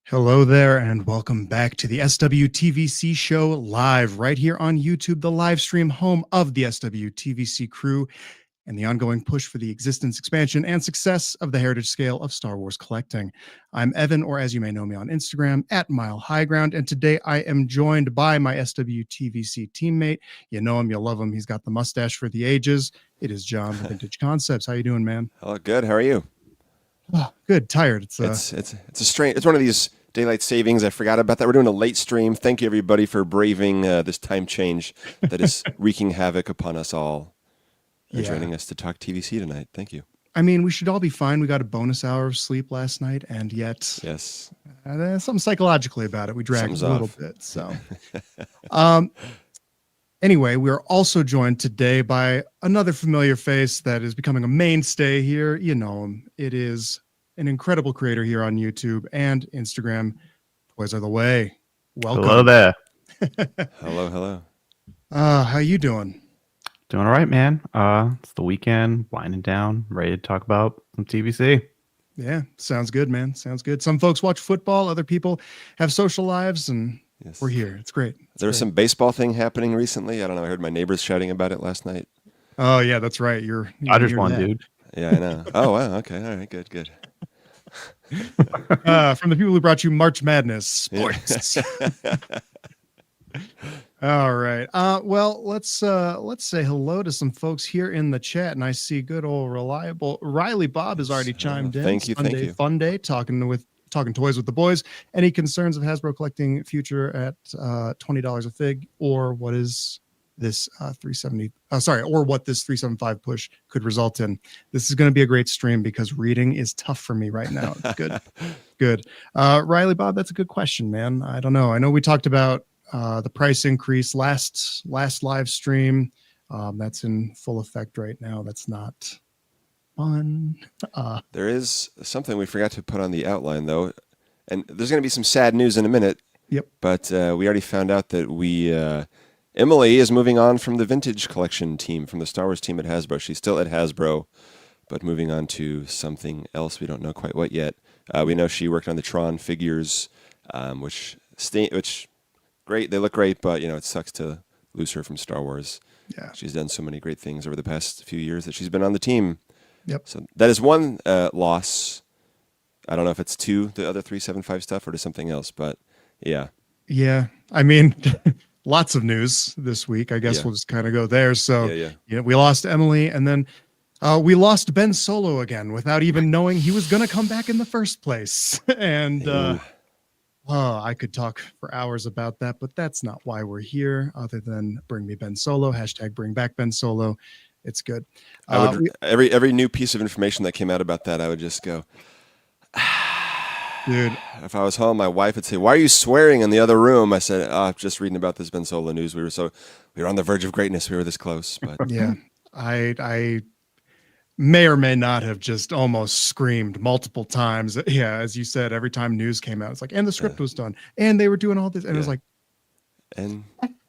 Hello there, and welcome back to the SWTVC show live right here on YouTube, the live stream home of the SWTVC crew and the ongoing push for the existence, expansion, and success of the heritage scale of Star Wars collecting. I'm Evan, or as you may know me on Instagram, at Mile High Ground, and today I am joined by my SWTVC teammate. You know him, you love him. He's got the mustache for the ages. It is John, the Vintage Concepts. How you doing, man? Hello, good. How are you? Oh, good. Tired. It's a strange. It's one of these daylight savings. I forgot about that. We're doing a late stream. Thank you, everybody, for braving this time change that is wreaking havoc upon us all. Joining us to talk TVC tonight. Thank you. I mean, we should all be fine. We got a bonus hour of sleep last night, and yet, yes, something psychologically about it. We dragged a little bit. So, anyway, we are also joined today by another familiar face that is becoming a mainstay here. You know him. It is an incredible creator here on YouTube and Instagram. Toys Are the Way. Welcome. Hello there. hello. How you doing? Doing all right, man. It's the weekend, winding down, ready to talk about some TVC. Yeah, sounds good, man. Sounds good. Some folks watch football. Other people have social lives, and we're here. It's great. There was some baseball thing happening recently. I don't know. I heard my neighbors shouting about it last night. Oh, yeah, that's right. You're Dodgers won, dude. Yeah, I know. Oh, wow. Okay. All right. Good. From the people who brought you March Madness sports. Yeah. All right. Well, let's say hello to some folks here in the chat, and I see good old reliable Riley Bob has already chimed in. Thank you. Fun day talking toys with the boys. Any concerns of Hasbro collecting future at $20 a fig, or what is this 370? Or what this 375 push could result in. This is going to be a great stream because reading is tough for me right now. It's good. Riley Bob, that's a good question, man. I don't know. I know we talked about the price increase last live stream. That's in full effect right now. That's not fun. There is something we forgot to put on the outline, though, and there's going to be some sad news in a minute. Yep. But we already found out that Emily is moving on from the vintage collection team, from the Star Wars team at Hasbro. She's still at Hasbro, but moving on to something else. We don't know quite what yet. We know she worked on the Tron figures, which great. They look great, but it sucks to lose her from Star Wars. Yeah. She's done so many great things over the past few years that she's been on the team. Yep. So that is one loss. I don't know if it's to the other 375 stuff or to something else, but yeah. Yeah. I mean, lots of news this week. I guess we'll just kind of go there. So we lost Emily, and then we lost Ben Solo again without even knowing he was going to come back in the first place. And I could talk for hours about that, but that's not why we're here, other than bring me Ben Solo, #bring back Ben Solo. It's good. Every new piece of information that came out about that, I would just go, dude. If I was home, my wife would say, "Why are you swearing in the other room?" I said, "I'm just reading about this Ben Solo news. We were on the verge of greatness. We were this close." But yeah, I may or may not have just almost screamed multiple times. Yeah, as you said, every time news came out, it's like, and the script was done, and they were doing all this, and it was like, and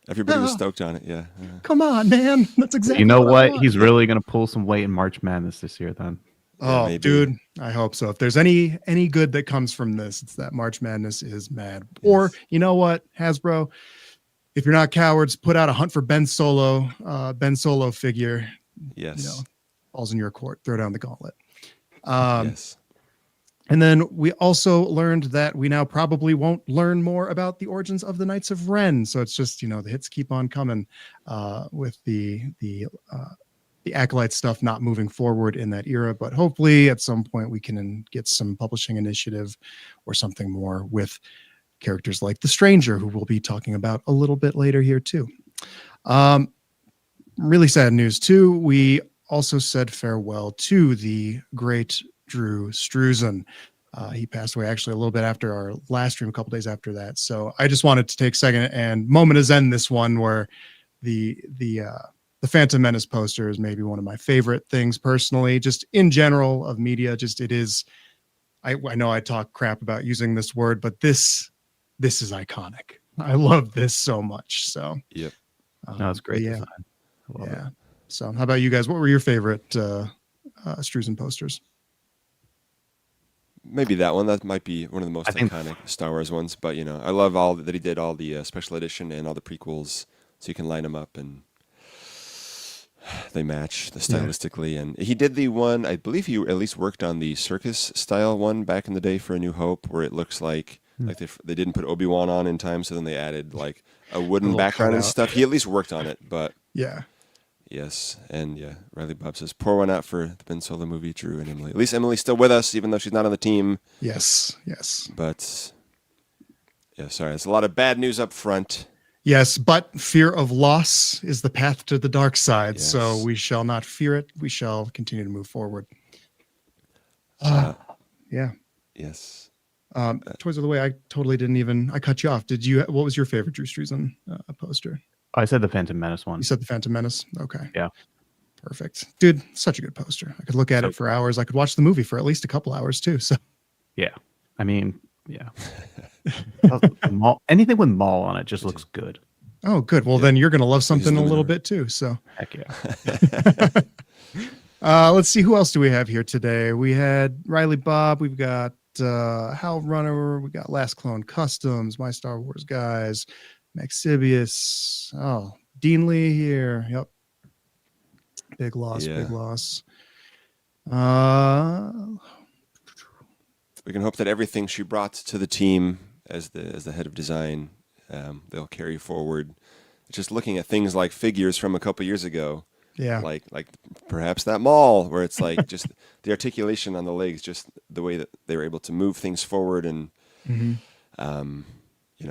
everybody was stoked on it. Yeah. Come on, man. That's exactly. You know what? He's really gonna pull some weight in March Madness this year, then. Oh, yeah, dude, I hope so. If there's any good that comes from this, it's that March Madness is mad. Yes. Or you know what, Hasbro, if you're not cowards, put out a hunt for Ben Solo figure. Yes. Falls in your court. Throw down the gauntlet. Yes. And then we also learned that we now probably won't learn more about the origins of the Knights of Ren. So it's just, the hits keep on coming with the Acolyte stuff not moving forward in that era. But hopefully at some point we can get some publishing initiative or something more with characters like the Stranger, who we'll be talking about a little bit later here too. Really sad news too. We also said farewell to the great Drew Struzan. He passed away actually a little bit after our last stream, a couple days after that. So I just wanted to take a second and moment to zen this one, where the Phantom Menace poster is maybe one of my favorite things personally, just in general of media. Just it is. I know I talk crap about using this word, but this is iconic. I love this so much. So yep. No, it's great design. I love it. So how about you guys? What were your favorite Struzan posters? maybe that one. That might be one of the most I think- iconic Star Wars ones. But I love all that he did all the special edition and all the prequels, so you can line them up and they match stylistically. And he did the one, I believe he at least worked on the circus style one back in the day for A New Hope, where it looks like they didn't put Obi-Wan on in time, so then they added like a wooden little background and cutout. stuff. He at least worked on it, but Yeah. yes. And yeah, Riley Bob says, pour one out for the Ben Solo movie, Drew and Emily. At least Emily's still with us, even though she's not on the team. Yes. But yeah, sorry, it's a lot of bad news up front. Yes, but fear of loss is the path to the dark side. Yes. So we shall not fear it. We shall continue to move forward. Yeah. Yes. Toys of the Way, I totally I cut you off. What was your favorite Drew Struzan poster? I said the Phantom Menace one. You said the Phantom Menace? Okay. Yeah. Perfect. Dude, such a good poster. I could look at it for hours. I could watch the movie for at least a couple hours too. So Yeah. I mean, yeah. Anything with Maul on it just looks good. oh, good. Well, then you're going to love something a little bit too. So Heck yeah. let's see. Who else do we have here today? We had Riley Bob. We've got Hal Runner. We got Last Clone Customs, My Star Wars Guys, Maxibius. Oh, Dean Lee here. Yep. Big loss. Yeah. Big loss. We can hope that everything she brought to the team as the head of design, they'll carry forward. Just looking at things like figures from a couple years ago, Yeah. like perhaps that Maul, where it's like just the articulation on the legs, just the way that they were able to move things forward, and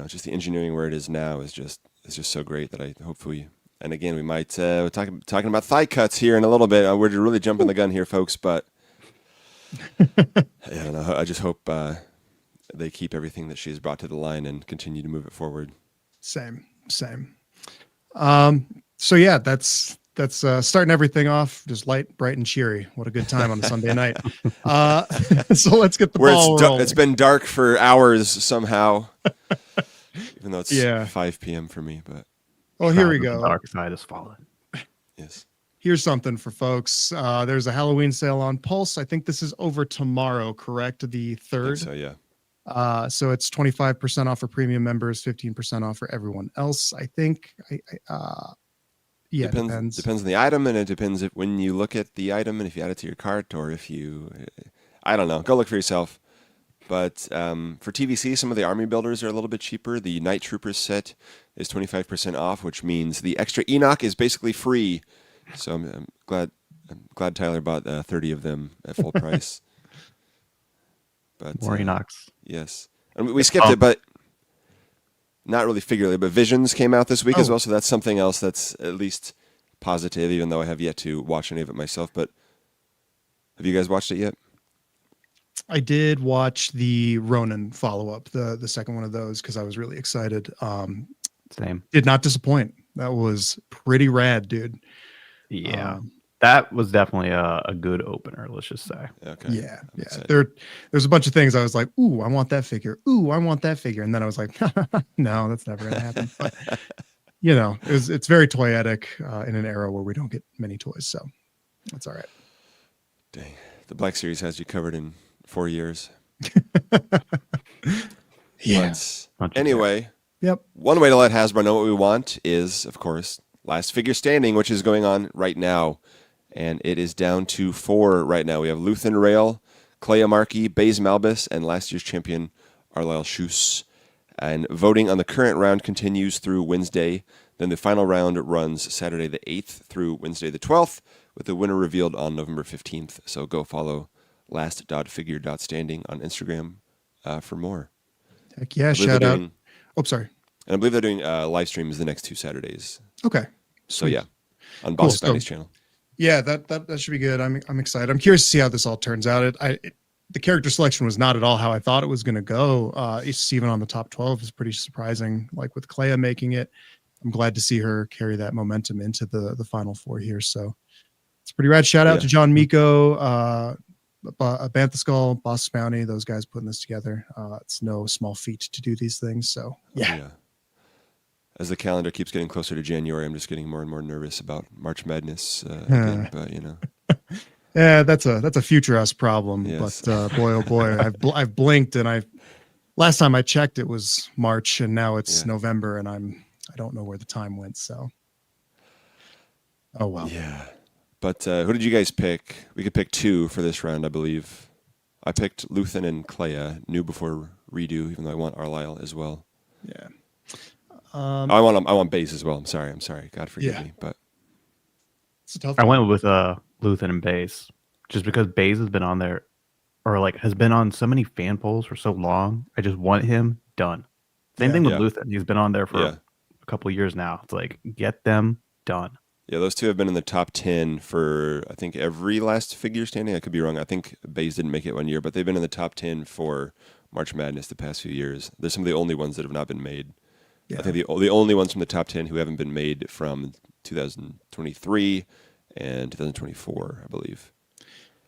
just the engineering where it is now is just so great that I hopefully. And again, we might talking about thigh cuts here in a little bit. We're really jumping the gun here, folks, but. I don't know. I just hope they keep everything that she's brought to the line and continue to move it forward. Same. So yeah, that's starting everything off just light, bright, and cheery. What a good time on a Sunday night. So let's get the ball rolling. It's been dark for hours somehow, even though it's 5 p.m. for me. But here we go. The dark side has fallen. yes. Here's something for folks. There's a Halloween sale on Pulse. I think this is over tomorrow, correct? The 3rd. So yeah. So it's 25% off for premium members, 15% off for everyone else. I think. Depends on the item, and it depends when you look at the item and if you add it to your cart, or if you, I don't know. Go look for yourself. But for TVC, some of the army builders are a little bit cheaper. The Night Troopers set is 25% off, which means the extra Enoch is basically free. So I'm glad Tyler bought 30 of them at full price. But More Enochs. Yes, and we skipped it, but not really figuratively. But Visions came out this week as well, so that's something else that's at least positive, even though I have yet to watch any of it myself. But have you guys watched it yet? I did watch the Ronin follow-up, the second one of those, because I was really excited. Same. Did not disappoint. That was pretty rad, dude. Yeah. That was definitely a good opener, let's just say. Okay. Yeah. There's a bunch of things I was like, ooh, I want that figure. Ooh, I want that figure. And then I was like, no, that's never going to happen. But, it's very toyetic in an era where we don't get many toys. So that's all right. Dang. The Black Series has you covered in 4 years. Yes. Anyway. Yep. One way to let Hasbro know what we want is, of course, Last Figure Standing, which is going on right now. And it is down to 4 right now. We have Luthen Rail, Clea Markey, Baze Malbus, and last year's champion, Arlyle Schuss. And voting on the current round continues through Wednesday. Then the final round runs Saturday the 8th through Wednesday the 12th, with the winner revealed on November 15th. So go follow last.figure.standing on Instagram for more. Heck yeah, shout out. Sorry. And I believe they're doing live streams the next 2 Saturdays. Okay. So yeah, on Boss Cool. Bounty's channel. Yeah, that should be good. I'm excited. I'm curious to see how this all turns out. The character selection was not at all how I thought it was going to go. It's even on the top 12 is pretty surprising. Like with Clea making it, I'm glad to see her carry that momentum into the final 4 here. So it's pretty rad. Shout out to John Miko, Bantha Skull, Boss Bounty, those guys putting this together. It's no small feat to do these things. So yeah. As the calendar keeps getting closer to January, I'm just getting more and more nervous about March Madness again. But Yeah, that's a future us problem. Yes. But boy, oh boy, I've blinked, and last time I checked it was March, and now it's November, and I don't know where the time went. So, oh well. Yeah. But who did you guys pick? We could pick two for this round, I believe. I picked Luthen and Clea, new before redo, even though I want Arlisle as well. Yeah. I want Baze as well. I'm sorry. God forgive me, but it's a tough I one. went with Luthen and Baze, just because Baze has been on there, or like has been on so many fan polls for so long. I just want him done. Same thing with Luthen. He's been on there for a couple of years now. It's like, get them done. Yeah, those two have been in the top 10 for, I think, every last figure standing. I could be wrong. I think Baze didn't make it one year, but they've been in the top 10 for March Madness the past few years. They're some of the only ones that have not been made. Yeah. I think the only ones from the top 10 who haven't been made from 2023 and 2024, I believe.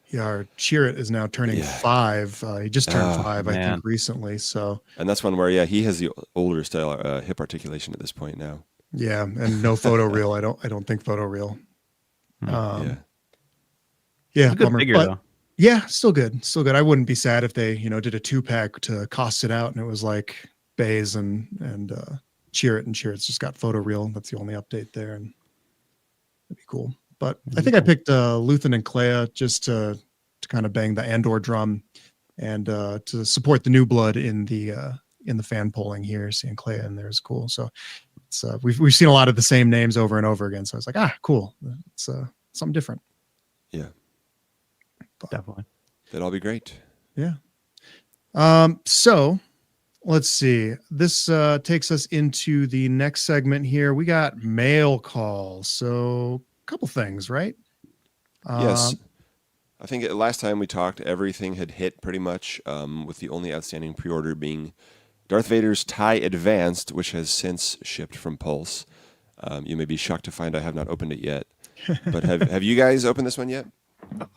Yeah, our Chirrut is now turning 5. He just turned 5, man. I think, recently. So, and that's one where, he has the older style hip articulation at this point now. Yeah, and no photoreal. I don't think photoreal. Yeah, it's a good bummer. figure, But, though. yeah, still good. I wouldn't be sad if they, did a 2-pack to cost it out, and it was like Baze and Chirrut, and Chirrut's just got photoreal. That's the only update there, and that'd be cool. But I think I picked Luthen and Clea just to kind of bang the Andor drum, and to support the new blood in the fan polling here. Seeing Clea in there is cool. So. It's, we've seen a lot of the same names over and over again, so I was like, cool. It's something different. Yeah, but, definitely. That'd all be great. Yeah. So let's see. This takes us into the next segment here. We got mail calls. So a couple things, right? Yes. I think last time we talked, everything had hit pretty much, with the only outstanding pre-order being Darth Vader's TIE Advanced, which has since shipped from Pulse. You may be shocked to find I have not opened it yet. But have you guys opened this one yet? Of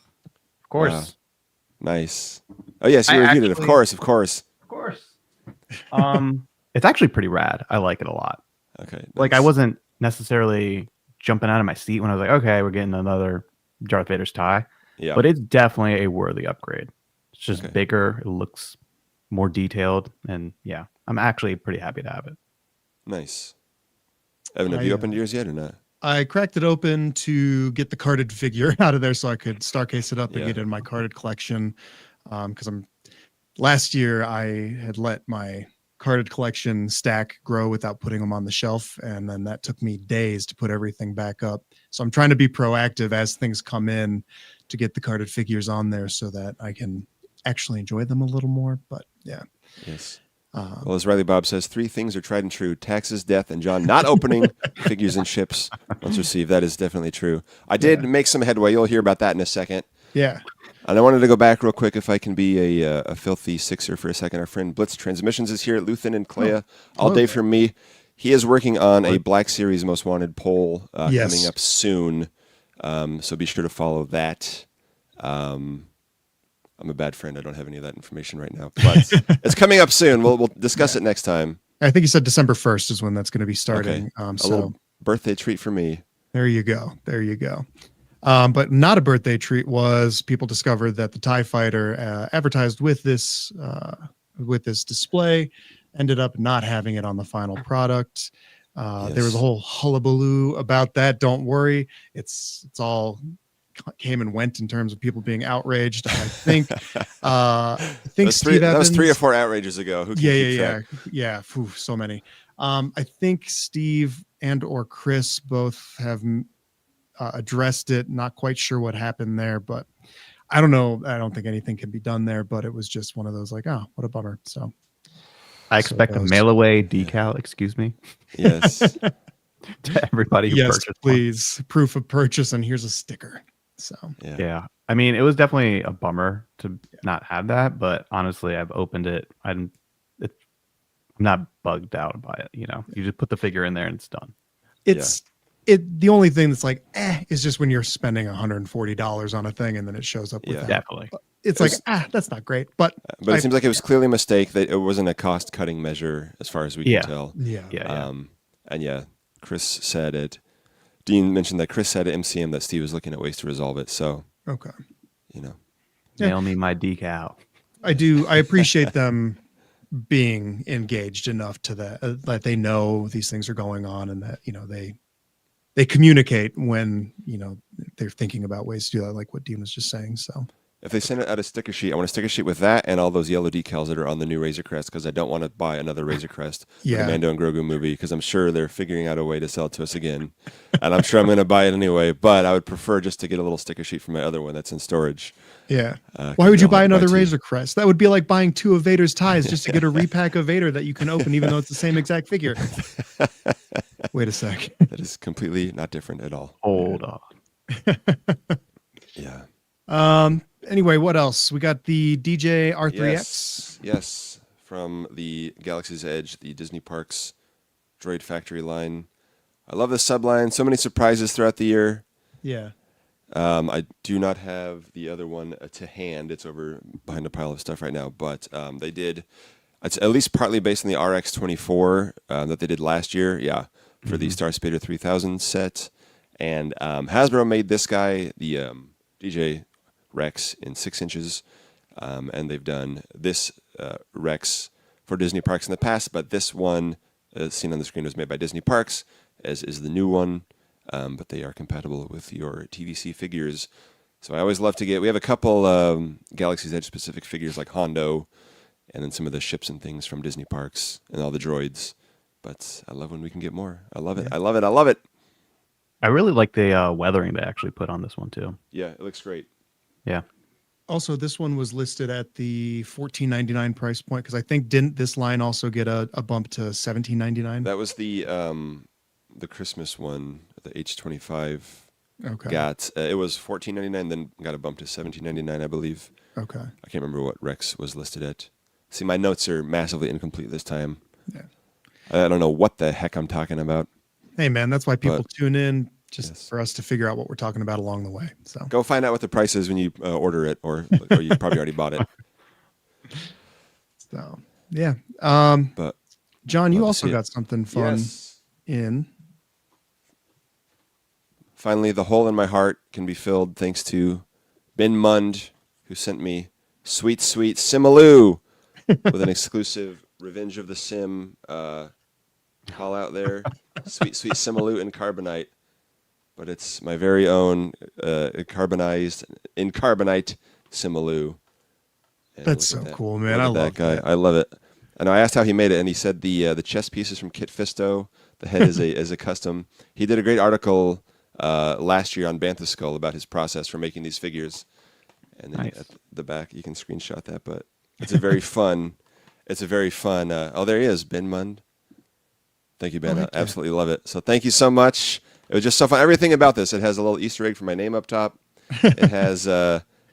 course. Wow. Nice. Oh, yes, you reviewed it. Of course. Of course. It's actually pretty rad. I like it a lot. Okay. Nice. Like, I wasn't necessarily jumping out of my seat when I was like, okay, we're getting another Darth Vader's TIE. Yeah. But it's definitely a worthy upgrade. It's just bigger. It looks more detailed, and I'm actually pretty happy to have it. Nice. Evan, have you opened yours yet or not? I cracked it open to get the carded figure out of there so I could starcase it up and get it in my carded collection. Because last year I had let my carded collection stack grow without putting them on the shelf, and then that took me days to put everything back up. So I'm trying to be proactive as things come in to get the carded figures on there so that I can actually enjoy them a little more. But yes. Well, as Riley Bob says, 3 things are tried and true: taxes, death, and John not opening figures and ships once received. That is definitely true. I did make some headway. You'll hear about that in a second. Yeah. And I wanted to go back real quick, if I can be a filthy Sixer for a second. Our friend Blitz Transmissions is here at Luthen and Clea all day from me. He is working on a Black Series Most Wanted poll coming up soon. So be sure to follow that. I'm a bad friend. I don't have any of that information right now, but it's coming up soon. We'll discuss it next time. I think you said December 1st is when that's going to be starting. Okay. A little birthday treat for me. There you go. But not a birthday treat was people discovered that the TIE Fighter advertised with this display ended up not having it on the final product. There was a whole hullabaloo about that. Don't worry. It's all came and went in terms of people being outraged. I think Steve Evans, that was 3 or 4 outrages ago. Who can keep track? Yeah. So many. I think Steve and or Chris both have addressed it. Not quite sure what happened there, but I don't know. I don't think anything can be done there, but it was just one of those like, oh, what a bummer. So I expect a mail away decal, excuse me. Yes. To everybody who purchased please. One. Proof of purchase, and here's a sticker. So yeah. I mean, it was definitely a bummer to not have that, but honestly, I've opened it. I'm not bugged out by it. You just put the figure in there and it's done. The only thing that's like is just when you're spending $140 on a thing and then it shows up with that. Definitely. It's like that's not great, but it seems like it was clearly a mistake that it wasn't a cost cutting measure as far as we can tell. And Chris said it. Dean mentioned that Chris said at MCM that Steve was looking at ways to resolve it. So okay. Mail me my decal. I do. I appreciate them being engaged enough to that they know these things are going on, and that they communicate when they're thinking about ways to do that, like what Dean was just saying. So if they send it out a sticker sheet, I want a sticker sheet with that and all those yellow decals that are on the new Razor Crest, because I don't want to buy another Razor Crest for the Mando and Grogu movie, because I'm sure they're figuring out a way to sell it to us again, and I'm sure I'm going to buy it anyway. But I would prefer just to get a little sticker sheet for my other one that's in storage. Yeah. Why would you buy another Razor Crest? That would be like buying 2 of Vader's ties just to get a repack of Vader that you can open, even though it's the same exact figure. Wait a sec. That is completely not different at all. Hold on. Yeah. Anyway, what else? We got the DJ R3X. Yes. From the Galaxy's Edge, the Disney Parks Droid Factory line. I love this subline. So many surprises throughout the year. Yeah. I do not have the other one to hand. It's over behind a pile of stuff right now. But they did, it's at least partly based on the RX-24 that they did last year. Yeah, for the Star Spader 3000 set. And Hasbro made this guy, the DJ Rex, in 6 inches. And they've done this Rex for Disney Parks in the past. But this one, as seen on the screen, was made by Disney Parks, as is the new one. But they are compatible with your TVC figures. So I always love to get, we have a couple Galaxy's Edge specific figures like Hondo, and then some of the ships and things from Disney Parks and all the droids. But I love when we can get more. I love it. I love it. I love it. I really like the weathering they actually put on this one too. Yeah, it looks great. Yeah. Also, this one was listed at the $14.99 price point, because I think didn't this line also get a bump to $17.99? That was the Christmas one, the H25. Okay. Got it was $14.99, then got a bump to $17.99, I believe. Okay. I can't remember what Rex was listed at. See, my notes are massively incomplete this time. Yeah. I don't know what the heck I'm talking about. Hey, man, that's why people tune in, just for us to figure out what we're talking about along the way. So go find out what the price is when you order it, or you probably already bought it. So yeah. But John, you also got something fun in. Finally, the hole in my heart can be filled thanks to Ben Mund, who sent me sweet, sweet Simaloo with an exclusive Revenge of the Sim call out there. Sweet, sweet Simaloo in carbonite. But it's my very own carbonite Simaloo. And that's so cool, man. I love that guy. I love it. And I asked how he made it, and he said the chest piece is from Kit Fisto. The head is a custom. He did a great article last year on Bantha Skull about his process for making these figures. And then at the back, you can screenshot that. But it's a very fun. Oh, there he is, Ben Mund. Thank you, Ben. I absolutely love it. So thank you so much. It was just so fun. Everything about this. It has a little Easter egg for my name up top. It has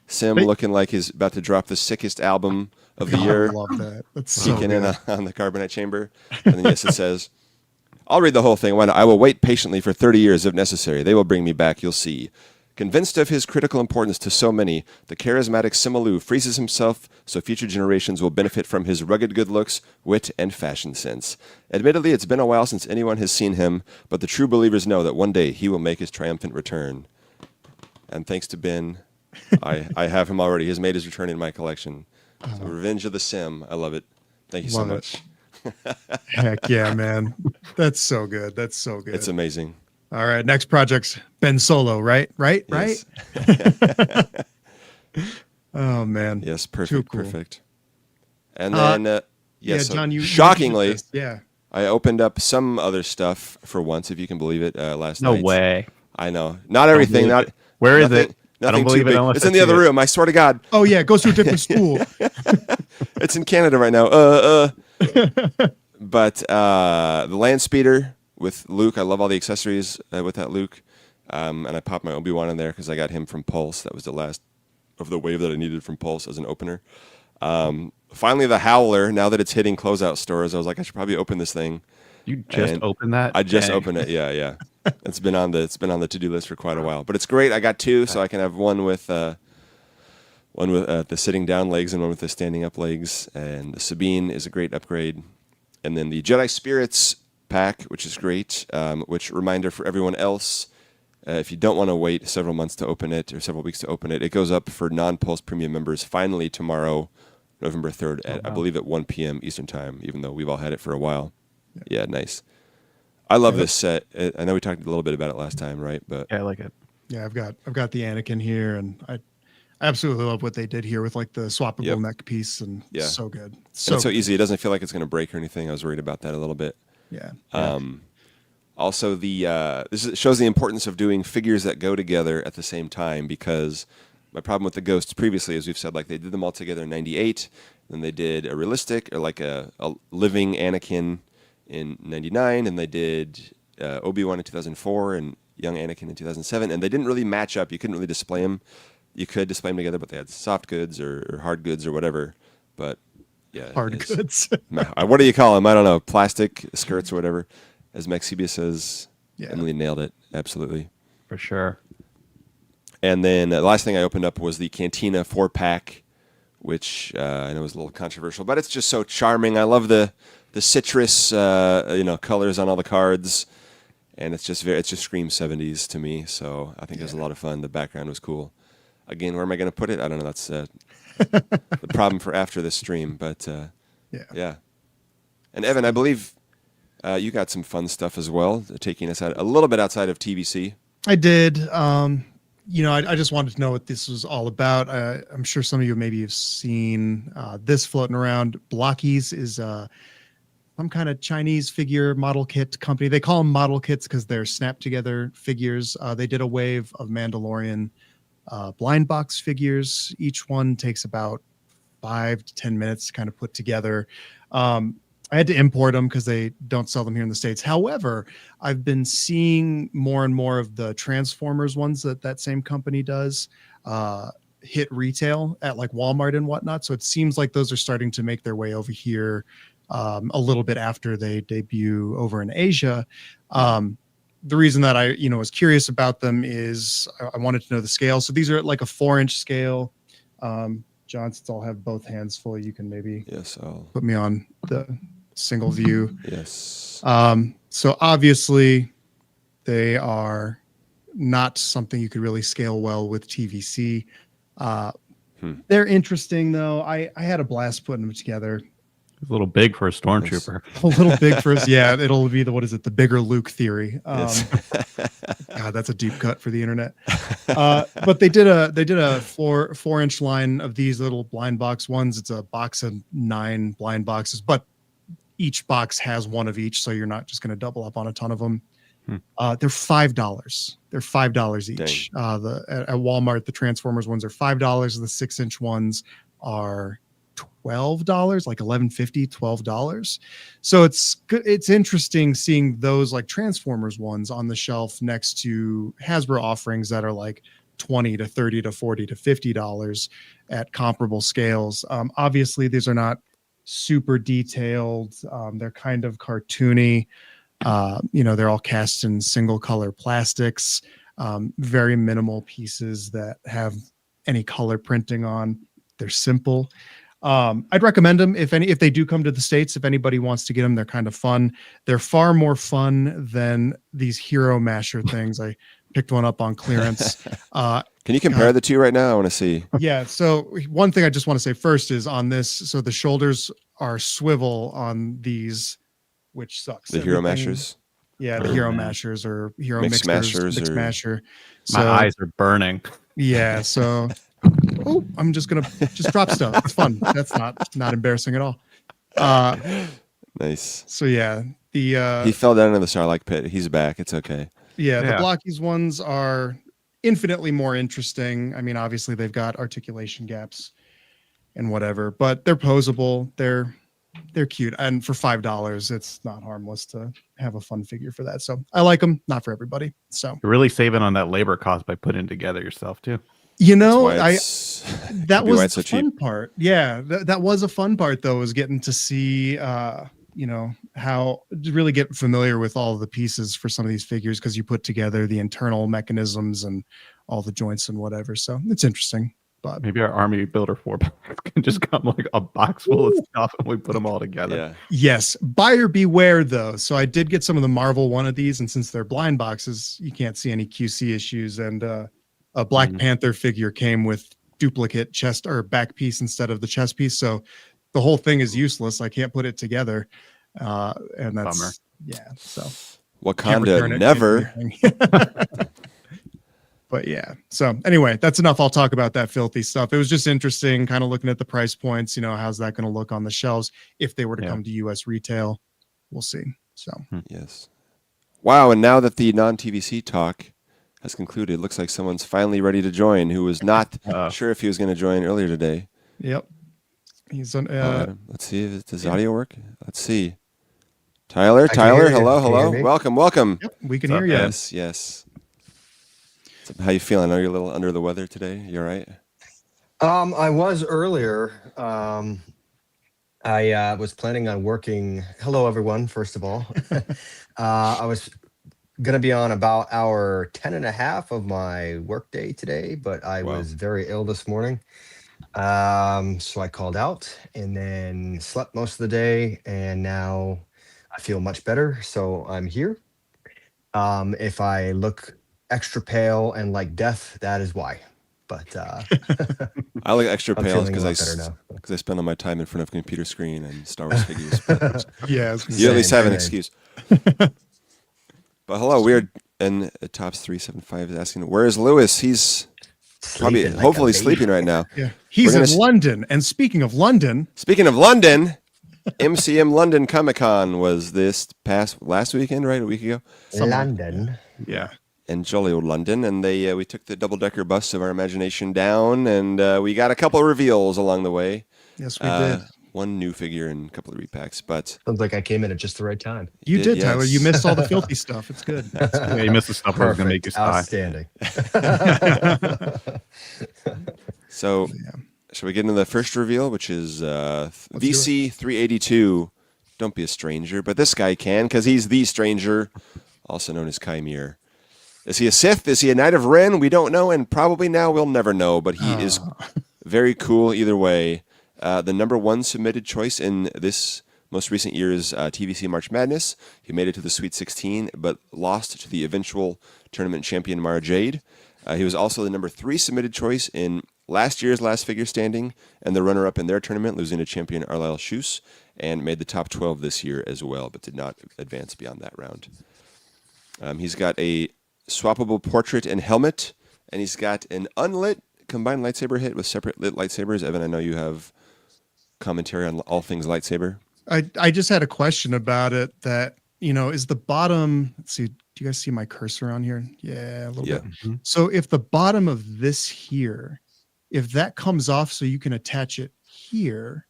Sim looking like he's about to drop the sickest album of the year. I love that. That's so peeking in on the carbonite chamber. And then yes, it says, I'll read the whole thing. Why not? I will wait patiently for 30 years if necessary. They will bring me back, you'll see. Convinced of his critical importance to so many, the charismatic Simaloo freezes himself so future generations will benefit from his rugged good looks, wit, and fashion sense. Admittedly, it's been a while since anyone has seen him, but the true believers know that one day he will make his triumphant return. And thanks to Ben, I have him already. He has made his return in my collection. So Revenge of the Sim. I love it. Thank you so much. Heck yeah, man. That's so good. That's so good. It's amazing. All right, next project's Ben Solo, right? Yes. Oh man. Yes, perfect, cool. Perfect. And then so John, you shockingly, I opened up some other stuff for once, if you can believe it, last night. No way. I know. Not everything. Where is it? Nothing I don't believe too big. it. It's in the other room. I swear to God. Oh yeah, it goes to a different school. It's in Canada right now. But the land speeder with Luke. I love all the accessories with that Luke. And I popped my Obi-Wan in there because I got him from Pulse. That was the last of the wave that I needed from Pulse as an opener. Finally, the Howler. Now that it's hitting closeout stores, I was like, I should probably open this thing. You just opened that? I just opened it. Yeah. It's been on the to-do list for quite a while. But it's great. I got 2, so I can have one with the sitting down legs and one with the standing up legs. And the Sabine is a great upgrade. And then the Jedi Spirits pack, which is great. Which, reminder for everyone else, If you don't want to wait several months to open it or several weeks to open it, it goes up for non-Pulse Premium members finally tomorrow, November 3rd, at I believe at 1 p.m. Eastern Time, even though we've all had it for a while. Yeah, nice. I love this set. I know we talked a little bit about it last time, right? But yeah, I like it. Yeah, I've got the Anakin here, and I absolutely love what they did here with like the swappable neck piece, and so good. So it's so easy. It doesn't feel like it's going to break or anything. I was worried about that a little bit. Yeah. Also, this shows the importance of doing figures that go together at the same time, because my problem with the Ghosts previously, as we've said, like they did them all together in 98, then they did a realistic or like a living Anakin in 99, and they did Obi-Wan in 2004 and young Anakin in 2007, and they didn't really match up. You couldn't really display them. You could display them together, but they had soft goods or hard goods or whatever. But yeah, hard goods. What do you call them? I don't know. Plastic skirts or whatever. As Maxibia says, Emily nailed it. Absolutely. For sure. And then the last thing I opened up was the Cantina 4-pack, which I know is a little controversial, but it's just so charming. I love the citrus colors on all the cards, and it just screams 70s to me. So I think it was a lot of fun. The background was cool. Again, where am I going to put it? I don't know. That's the problem for after this stream. But yeah. And Evan, I believe you got some fun stuff as well, taking us out a little bit outside of TVC. I did. I just wanted to know what this was all about. I'm sure some of you maybe have seen this floating around. Blockies is some kind of Chinese figure model kit company. They call them model kits because they're snap together figures. They did a wave of Mandalorian blind box figures. Each one takes about 5 to 10 minutes to kind of put together. I had to import them because they don't sell them here in the States. However, I've been seeing more and more of the Transformers ones that same company does hit retail at like Walmart and whatnot. So it seems like those are starting to make their way over here a little bit after they debut over in Asia. The reason that I was curious about them is I wanted to know the scale. So these are at like a 4-inch scale. John, since I'll have both hands full, you can maybe put me on the single view. Yes. So obviously they are not something you could really scale well with TVC. They're interesting though. I had a blast putting them together. It's a little big for a stormtrooper. A little big for us. Yeah, it'll be the bigger Luke theory. Yes. God, that's a deep cut for the internet. But they did a 4-inch line of these little blind box ones. It's a box of 9 blind boxes, but each box has one of each, so you're not just going to double up on a ton of them. They're $5. They're $5 each. At Walmart, the Transformers ones are $5. The 6-inch ones are $12, like $11.50, $12. So it's interesting seeing those like Transformers ones on the shelf next to Hasbro offerings that are like $20 to $30 to $40 to $50 at comparable scales. Obviously, these are not super detailed. They're kind of cartoony. They're all cast in single color plastics, very minimal pieces that have any color printing on. They're simple. I'd recommend them if they do come to the States. If anybody wants to get them, they're kind of fun. They're far more fun than these Hero Masher things. I picked one up on clearance. Can you compare the two right now? I want to see. Yeah. So one thing I just want to say first is on this. So the shoulders are swivel on these, which sucks. The Hero Mashers. Yeah, the Hero Mashers or Hero Mixed Mixed Masher. So, my eyes are burning. Yeah. So. Oh, I'm just gonna drop stuff. It's fun. That's not embarrassing at all. Nice. So yeah, he fell down in the Sarlacc pit. He's back. It's okay. Yeah, the Blockies ones are infinitely more interesting. I mean, obviously they've got articulation gaps and whatever, but they're posable. They're cute, and for $5, it's not harmless to have a fun figure for that. So I like them. Not for everybody. So you're really saving on that labor cost by putting it together yourself too. That was the fun part. Yeah, that was a fun part though, was getting to see how to really get familiar with all of the pieces for some of these figures, because you put together the internal mechanisms and all the joints and whatever. So it's interesting. But maybe our army builder 4-pack can just come like a box full of stuff and we put them all together. Yeah. yes, buyer beware though. So I did get some of the Marvel one of these, and since they're blind boxes, you can't see any QC issues. And a Black Panther figure came with duplicate chest or back piece instead of the chest piece, so the whole thing is useless. I can't put it together, and that's bummer. Yeah. So Wakanda never. But yeah, so anyway, that's enough. I'll talk about that filthy stuff. It was just interesting, kind of looking at the price points. How's that going to look on the shelves if they were to come to U.S. retail? We'll see. So yes, wow. And now that the non-TVC talk has concluded, it looks like someone's finally ready to join. Who was not sure if he was going to join earlier today. Yep, he's on. Let's see if does audio work. Let's see. Tyler, hello. Welcome. Yep, we can hear you. Yes. How you feeling? Are you a little under the weather today? You all right? I was earlier. I was planning on working. Hello, everyone. First of all, I was going to be on about hour 10 and a half of my workday today, but I was very ill this morning. So I called out and then slept most of the day, and now I feel much better. So I'm here. If I look extra pale and like death, that is why. But I look extra pale because I spend all my time in front of a computer screen and Star Wars figures. Yeah, you at least have an excuse. But hello, we're in Tops 375 is asking, where is Lewis? He's probably hopefully sleeping right now. Yeah, he's in London. And speaking of London, MCM London Comic-Con was last weekend, right? A week ago. London. Yeah. In jolly old London, and we took the double-decker bus of our imagination down, and we got a couple of reveals along the way. Yes, we did. One new figure and a couple of repacks, but sounds like I came in at just the right time. You did, Tyler. You missed all the filthy stuff. It's good. Yeah, you missed the stuff that was going to make you sigh. Outstanding. So, shall we get into the first reveal, which is VC 382? Don't be a stranger, but this guy can, because he's the stranger, also known as Chimere. Is he a Sith? Is he a Knight of Ren? We don't know, and probably now we'll never know, but he is very cool either way. The number one submitted choice in this most recent year's TVC March Madness. He made it to the Sweet 16, but lost to the eventual tournament champion Mara Jade. He was also the number 3 submitted choice in last year's last figure standing, and the runner-up in their tournament, losing to champion Arlyle Schus, and made the top 12 this year as well, but did not advance beyond that round. He's got a swappable portrait and helmet, and he's got an unlit combined lightsaber hit with separate lit lightsabers. Evan, I know you have commentary on all things lightsaber. I just had a question about it that, is the bottom, let's see, do you guys see my cursor on here? Yeah, a little bit. Mm-hmm. So if the bottom of this here, if that comes off so you can attach it here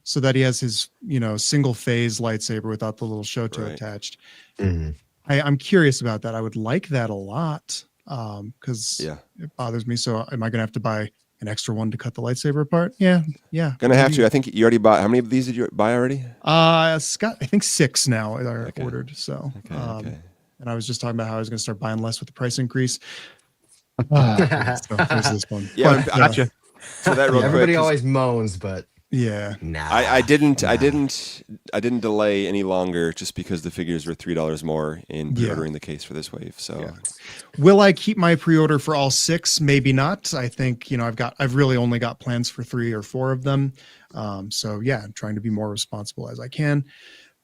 so that he has his, single phase lightsaber without the little Shoto attached. Mm-hmm. I'm curious about that. I would like that a lot because it bothers me. So am I going to have to buy an extra one to cut the lightsaber apart? Yeah. Going to have to. I think you already bought. How many of these did you buy already? Scott, I think 6 now are ordered. So, and I was just talking about how I was going to start buying less with the price increase. So there's this one. Yeah, gotcha. So that real everybody quick, always moans, but yeah, I didn't delay any longer just because the figures were $3 more in pre-ordering the case for this wave. So, will I keep my pre-order for all 6? Maybe not. I think I've really only got plans for 3 or 4 of them. So yeah, I'm trying to be more responsible as I can,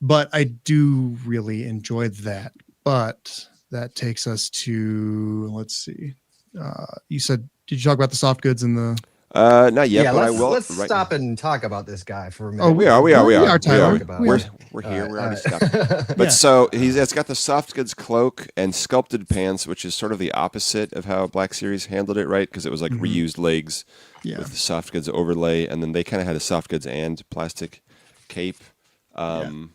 but I do really enjoy that. But that takes us to, let's see. You said, did you talk about the soft goods and the? Not yet, but I will. Let's stop and talk about this guy for a minute. Oh, we are. Tyler. We're here. We're already stopped. But so it's got the soft goods cloak and sculpted pants, which is sort of the opposite of how Black Series handled it, right? Because it was like reused legs with the soft goods overlay, and then they kind of had a soft goods and plastic cape. And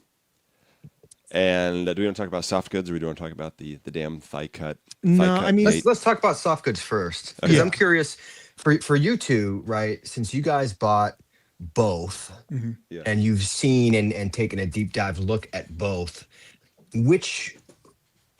do we want to talk about soft goods, or do we want to talk about the damn thigh cut? I mean, let's talk about soft goods first, because I'm curious. For you two, right, since you guys bought both and you've seen and taken a deep dive look at both, which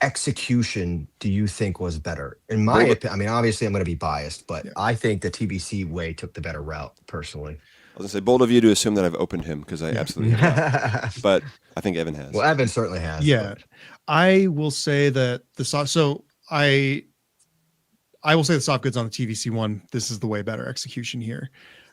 execution do you think was better? In my opinion, I mean, obviously I'm going to be biased, but I think the TBC way took the better route personally. I was going to say, bold of you to assume that I've opened him because I absolutely have not. But I think Evan has. Well, Evan certainly has. Yeah. But. I will say that the soft, so I will say the soft goods on the TVC one, this is the way better execution here.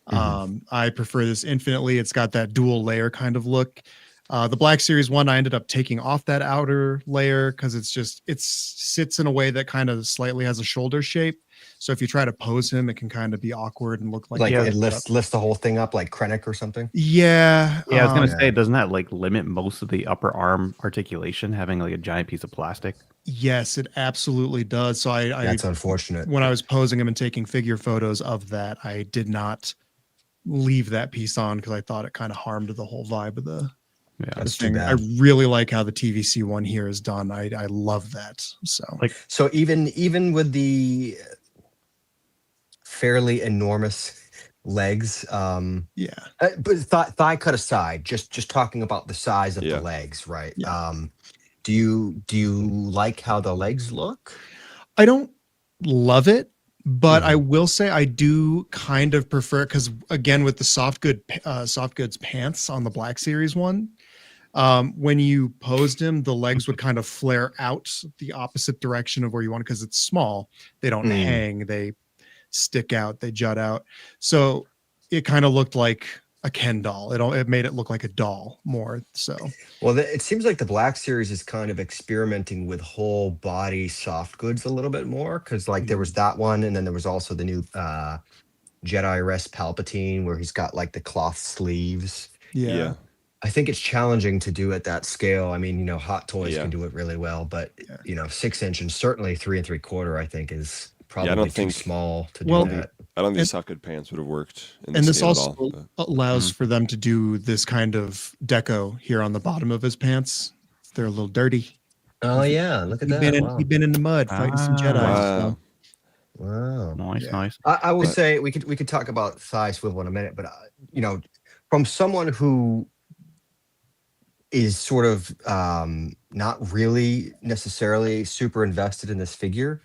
I prefer this infinitely. It's got that dual layer kind of look. The Black Series one, I ended up taking off that outer layer because it sits in a way that kind of slightly has a shoulder shape. So if you try to pose him, it can kind of be awkward and look like it lifts the whole thing up like Krennic or something. Yeah. Yeah, I was gonna say, doesn't that like limit most of the upper arm articulation, having like a giant piece of plastic? Yes, it absolutely does. So that's unfortunate. When I was posing him and taking figure photos of that, I did not leave that piece on because I thought it kind of harmed the whole vibe of the thing. I really like how the TVC one here is done. I love that. So even with the fairly enormous legs, but thigh cut aside, just talking about the size of the legs, right? Do you like how the legs look? I don't love it, but I will say I do kind of prefer, because again, with the soft goods pants on the Black Series one, when you posed him, the legs would kind of flare out the opposite direction of where you want, because it's small. They don't hang, they stick out, they jut out. So it kind of looked like a Ken doll. It made it look like a doll more. So it seems like the Black Series is kind of experimenting with whole body soft goods a little bit more, because like there was that one, and then there was also the new Jedi Rest Palpatine where he's got like the cloth sleeves. Yeah. I think it's challenging to do at that scale. I mean, Hot Toys can do it really well, but 6 inch and certainly 3 3/4, I think is probably too small to do that. I don't think soft good pants would have worked. This also allows for them to do this kind of deco here on the bottom of his pants. They're a little dirty. Oh yeah, look at that. He's been in the mud fighting some Jedi. Wow. Wow. Nice. I will say we could talk about thigh swivel in a minute, but from someone who is sort of not really necessarily super invested in this figure,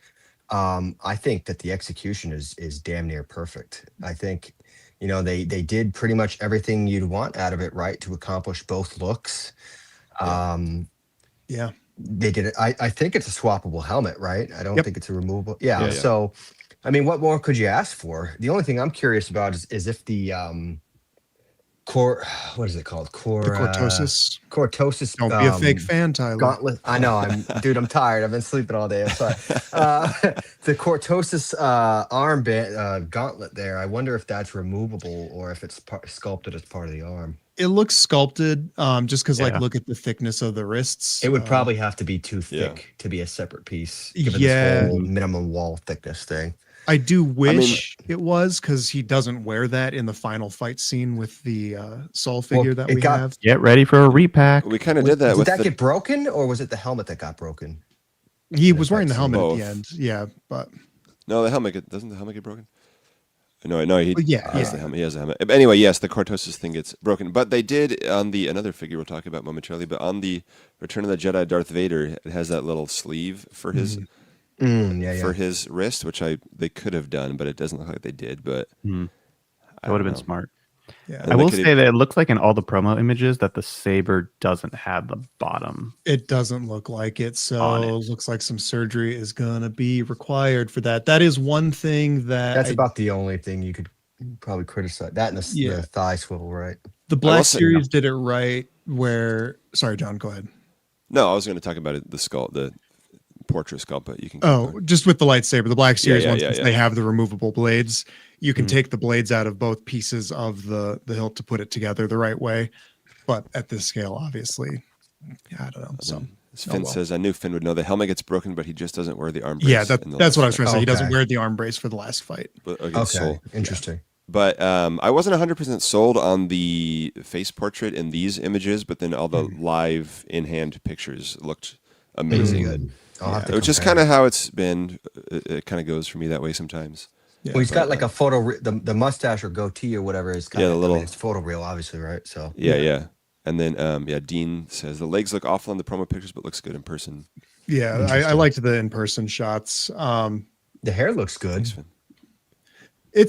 I think that the execution is damn near perfect. I think they did pretty much everything you'd want out of it, right, to accomplish both looks. They did it. I think it's a swappable helmet, right? I don't think it's a removable. Yeah. So I mean, what more could you ask for? The only thing I'm curious about is if the what is it called? The cortosis. Cortosis. Don't be a fake fan, Tyler. Gauntlet. I know. I'm tired. I've been sleeping all day. I'm sorry. The cortosis armband gauntlet there. I wonder if that's removable or if it's sculpted as part of the arm. It looks sculpted, just because look at the thickness of the wrists. It would probably have to be too thick to be a separate piece, given this whole minimum wall thickness thing. I do wish it was, because he doesn't wear that in the final fight scene with the Soul figure that we have. Get ready for a repack. We kind of did that. Did that get broken, or was it the helmet that got broken? He was wearing the helmet at the end. Yeah, but no, doesn't the helmet get broken? No, he has the helmet. He has the helmet. But anyway, yes, the cortosis thing gets broken. But they did on another figure we'll talk about momentarily. But on the Return of the Jedi Darth Vader, it has that little sleeve for his. For his wrist, which they could have done, but it doesn't look like they did. But that would have been smart. Yeah, I will say that it looks like in all the promo images that the saber doesn't have the bottom. It doesn't look like it, so it looks like some surgery is gonna be required for that. That is one thing that's about the only thing you could probably criticize. That and the thigh swivel, right? The Black Series did it right. Sorry, John, go ahead. No, I was going to talk about the skull, the portrait sculpt, but you can just with the lightsaber, the Black Series ones, they have the removable blades. You can take the blades out of both pieces of the hilt to put it together the right way, but at this scale, obviously, I don't know. So Finn says, I knew Finn would know the helmet gets broken, but he just doesn't wear the arm brace. Yeah, that's what I was trying to say. He doesn't wear the arm brace for the last fight. But interesting. But I wasn't 100% sold on the face portrait in these images, but then all the live in-hand pictures looked amazing. Good. Which is kind of how it's been. It kind of goes for me that way sometimes. Yeah, well, he's got like a photo, the mustache or goatee or whatever is kind of, it's photo real, obviously, right? So yeah. And then Dean says the legs look awful in the promo pictures, but looks good in person. Yeah, I liked the in-person shots. The hair looks good. I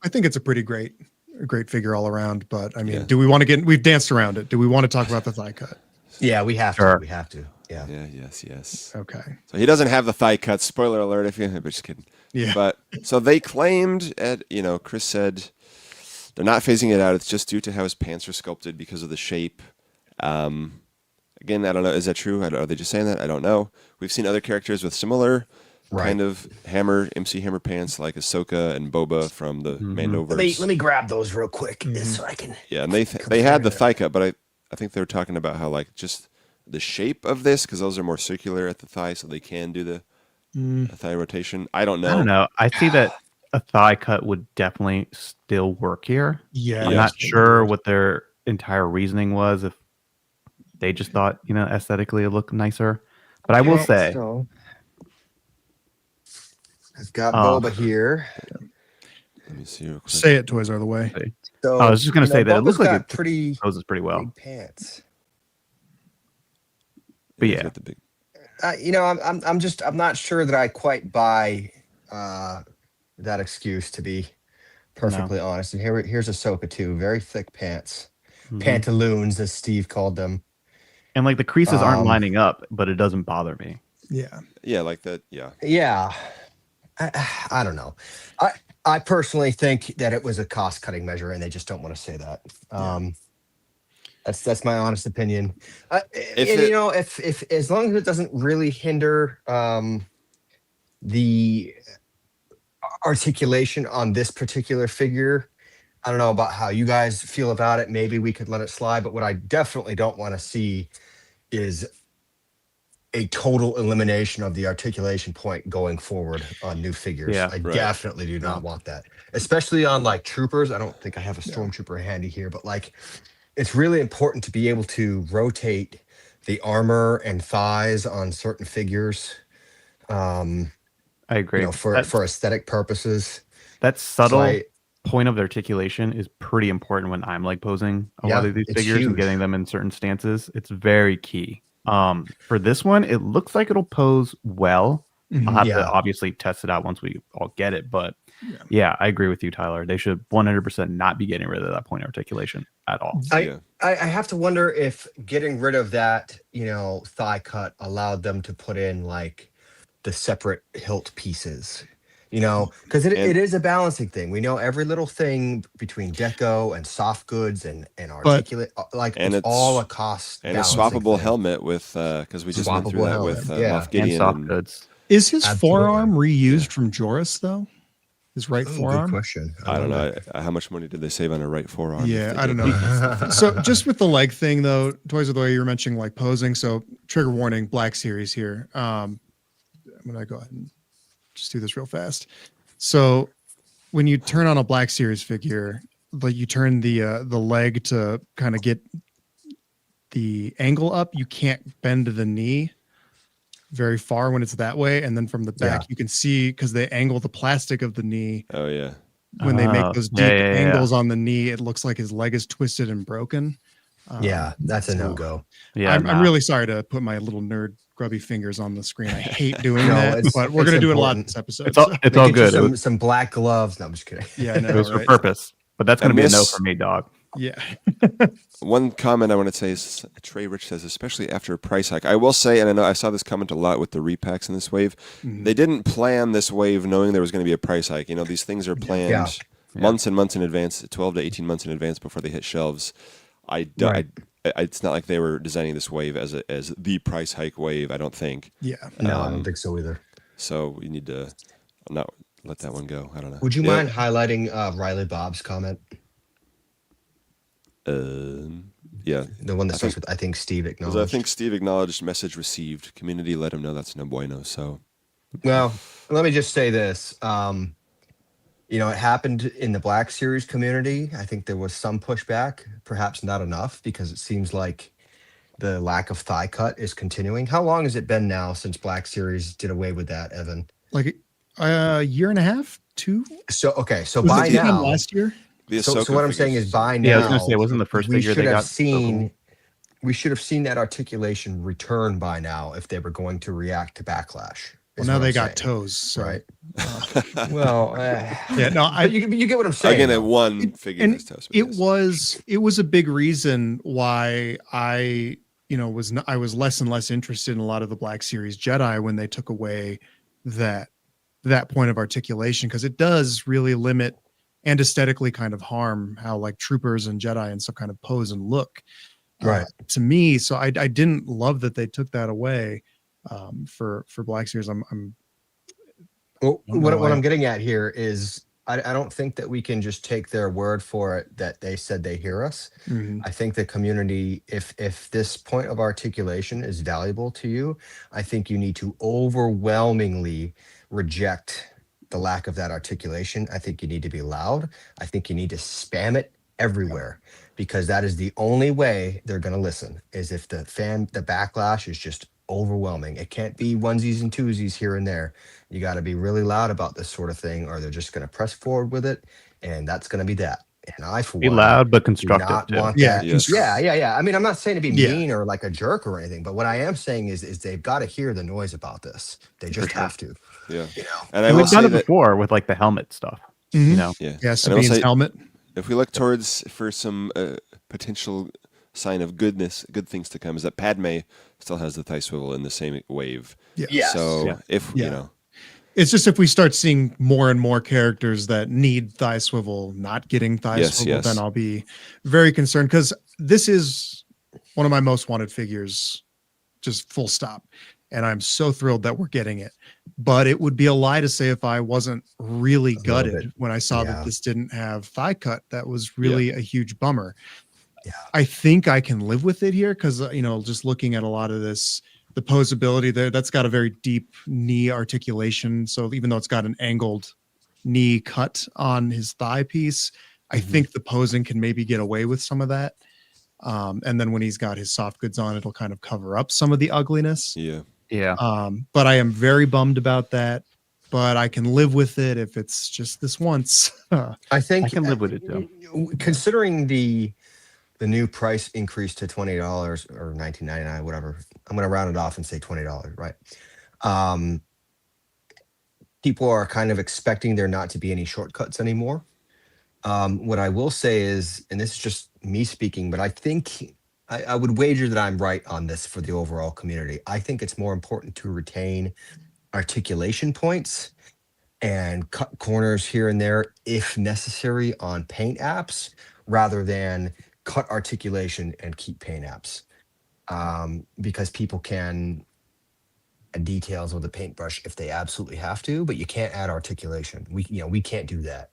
think it's a pretty great figure all around. But I mean, do we want to we've danced around it. Do we want to talk about the thigh cut? Yeah, we have to. We have to. Yeah. Yes. Okay. So he doesn't have the thigh cut. Spoiler alert! If you, but just kidding. Yeah. But so they claimed Chris said they're not phasing it out. It's just due to how his pants are sculpted because of the shape. Again, I don't know. Is that true? Are they just saying that? I don't know. We've seen other characters with similar kind of MC Hammer pants, like Ahsoka and Boba from the Mandoverse. Let me grab those real quick, so I can. Yeah, and they had the thigh cut, but I think they were talking about how like just the shape of this, because those are more circular at the thigh, so they can do the thigh rotation. I don't know. I see that a thigh cut would definitely still work here. Yeah, I'm not sure what their entire reasoning was. If they just thought, aesthetically it looked nicer. But I will say, I've got Boba here. Let me see real quick. Say it, toys are the way. So, I was just going to say that it looks like it pretty poses pretty well. big pants. But yeah, the big... I'm not sure that I quite buy that excuse, to be perfectly honest. And here's Ahsoka too. Very thick pants, pantaloons, as Steve called them. And like the creases aren't lining up, but it doesn't bother me. Yeah, like that. Yeah. I don't know. I personally think that it was a cost cutting measure, and they just don't want to say that. That's my honest opinion. If as long as it doesn't really hinder the articulation on this particular figure, I don't know about how you guys feel about it. Maybe we could let it slide. But what I definitely don't want to see is a total elimination of the articulation point going forward on new figures. I definitely do not want that, especially on like troopers. I don't think I have a stormtrooper handy here, but like it's really important to be able to rotate the armor and thighs on certain figures. I agree. For aesthetic purposes. That subtle point of articulation is pretty important when I'm like posing a lot of these figures and getting them in certain stances. It's very key. For this one, it looks like it'll pose well. I'll have to obviously test it out once we all get it, but I agree with you, Tyler. They should 100% not be getting rid of that point articulation at all. I have to wonder if getting rid of that, thigh cut allowed them to put in like the separate hilt pieces, because it is a balancing thing. We know every little thing between deco and soft goods and articulate, it's all a cost. And a swappable helmet with, because we just went through that with Moff Gideon. And soft goods. Is his forearm reused from Joris though? His right forearm? Good question. I don't know. How much money did they save on a right forearm? Yeah, I don't know. So just with the leg thing though, toys of the way you were mentioning like posing. So trigger warning, Black Series here. I'm gonna go ahead and just do this real fast. So when you turn on a Black Series figure, like you turn the leg to kind of get the angle up, you can't bend the knee very far when it's that way, and then from the back you can see, because they angle the plastic of the knee. Oh yeah. When they make those deep angles on the knee, it looks like his leg is twisted and broken. That's a no-go. Yeah, I'm really sorry to put my little nerd grubby fingers on the screen. I hate doing that, but we're gonna do it a lot in this episode. It's all good. Some black gloves. No, I'm just kidding. Yeah, no, it was for purpose, but that's gonna be a no for me, dog. Yeah. One comment I want to say is Trey Rich says, especially after a price hike. I will say, and I know I saw this comment a lot with the repacks in this wave. They didn't plan this wave knowing there was going to be a price hike. These things are planned months and months in advance, 12 to 18 months in advance before they hit shelves. It's not like they were designing this wave as the price hike wave, I don't think. Yeah. No, I don't think so either. So we need to not let that one go. I don't know. Would you mind highlighting Riley Bob's comment? Yeah. The one that starts with, I think Steve acknowledged. I think Steve acknowledged, message received. Community let him know that's no bueno. So, well, let me just say this. It happened in the Black Series community. I think there was some pushback, perhaps not enough, because it seems like the lack of thigh cut is continuing. How long has it been now since Black Series did away with that, Evan? Like a year and a half, 2. So by now, last year. So what I'm saying is by now, I was going to say, wasn't the first figure they got seen we should have seen that articulation return by now if they were going to react to backlash. Well, now they got toes, so. Right? Well, yeah, no, you get what I'm saying. Again, at one figure has toes. It was a big reason why I was less and less interested in a lot of the Black Series Jedi when they took away that point of articulation, because it does really limit and aesthetically kind of harm how like troopers and Jedi and stuff kind of pose and look. Right. To me, so I didn't love that they took that away for Black Series. What I'm getting at here is I don't think that we can just take their word for it that they said they hear us. Mm-hmm. I think the community, if this point of articulation is valuable to you, I think you need to overwhelmingly reject the lack of that articulation. I think you need to be loud. I think you need to spam it everywhere, because that is the only way they're going to listen, is if the backlash is just overwhelming. It can't be onesies and twosies here and there. You got to be really loud about this sort of thing, or they're just going to press forward with it, and that's going to be that. And I, for be one, loud but do constructive. not want Yeah. that. Yes. Yeah. I mean, I'm not saying to be mean or like a jerk or anything, but what I am saying is they've got to hear the noise about this. They just have to. Yeah. You know? And We've done it before with like the helmet stuff. Mhm. You know, Yeah, Sabine's helmet. If we look towards for some potential sign of good things to come, is that Padme still has the thigh swivel in the same wave. Yeah. Yes. So if you know, it's just if we start seeing more and more characters that need thigh swivel not getting thigh swivel, then I'll be very concerned, because this is one of my most wanted figures, just full stop. And I'm so thrilled that we're getting it. But it would be a lie to say if I wasn't really gutted when I saw that this didn't have thigh cut. That was really a huge bummer. Yeah. I think I can live with it here, because just looking at a lot of this, the posability there, that's got a very deep knee articulation. So even though it's got an angled knee cut on his thigh piece, I think the posing can maybe get away with some of that. And then when he's got his soft goods on, it'll kind of cover up some of the ugliness. Yeah. But I am very bummed about that. But I can live with it if it's just this once. I think I can live with it too. Considering the new price increase to $20 or $19.99, whatever. I'm going to round it off and say $20, right? People are kind of expecting there not to be any shortcuts anymore. What I will say is, and this is just me speaking, but I think I would wager that I'm right on this for the overall community. I think it's more important to retain articulation points and cut corners here and there if necessary on paint apps, rather than cut articulation and keep paint apps, because people can add details with a paintbrush if they absolutely have to, but you can't add articulation. We can't do that.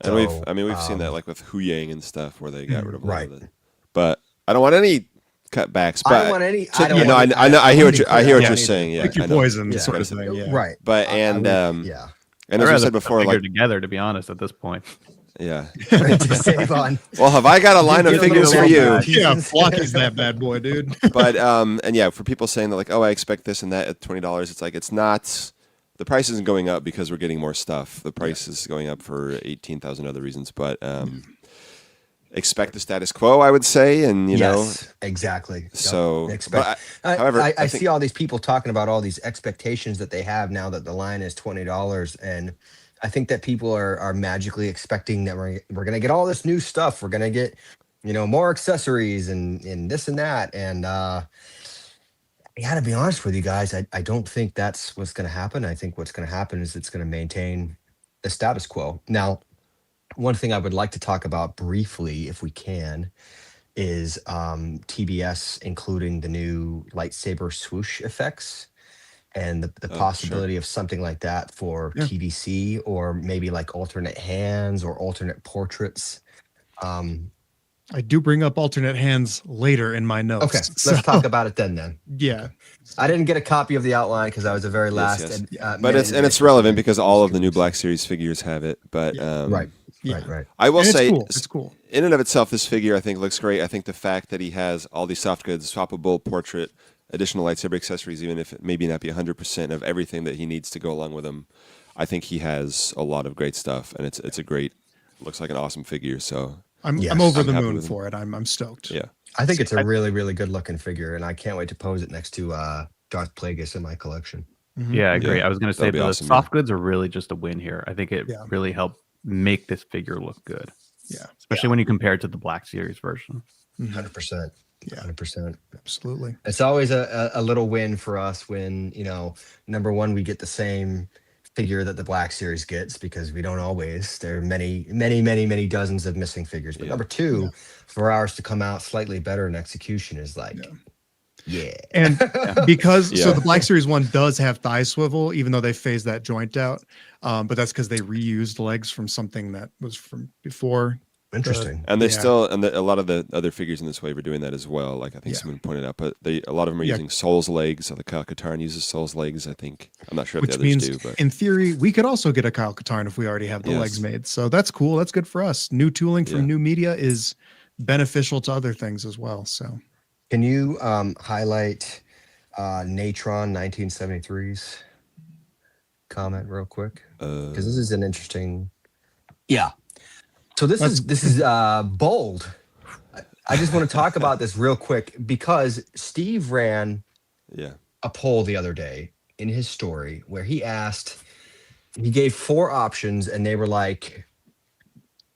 So, and we've seen that like with Hu Yang and stuff, where they got rid of a lot of it. right. But I don't want any cutbacks. But I don't want any. So, I don't you know, want I know. I hear what you're saying. Yeah, Pick your I know. poison, Yeah. sort of thing. Yeah. Right. But and and yeah. as we said before, like together, to be honest, at this point. yeah. To save on. Well, have I got a line of Get a figures for little you? bit. Yeah, Flockie's that bad boy, dude. But and yeah, for people saying that like, oh, I expect this and that at $20, it's like it's not. The price isn't going up because we're getting more stuff. The price is going up for 18,000 other reasons. But expect the status quo, I would say, and you know exactly. So, Expect. however, I think, see all these people talking about all these expectations that they have now that the line is $20, and I think that people are magically expecting that we're going to get all this new stuff. We're going to get more accessories and this and that, and I got to be honest with you guys. I don't think that's what's going to happen. I think what's going to happen is it's going to maintain the status quo. Now, one thing I would like to talk about briefly, if we can, is TBS including the new lightsaber swoosh effects and the possibility of something like that for PVC, or maybe like alternate hands or alternate portraits. I do bring up alternate hands later in my notes. Okay, let's talk about it then. Yeah. I didn't get a copy of the outline because I was the very last. But it's relevant because all of the new Black Series figures have it. But right. I will say, it's cool. In and of itself, this figure I think looks great. I think the fact that he has all these soft goods, swappable portrait, additional lightsaber accessories, even if it maybe not be 100% of everything that he needs to go along with him, I think he has a lot of great stuff, and it's a great, looks like an awesome figure. So I'm over the moon for it. I'm stoked. Yeah. I think it's a really, really good looking figure, and I can't wait to pose it next to Darth Plagueis in my collection. Yeah, I agree. Yeah, I was going to say the awesome, soft goods are really just a win here. I think it Yeah. really helped make this figure look good. Yeah. Especially when you compare it to the Black Series version. 100%. Yeah. 100%. Absolutely. It's always a little win for us when, number one, we get the same figure that the Black Series gets, because we don't always. There are many, many, many, many dozens of missing figures. But number two, for ours to come out slightly better in execution is like, And because so the Black Series one does have thigh swivel, even though they phased that joint out. But that's because they reused legs from something that was from before. Interesting. And they still, and a lot of the other figures in this wave are doing that as well. Like I think someone pointed out, but a lot of them are using Soul's legs. So the Kyle Katarn uses Soul's legs, I think. I'm not sure if the others means, do, but in theory, we could also get a Kyle Katarn if we already have the legs made. So that's cool. That's good for us. New tooling from new media is beneficial to other things as well. So can you highlight Natron 1973's comment real quick? Because this is an interesting. Yeah. So this is bold. I just want to talk about this real quick because Steve ran a poll the other day in his story where he gave 4 options, and they were like,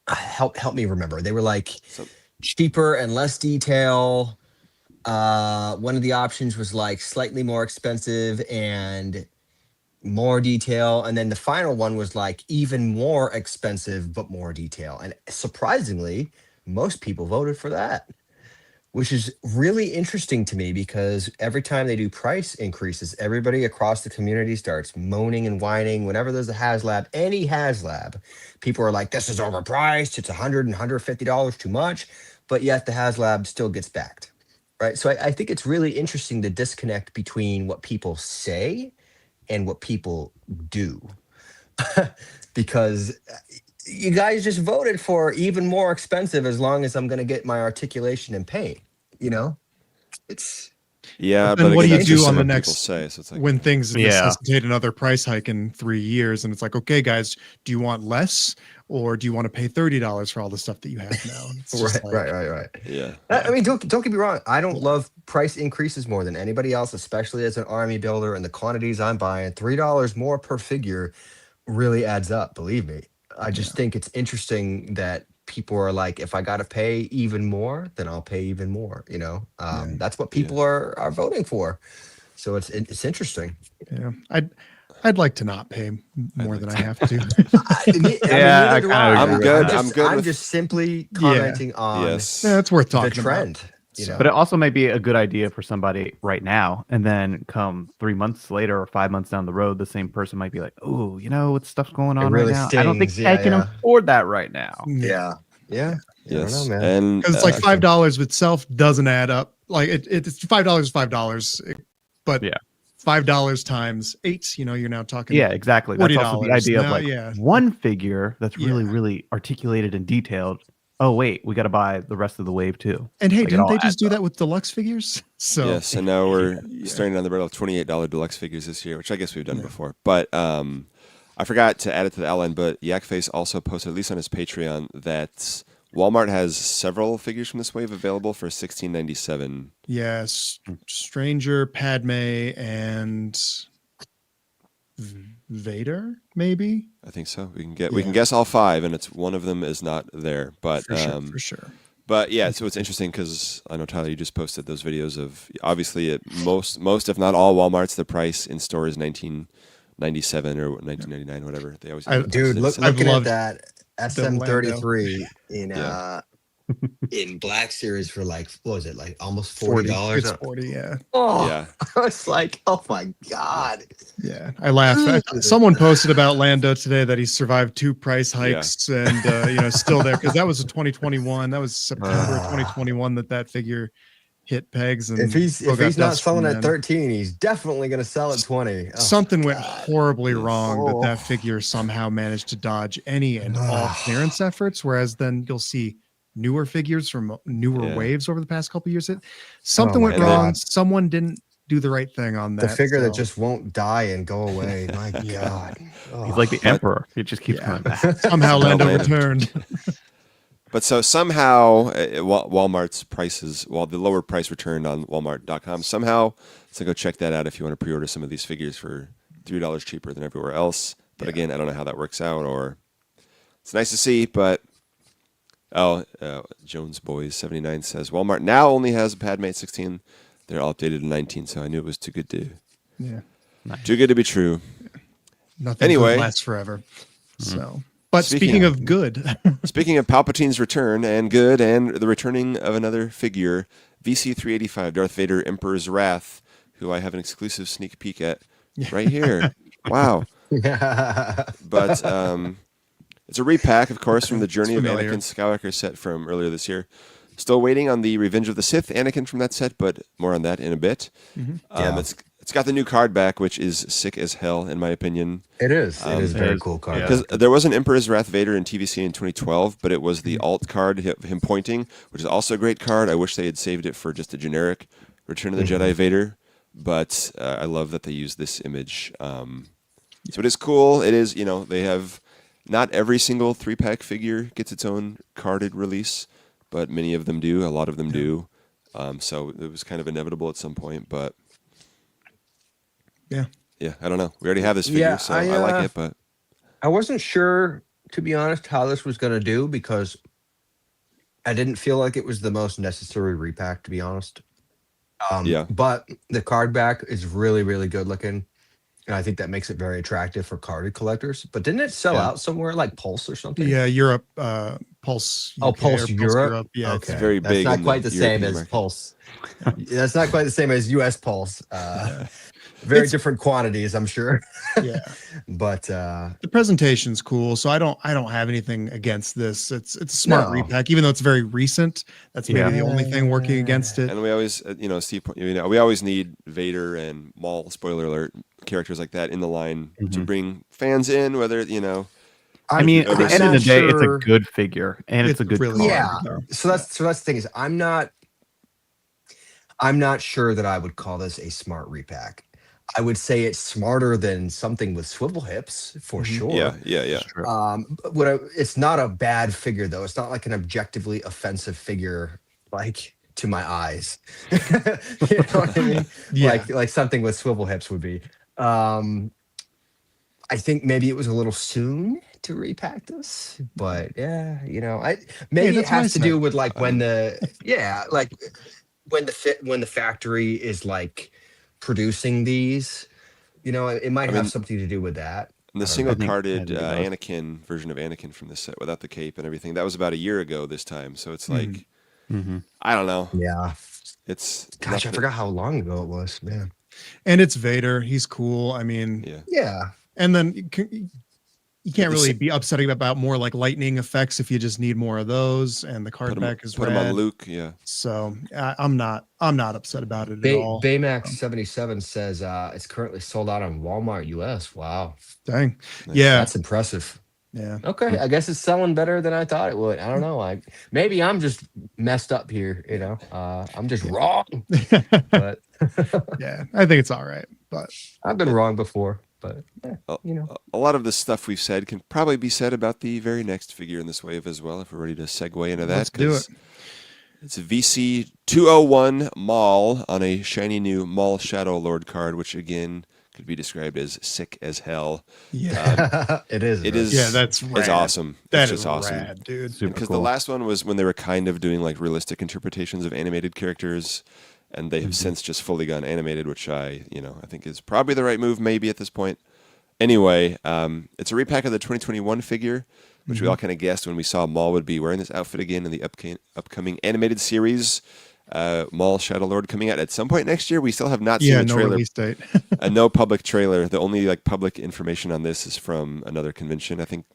help me remember. They were like cheaper and less detail. One of the options was like slightly more expensive and more detail, and then the final one was like even more expensive but more detail. And surprisingly, most people voted for that, which is really interesting to me, because every time they do price increases, everybody across the community starts moaning and whining. Whenever there's a Haslab, any Haslab, people are like, this is overpriced, it's $100 and $150 too much, but yet the Haslab still gets backed, right? So I think it's really interesting, the disconnect between what people say and what people do. Because you guys just voted for even more expensive as long as I'm going to get my articulation and paint, it's but then what do you that's do just on the what next people say, so it's like, when things necessitate another price hike in 3 years, and it's like, okay guys, do you want less, or do you want to pay $30 for all the stuff that you have now? It's just right. yeah. I mean, don't get me wrong. I don't love price increases more than anybody else, especially as an army builder, and the quantities I'm buying. $3 more per figure really adds up. Believe me. I just think it's interesting that people are like, if I got to pay even more, then I'll pay even more. That's what people are voting for. So it's interesting. Yeah, I'd like to not pay more than I have to. I'm good. I'm just simply commenting on it's worth talking the trend. About. But it also may be a good idea for somebody right now, and then come 3 months later or 5 months down the road, the same person might be like, "Oh, what stuff's going on right now? I don't think I can afford that right now." Yeah. Yes, I don't know, man. and because it's like $5 itself doesn't add up. Like it's $5 is $5, but $5 times 8. You're now talking. Yeah, exactly. That's also the idea of like one figure that's really, really articulated and detailed. Oh wait, we got to buy the rest of the wave too. And hey, didn't they just do that with deluxe figures? So yes, and now we're starting down the road of $28 deluxe figures this year, which I guess we've done before. But I forgot to add it to the outline, but Yakface also posted, at least on his Patreon, that Walmart has several figures from this wave available for $16.97. Yes, Stranger, Padme, and Vader, maybe. I think so. We can guess all 5, and it's one of them is not there, but for sure. But yeah, so it's interesting because I know, Tyler, you just posted those videos of, obviously at most if not all Walmarts, the price in store is $19.97 or $19.99, whatever they always. Dude, looking at that SM33 in Black Series for like, what was it, like almost $40? It's 40, yeah. Oh, yeah. I was like, oh my God. Yeah, I laughed. Someone posted about Lando today that he survived 2 price hikes and still there, because that was a 2021. That was September 2021 that figure hit pegs. And if he's not selling at 13, he's definitely going to sell at 20. Something went horribly wrong that figure somehow managed to dodge any and all clearance efforts, whereas then you'll see newer figures from newer waves over the past couple of years. Something went wrong. Someone didn't do the right thing on that. The figure that just won't die and go away. My God. He's like the Emperor. He just keeps coming back. Somehow Lando returned. But so somehow Walmart's prices, the lower price returned on Walmart.com. Somehow, so go check that out if you want to pre-order some of these figures for $3 cheaper than everywhere else. But again, I don't know how that works out. Or it's nice to see, but Jones Boys 79 says Walmart now only has Padme at 16. They're all updated to 19. So I knew it was too good to be true. Nothing anyway lasts forever. So. But speaking of good. Speaking of Palpatine's return and good and the returning of another figure, VC385, Darth Vader Emperor's Wrath, who I have an exclusive sneak peek at right here. Wow. But it's a repack, of course, from the Journey of Anakin Skywalker set from earlier this year. Still waiting on the Revenge of the Sith Anakin from that set, but more on that in a bit. It's got the new card back, which is sick as hell, in my opinion. It is. It is very cool card. Because there was an Emperor's Wrath Vader in TVC in 2012, but it was the alt card, him pointing, which is also a great card. I wish they had saved it for just a generic Return of the Jedi Vader, but I love that they use this image. So it is cool. It is, they have not every single 3-pack figure gets its own carded release, but many of them do. A lot of them do. So it was kind of inevitable at some point, but. Yeah, I don't know. We already have this figure, so I like it, but I wasn't sure, to be honest, how this was going to do because I didn't feel like it was the most necessary repack, to be honest. But the card back is really, really good looking, and I think that makes it very attractive for carded collectors. But didn't it sell out somewhere like Pulse or something? Yeah, Europe, Pulse. UK, Pulse Europe. Yeah, okay. It's very big. That's not quite the same as market. Pulse. That's not quite the same as US Pulse. Very different quantities, I'm sure. Yeah, but the presentation's cool, so I don't have anything against this. It's a smart repack, even though it's very recent. That's maybe the only thing working against it. And we always, Steve, we always need Vader and Maul, spoiler alert, characters like that in the line to bring fans in. Whether I mean, at the end of the day, it's a good figure and it's a good really card. So that's the thing is, I'm not sure that I would call this a smart repack. I would say it's smarter than something with swivel hips for sure. Yeah. It's not a bad figure though. It's not like an objectively offensive figure, like to my eyes. You know what I mean? Like something with swivel hips would be. I think maybe it was a little soon to repack this, but maybe it has to do with like when the factory is like producing these, it might have something to do with that. And the single carded Anakin version of Anakin from this set without the cape and everything, that was about a year ago this time. So it's like, I don't know. Yeah. It's I forgot how long ago it was, man. And it's Vader. He's cool. I mean, yeah. And then you can't really be upsetting about more like lightning effects if you just need more of those. And the card back is put red. him on Luke. Yeah. So I'm not upset about it at all. Baymax 77 says it's currently sold out on Walmart US. Wow. Dang. Nice. Yeah. That's impressive. Yeah. Okay. I guess it's selling better than I thought it would. I don't know. Maybe I'm just messed up here. I'm just wrong. But yeah, I think it's all right. But I've been wrong before. But a lot of the stuff we've said can probably be said about the very next figure in this wave as well. If we're ready to segue into that, let's do it. It's a VC 201 Maul on a shiny new Maul Shadow Lord card, which again could be described as sick as hell. Yeah, it is. It is. Yeah, that's rad. It's awesome. It's just awesome, rad, dude. Because the last one was when they were kind of doing like realistic interpretations of animated characters. And they have since just fully gone animated, which I think is probably the right move maybe at this point. Anyway, it's a repack of the 2021 figure, which we all kind of guessed when we saw Maul would be wearing this outfit again in the upcoming animated series. Maul Shadow Lord coming out at some point next year. We still have not seen a trailer. Release date. No public trailer. The only like public information on this is from another convention. I think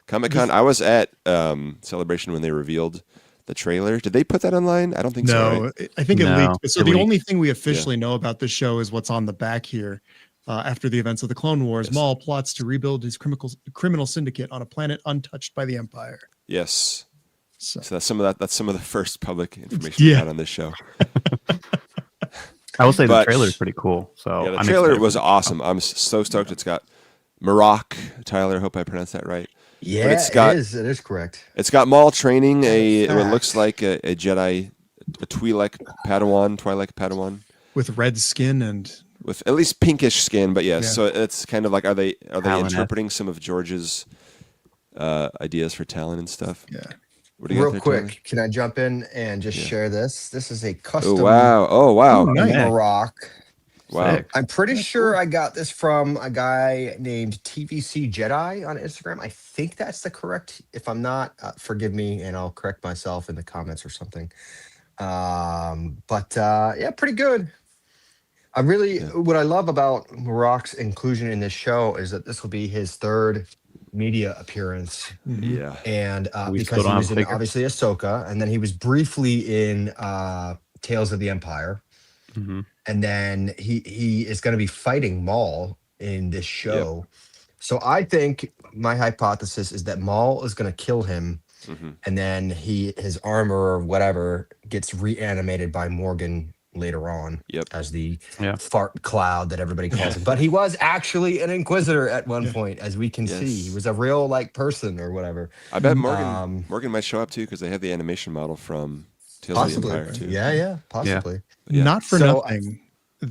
Comic-Con. I was at Celebration when they revealed the trailer. Did they put that online? I don't think so. Right? I think it leaked. So the only thing we officially know about this show is what's on the back here. After the events of the Clone Wars, Maul plots to rebuild his criminal syndicate on a planet untouched by the Empire. Yes. So that's some of that. That's some of the first public information we had on this show. I will say the trailer is pretty cool. So the trailer was awesome. I'm so stoked. It's got Marok, Tyler. I hope I pronounced that right. Yeah, it is correct. It's got Maul training what looks like a Jedi, a Twi'lek Padawan with red skin and with at least pinkish skin. But yes, Yeah. so it's kind of like are they Talon-esque. interpreting some of George's ideas for Talon and stuff? yeah. What do you got Real there, quick, Tyler? can I jump in and just share this? This is a custom Oh wow! Oh wow! Ooh, nice. Marok. Wow! Sick. I'm pretty sure I got this from a guy named TVC Jedi on Instagram. I think that's the correct. If I'm not, forgive me, and I'll correct myself in the comments or something. Yeah, pretty good. What I love about Marok's inclusion in this show is that this will be his third media appearance. Yeah. And We because still he don't was have in a figure. obviously Ahsoka, and then he was briefly in Tales of the Empire, Mm-hmm. and then he is going to be fighting Maul in this show. So I think my hypothesis is that Maul is going to kill him, and then his armor or whatever gets reanimated by Morgan later on as the fart cloud that everybody calls him. But he was actually an Inquisitor at one point, as we can see. He was a real person or whatever. I bet Morgan might show up too because they have the animation model from Tales of the Empire too. Yeah, possibly. Yeah. Not for nothing.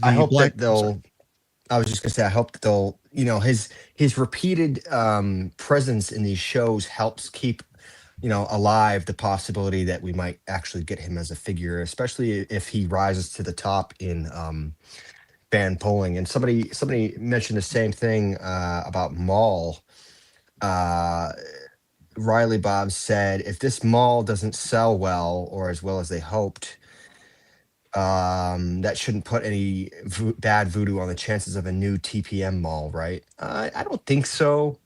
I hope that they'll. I was just gonna say, I hope that they'll. His repeated presence in these shows helps keep, alive the possibility that we might actually get him as a figure, especially if he rises to the top in fan polling. And somebody mentioned the same thing about Maul. Riley Bob said, if this Maul doesn't sell well or as well as they hoped, that shouldn't put any bad voodoo on the chances of a new TPM Maul, right? I don't think so.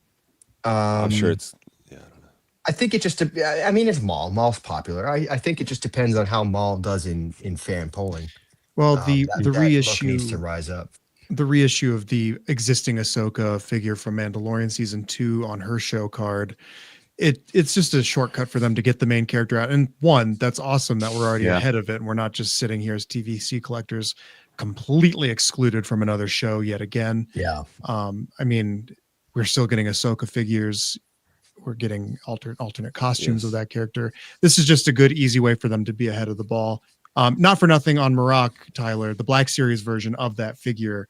I'm sure it's. Yeah, I don't know. I think it just. I mean, it's Maul. Maul's popular. I think it just depends on how Maul does in fan polling. Well, the reissue needs to rise up. The reissue of the existing Ahsoka figure from Mandalorian season 2 on her show card. It's just a shortcut for them to get the main character out. And one, that's awesome that we're already ahead of it. And we're not just sitting here as TVC collectors, completely excluded from another show yet again. Yeah. I mean, we're still getting Ahsoka figures. We're getting alternate costumes of that character. This is just a good, easy way for them to be ahead of the ball. Not for nothing on Marok, Tyler, the Black Series version of that figure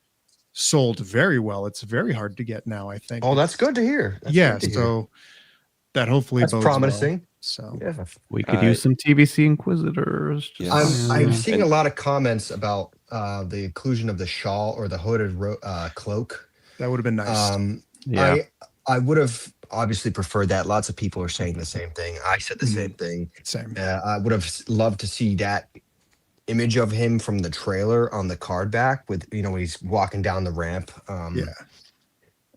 sold very well. It's very hard to get now, I think. Oh, that's good to hear. That hopefully that's bodes promising. Well. So we could use some TVC Inquisitors. I'm seeing a lot of comments about the inclusion of the shawl or the hooded cloak. That would have been nice. I would have obviously preferred that. Lots of people are saying the same thing. I said the same thing. Same. I would have loved to see that image of him from the trailer on the card back with, when he's walking down the ramp.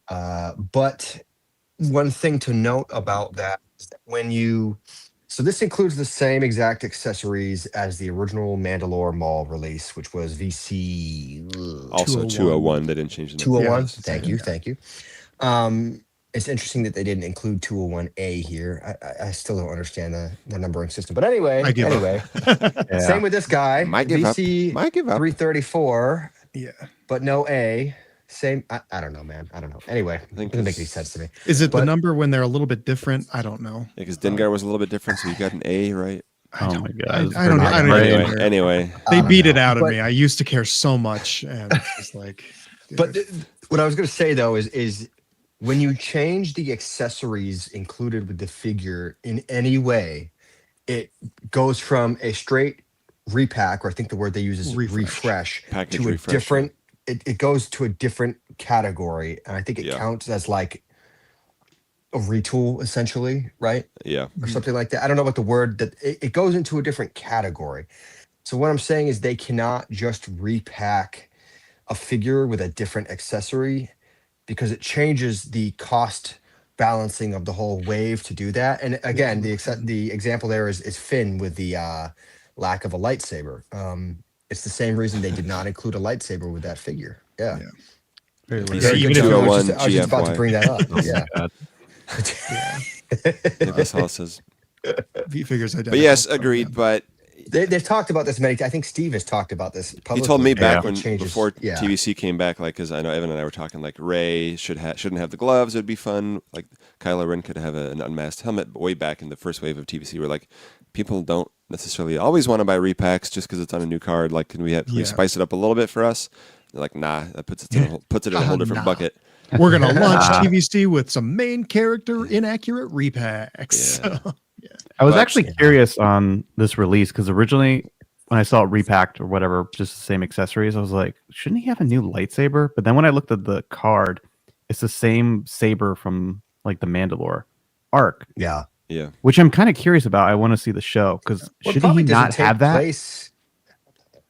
But one thing to note about that is that so this includes the same exact accessories as the original Mandalore Maul release, which was VC. Also 201. They didn't change the number. 201. Thank you. It's interesting that they didn't include 201A here. I still don't understand the numbering system. But anyway, same with this guy. Might give VC up. 334. Yeah. But no A. Same. I don't know, man. I don't know. Anyway, it doesn't make any sense to me. Is it the number when they're a little bit different? I don't know. Yeah, because Dengar was a little bit different, so you got an A, right? Oh my god! I don't know. Anyway, they beat it out of me. I used to care so much, and it's like. But what I was going to say though is when you change the accessories included with the figure in any way, it goes from a straight repack, or I think the word they use is refresh to a different. It goes to a different category, and I think it counts as like a retool, essentially, right? Yeah, or something like that. I don't know what the word that it goes into a different category. So what I'm saying is they cannot just repack a figure with a different accessory because it changes the cost balancing of the whole wave to do that. And again, the example there is Finn with the lack of a lightsaber. It's the same reason they did not include a lightsaber with that figure. Yeah. Even if I was just about to bring that up. That's how it says. V figures identical. But yes, agreed. But They've talked about this many. I think Steve has talked about this publicly. He told me back when changes, before TVC came back, like, because I know Evan and I were talking, like Rey shouldn't have the gloves. It would be fun. Like Kylo Ren could have an unmasked helmet. But way back in the first wave of TVC, we're like, people don't necessarily always want to buy repacks just because it's on a new card. Like, can we spice it up a little bit for us? They're like, nah, that puts it in a whole different bucket. We're gonna launch TVC with some main character inaccurate repacks. Yeah. So, I was actually curious on this release because originally when I saw it repacked or whatever, just the same accessories, I was like, shouldn't he have a new lightsaber? But then when I looked at the card, it's the same saber from like the Mandalore arc. Yeah. Yeah. Which I'm kind of curious about. I want to see the show because shouldn't he not have that?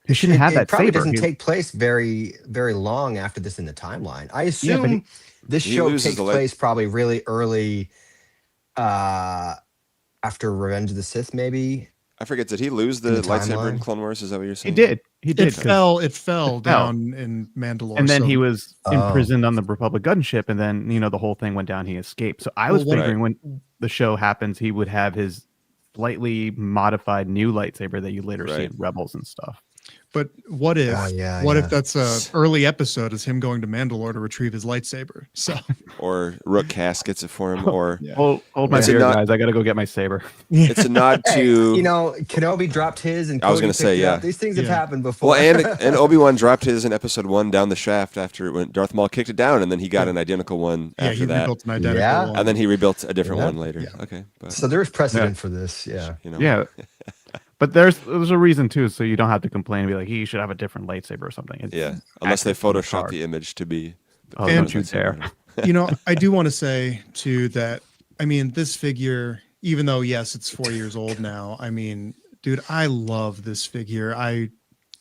He shouldn't have that probably saber. Doesn't take place very, very long after this in the timeline. I assume this show takes place probably really early after Revenge of the Sith, maybe. I forget, did he lose the lightsaber in Clone Wars? Is that what you're saying? He did. It fell down in Mandalore. And then he was imprisoned on the Republic gunship, and then, the whole thing went down, he escaped. So I was figuring when the show happens, he would have his slightly modified new lightsaber that you later see in Rebels and stuff. But what if if that's a early episode is him going to Mandalore to retrieve his lightsaber? So or Rook Cass gets it for him, or hold my beer, guys. I got to go get my saber. It's a nod to Kenobi dropped his, and I was going to say these things have happened before. Well, and Obi-Wan dropped his in episode 1 down the shaft after when Darth Maul kicked it down, and then he got an identical one after he that. Rebuilt an identical one. And then he rebuilt a different one later. Yeah. Okay, so there's precedent for this. Yeah. But there's a reason too, so you don't have to complain and be like, he should have a different lightsaber or something. Unless they Photoshop the image to be. Don't you dare. I do want to say too that this figure, even though yes, it's 4 years old now. Dude, I love this figure. I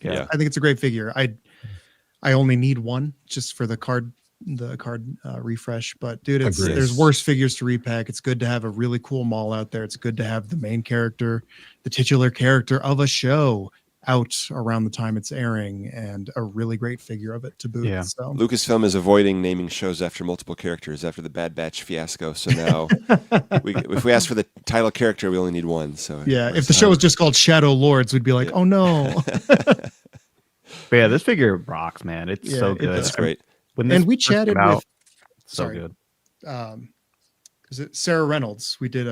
think it's a great figure. I only need one just for the card refresh, but dude, there's worse figures to repack. It's good to have a really cool Maul out there. It's good to have the main character, the titular character of a show out around the time it's airing, and a really great figure of it to boot. So Lucasfilm is avoiding naming shows after multiple characters after the Bad Batch fiasco. So now if we ask for the title character, we only need one. So if the show was just called Shadow Lords, we'd be like, oh no. But this figure rocks, man. It's so good. It's great. And we chatted with good. Is it Sarah Reynolds? We did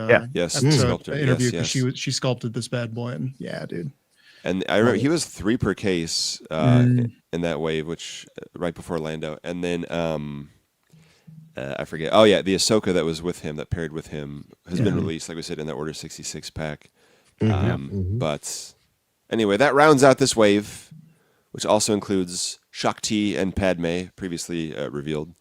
sculptor interview because she sculpted this bad boy, and dude. And I remember he was 3 per case in that wave, which right before Lando, and then I forget. Oh yeah, the Ahsoka that was with him, that paired with him, has been released, like we said, in that Order 66 pack. But anyway, that rounds out this wave, which also includes Shakti and Padme, previously revealed.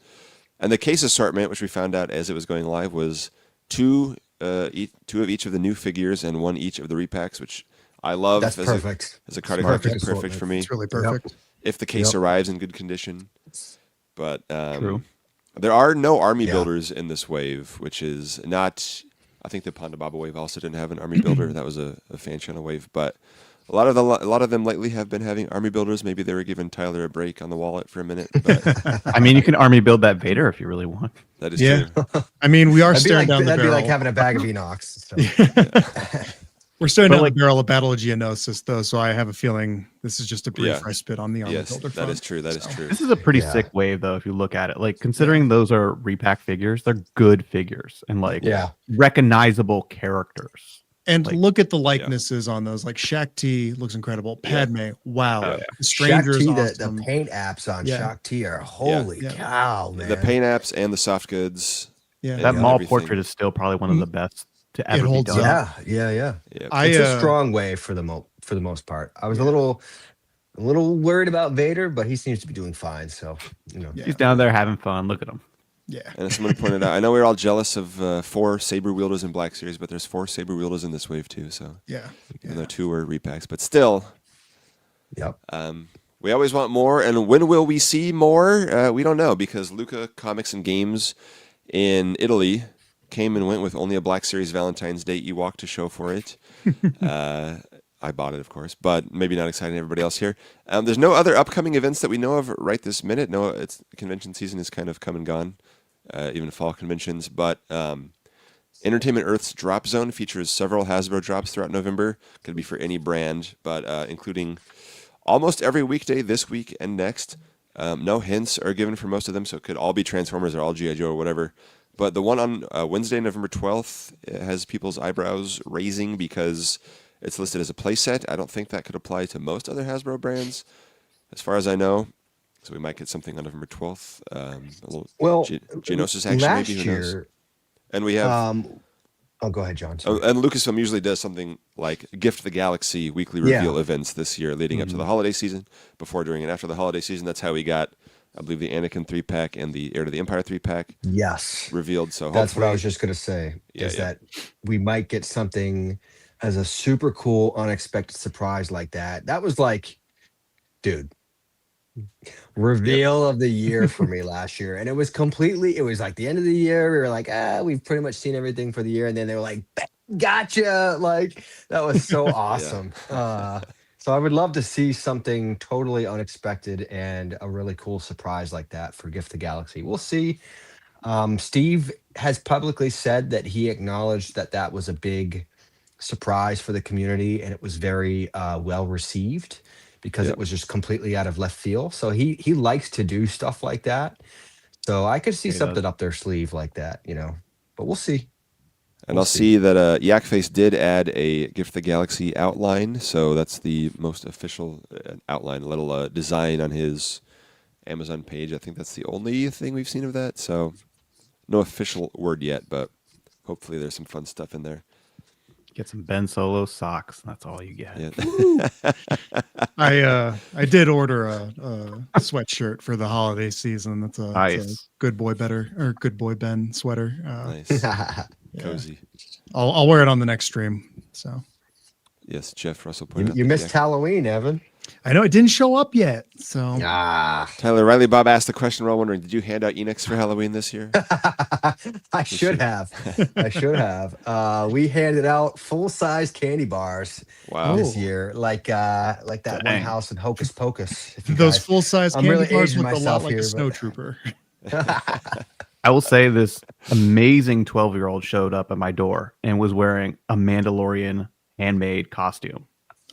And the case assortment, which we found out as it was going live, was two of each of the new figures and 1 each of the repacks, which I love. That's perfect. As a card collector, perfect for me. It's really perfect. If the case arrives in good condition. But there are no army builders in this wave, which is not... I think the Ponda Baba wave also didn't have an army builder. That was a fan channel wave, but... A lot of them lately have been having army builders. Maybe they were giving Tyler a break on the wallet for a minute. But you can army build that Vader if you really want. That is true. We are staring down the barrel. That'd be like having a bag of Enox. So. We're staring down the barrel of Battle of Geonosis, though, so I have a feeling this is just a brief respite on the army builder front. That is true. That is true. This is a pretty sick wave, though, if you look at it. Like, considering those are repack figures, they're good figures and recognizable characters. And look at the likenesses on those. Like Shakti looks incredible. Padme, wow. Stranger is awesome. The paint apps on Shakti are holy cow, man. The paint apps and the soft goods. Yeah, that Maul portrait is still probably one of the best to ever be done. Yeah. It's a strong wave for the most part. I was a little worried about Vader, but he seems to be doing fine. So he's down there having fun. Look at him. Yeah. And as someone pointed out, I know we're all jealous of 4 saber wielders in Black Series, but there's 4 saber wielders in this wave too. So even though 2 were repacks, but still, we always want more. And when will we see more? We don't know, because Luca Comics and Games in Italy came and went with only a Black Series Valentine's Day Ewok to show for it. I bought it, of course, but maybe not exciting to everybody else here. There's no other upcoming events that we know of right this minute. No, convention season is kind of come and gone. Even fall conventions, but Entertainment Earth's Drop Zone features several Hasbro drops throughout November. Could be for any brand, but including almost every weekday this week and next. No hints are given for most of them, so it could all be Transformers or all G.I. Joe or whatever. But the one on Wednesday, November 12th, has people's eyebrows raising because it's listed as a playset. I don't think that could apply to most other Hasbro brands, as far as I know. So we might get something on November 12th. A little Geonosis action, last maybe. Who knows? year, And we have. Go ahead, John. And Lucasfilm usually does something like Gift the Galaxy weekly reveal events this year, leading up to the holiday season, before, during, and after the holiday season. That's how we got, I believe, the Anakin 3-pack and the Heir to the Empire 3-pack. Yes, revealed. So that's what I was just gonna say. That we might get something as a super cool, unexpected surprise like that. That was like, dude. Reveal of the year for me last year, and it was like the end of the year. We were like, we've pretty much seen everything for the year, and then they were like, gotcha. Like, that was so awesome. So I would love to see something totally unexpected and a really cool surprise like that for Gift the Galaxy. We'll see. Steve has publicly said that he acknowledged that was a big surprise for the community, and it was very well received, because it was just completely out of left field. So he likes to do stuff like that. So I could see something up their sleeve like that, but we'll see. And I'll see that Yakface did add a Gift the Galaxy outline. So that's the most official outline, a little design on his Amazon page. I think that's the only thing we've seen of that. So no official word yet, but hopefully there's some fun stuff in there. Get some Ben Solo socks. That's all you get. Yeah. I did order a sweatshirt for the holiday season. That's a Good Boy Ben sweater. Nice, cozy. I'll wear it on the next stream. So yes, Jeff Russell pointed out. You missed Halloween, Evan. I know it didn't show up yet. So Tyler Riley Bob asked the question. We're all wondering: did you hand out Enix for Halloween this year? I should have. We handed out full-size candy bars this year, like that one house in Hocus Pocus. Those full-size candy really bars look a lot like here, a snow trooper. I will say this amazing 12-year-old showed up at my door and was wearing a Mandalorian handmade costume.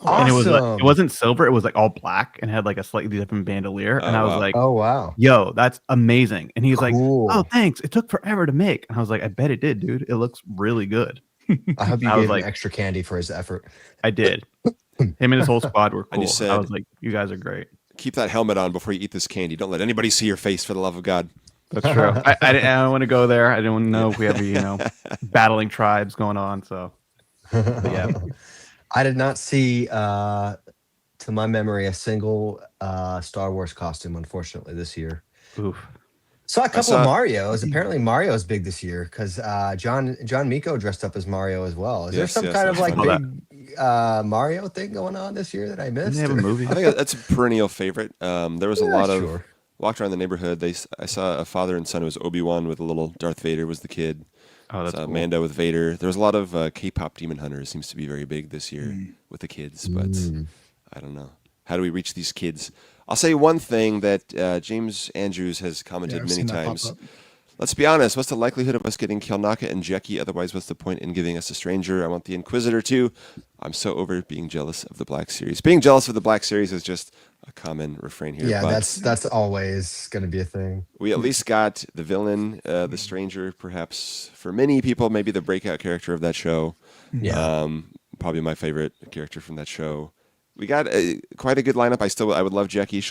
Awesome. And it wasn't silver, it was like all black and had like a slightly different bandolier. And I was like, oh wow, yo, that's amazing. And he's like, oh, thanks. It took forever to make. And I was like, I bet it did, dude. It looks really good. I hope you gave him extra candy for his effort. I did. Him and his whole squad were cool. And you said, I was like, you guys are great. Keep that helmet on before you eat this candy. Don't let anybody see your face, for the love of God. That's true. I don't want to go there. I didn't know if we have battling tribes going on. So yeah. I did not see, to my memory, a single Star Wars costume, unfortunately, this year. Oof. Saw a couple of Marios. Apparently, Mario's big this year, because John Miko dressed up as Mario as well. Is there some kind of like big Mario thing going on this year that I missed? They have a movie. I think that's a perennial favorite. There was a lot of walked around the neighborhood. I saw a father and son. It was Obi-Wan with a little Darth Vader was the kid. Oh, that's cool. Mando with Vader. There was a lot of K-pop Demon Hunters. Seems to be very big this year with the kids, but I don't know. How do we reach these kids? I'll say one thing that James Andrews has commented many times. Let's be honest. What's the likelihood of us getting Kelnaka and Jeki? Otherwise, what's the point in giving us a stranger? I want the Inquisitor too. I'm so over being jealous of the Black Series. Being jealous of the Black Series is just a common refrain here. Yeah, that's always going to be a thing. We at least got the villain, the stranger, perhaps for many people, maybe the breakout character of that show. Yeah. Probably my favorite character from that show. We got quite a good lineup. I would love Jeki.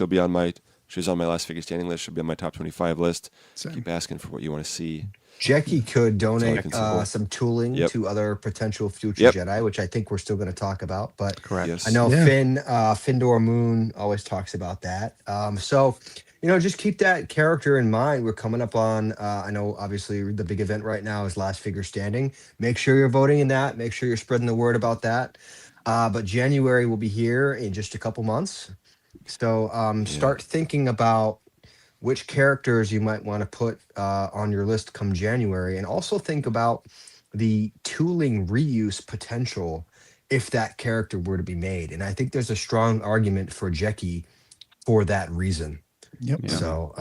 She's on my last figure standing list. She'll be on my top 25 list. Keep asking for what you want to see. Jeki could donate some tooling to other potential future Jedi, which I think we're still going to talk about. But correct. Yes. I know Findor Moon always talks about that. So, just keep that character in mind. We're coming up on, I know obviously the big event right now is Last Figure Standing. Make sure you're voting in that. Make sure you're spreading the word about that. But January will be here in just a couple months. So start thinking about which characters you might want to put on your list come January, and also think about the tooling reuse potential if that character were to be made. And I think there's a strong argument for Jeki for that reason. Yep. So,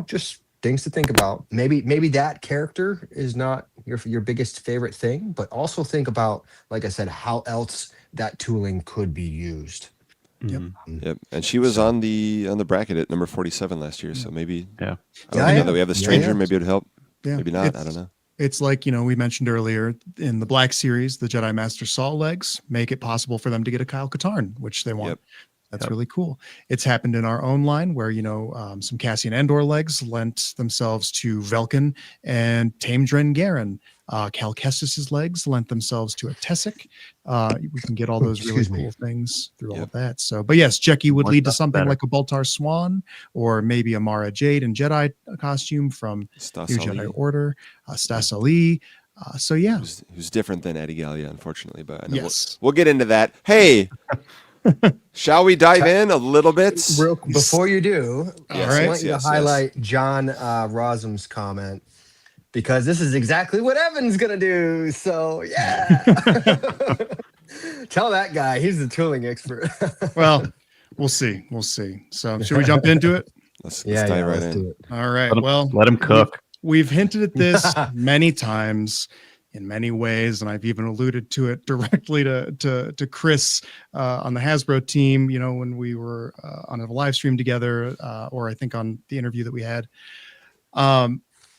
just things to think about. Maybe that character is not your biggest favorite thing, but also think about, like I said, how else that tooling could be used. Yep. Yep. And she was on the bracket at number 47 last year, so maybe yeah. I don't know that we have the stranger. Maybe it would help. Yeah. Maybe not. I don't know. It's like, we mentioned earlier in the Black Series, the Jedi Master Saw legs make it possible for them to get a Kyle Katarn, which they want. Yep. That's really cool. It's happened in our own line where, some Cassian Andor legs lent themselves to Velkin and Tame Dren Garen. Cal Kestis's legs lent themselves to a Tessic. We can get all those really cool things through all of that. So, but yes, Jekki would lead to something like a Baltar Swan, or maybe a Mara Jade in Jedi costume from New Jedi Order, Stas Ali. So yeah, who's different than Eddie Gallia, unfortunately, but I know yes, we'll get into that. Hey. Shall we dive in a little bit? Before you do, I want you to highlight John Rosum's comment, because this is exactly what Evan's going to do. So, yeah. Tell that guy. He's the tooling expert. Well, we'll see. So, should we jump into it? Let's dive right in. All right. Let him cook. We've hinted at this many times, in many ways, and I've even alluded to it directly to Chris on the Hasbro team, when we were on a live stream together, or I think on the interview that we had.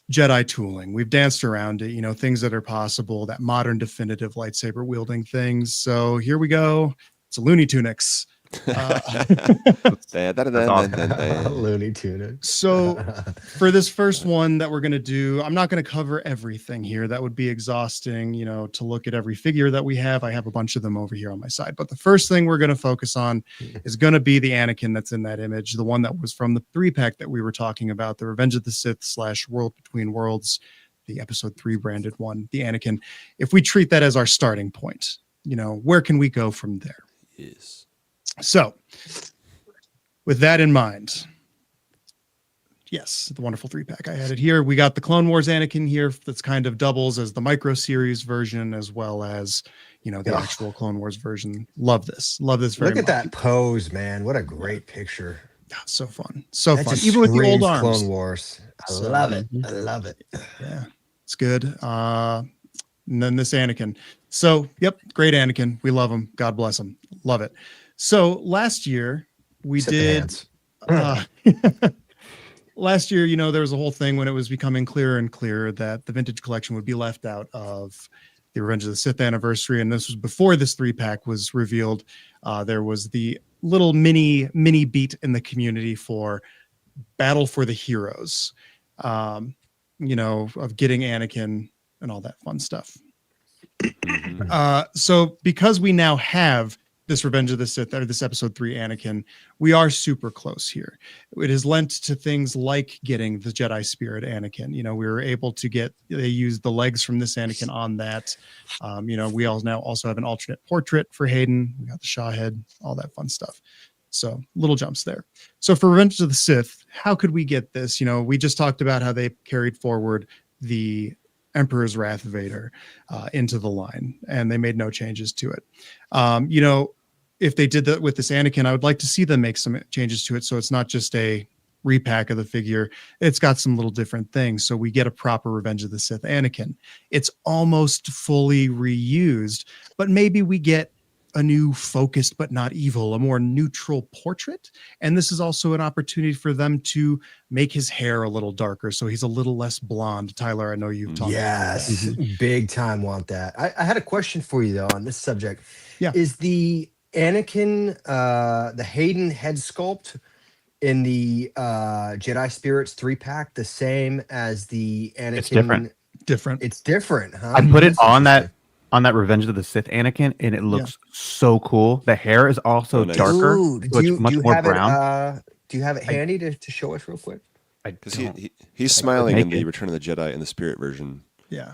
Jedi tooling. We've danced around it, things that are possible, that modern definitive lightsaber wielding things. So here we go. It's a Looney Tunics. Looney Tunics. So for this first one that we're going to do, I'm not going to cover everything here. That would be exhausting, to look at every figure that we have. I have a bunch of them over here on my side. But the first thing we're going to focus on is going to be the Anakin that's in that image, the one that was from the 3-pack that we were talking about, the Revenge of the Sith / World Between Worlds, the episode 3 branded one, the Anakin. If we treat that as our starting point, where can we go from there? Yes. So, with that in mind, yes, the wonderful 3-pack. I had it here. We got the Clone Wars Anakin here that's kind of doubles as the micro series version, as well as, the actual Clone Wars version. Love this very much. Look at that pose, man. What a great picture. So fun. So fun. Even with the old arms. Clone Wars. I love it. Yeah, it's good. And then this Anakin. So, yep, great Anakin. We love him. God bless him. Love it. So last year we did, last year, there was a whole thing when it was becoming clearer and clearer that the vintage collection would be left out of the Revenge of the Sith anniversary. And this was before this 3-pack was revealed. There was the little mini beat in the community for Battle for the Heroes, of getting Anakin and all that fun stuff. So because we now have this Revenge of the Sith, or this episode 3 Anakin, we are super close here. It is lent to things like getting the Jedi Spirit Anakin. We were able to they used the legs from this Anakin on that. We all now also have an alternate portrait for Hayden. We got the Shaw head, all that fun stuff. So little jumps there. So for Revenge of the Sith, how could we get this? We just talked about how they carried forward the Emperor's Wrath Vader into the line, and they made no changes to it. If they did that with this Anakin, I would like to see them make some changes to it, so it's not just a repack of the figure. It's got some little different things, so we get a proper Revenge of the Sith Anakin. It's almost fully reused, but maybe we get a new focused but not evil, a more neutral portrait. And this is also an opportunity for them to make his hair a little darker, so he's a little less blonde. Tyler, I know you've talked about that. Big time want that. I had a question for you, though, on this subject. Yeah. Is the Anakin, the Hayden head sculpt in the Jedi Spirits 3-pack the same as the Anakin? It's different. It's different, huh? I put it on that Revenge of the Sith Anakin, and it looks so cool. The hair is also darker, so it's much more brown. Do you have it handy to show us real quick? Because he's smiling in the Return of the Jedi in the Spirit version. Yeah.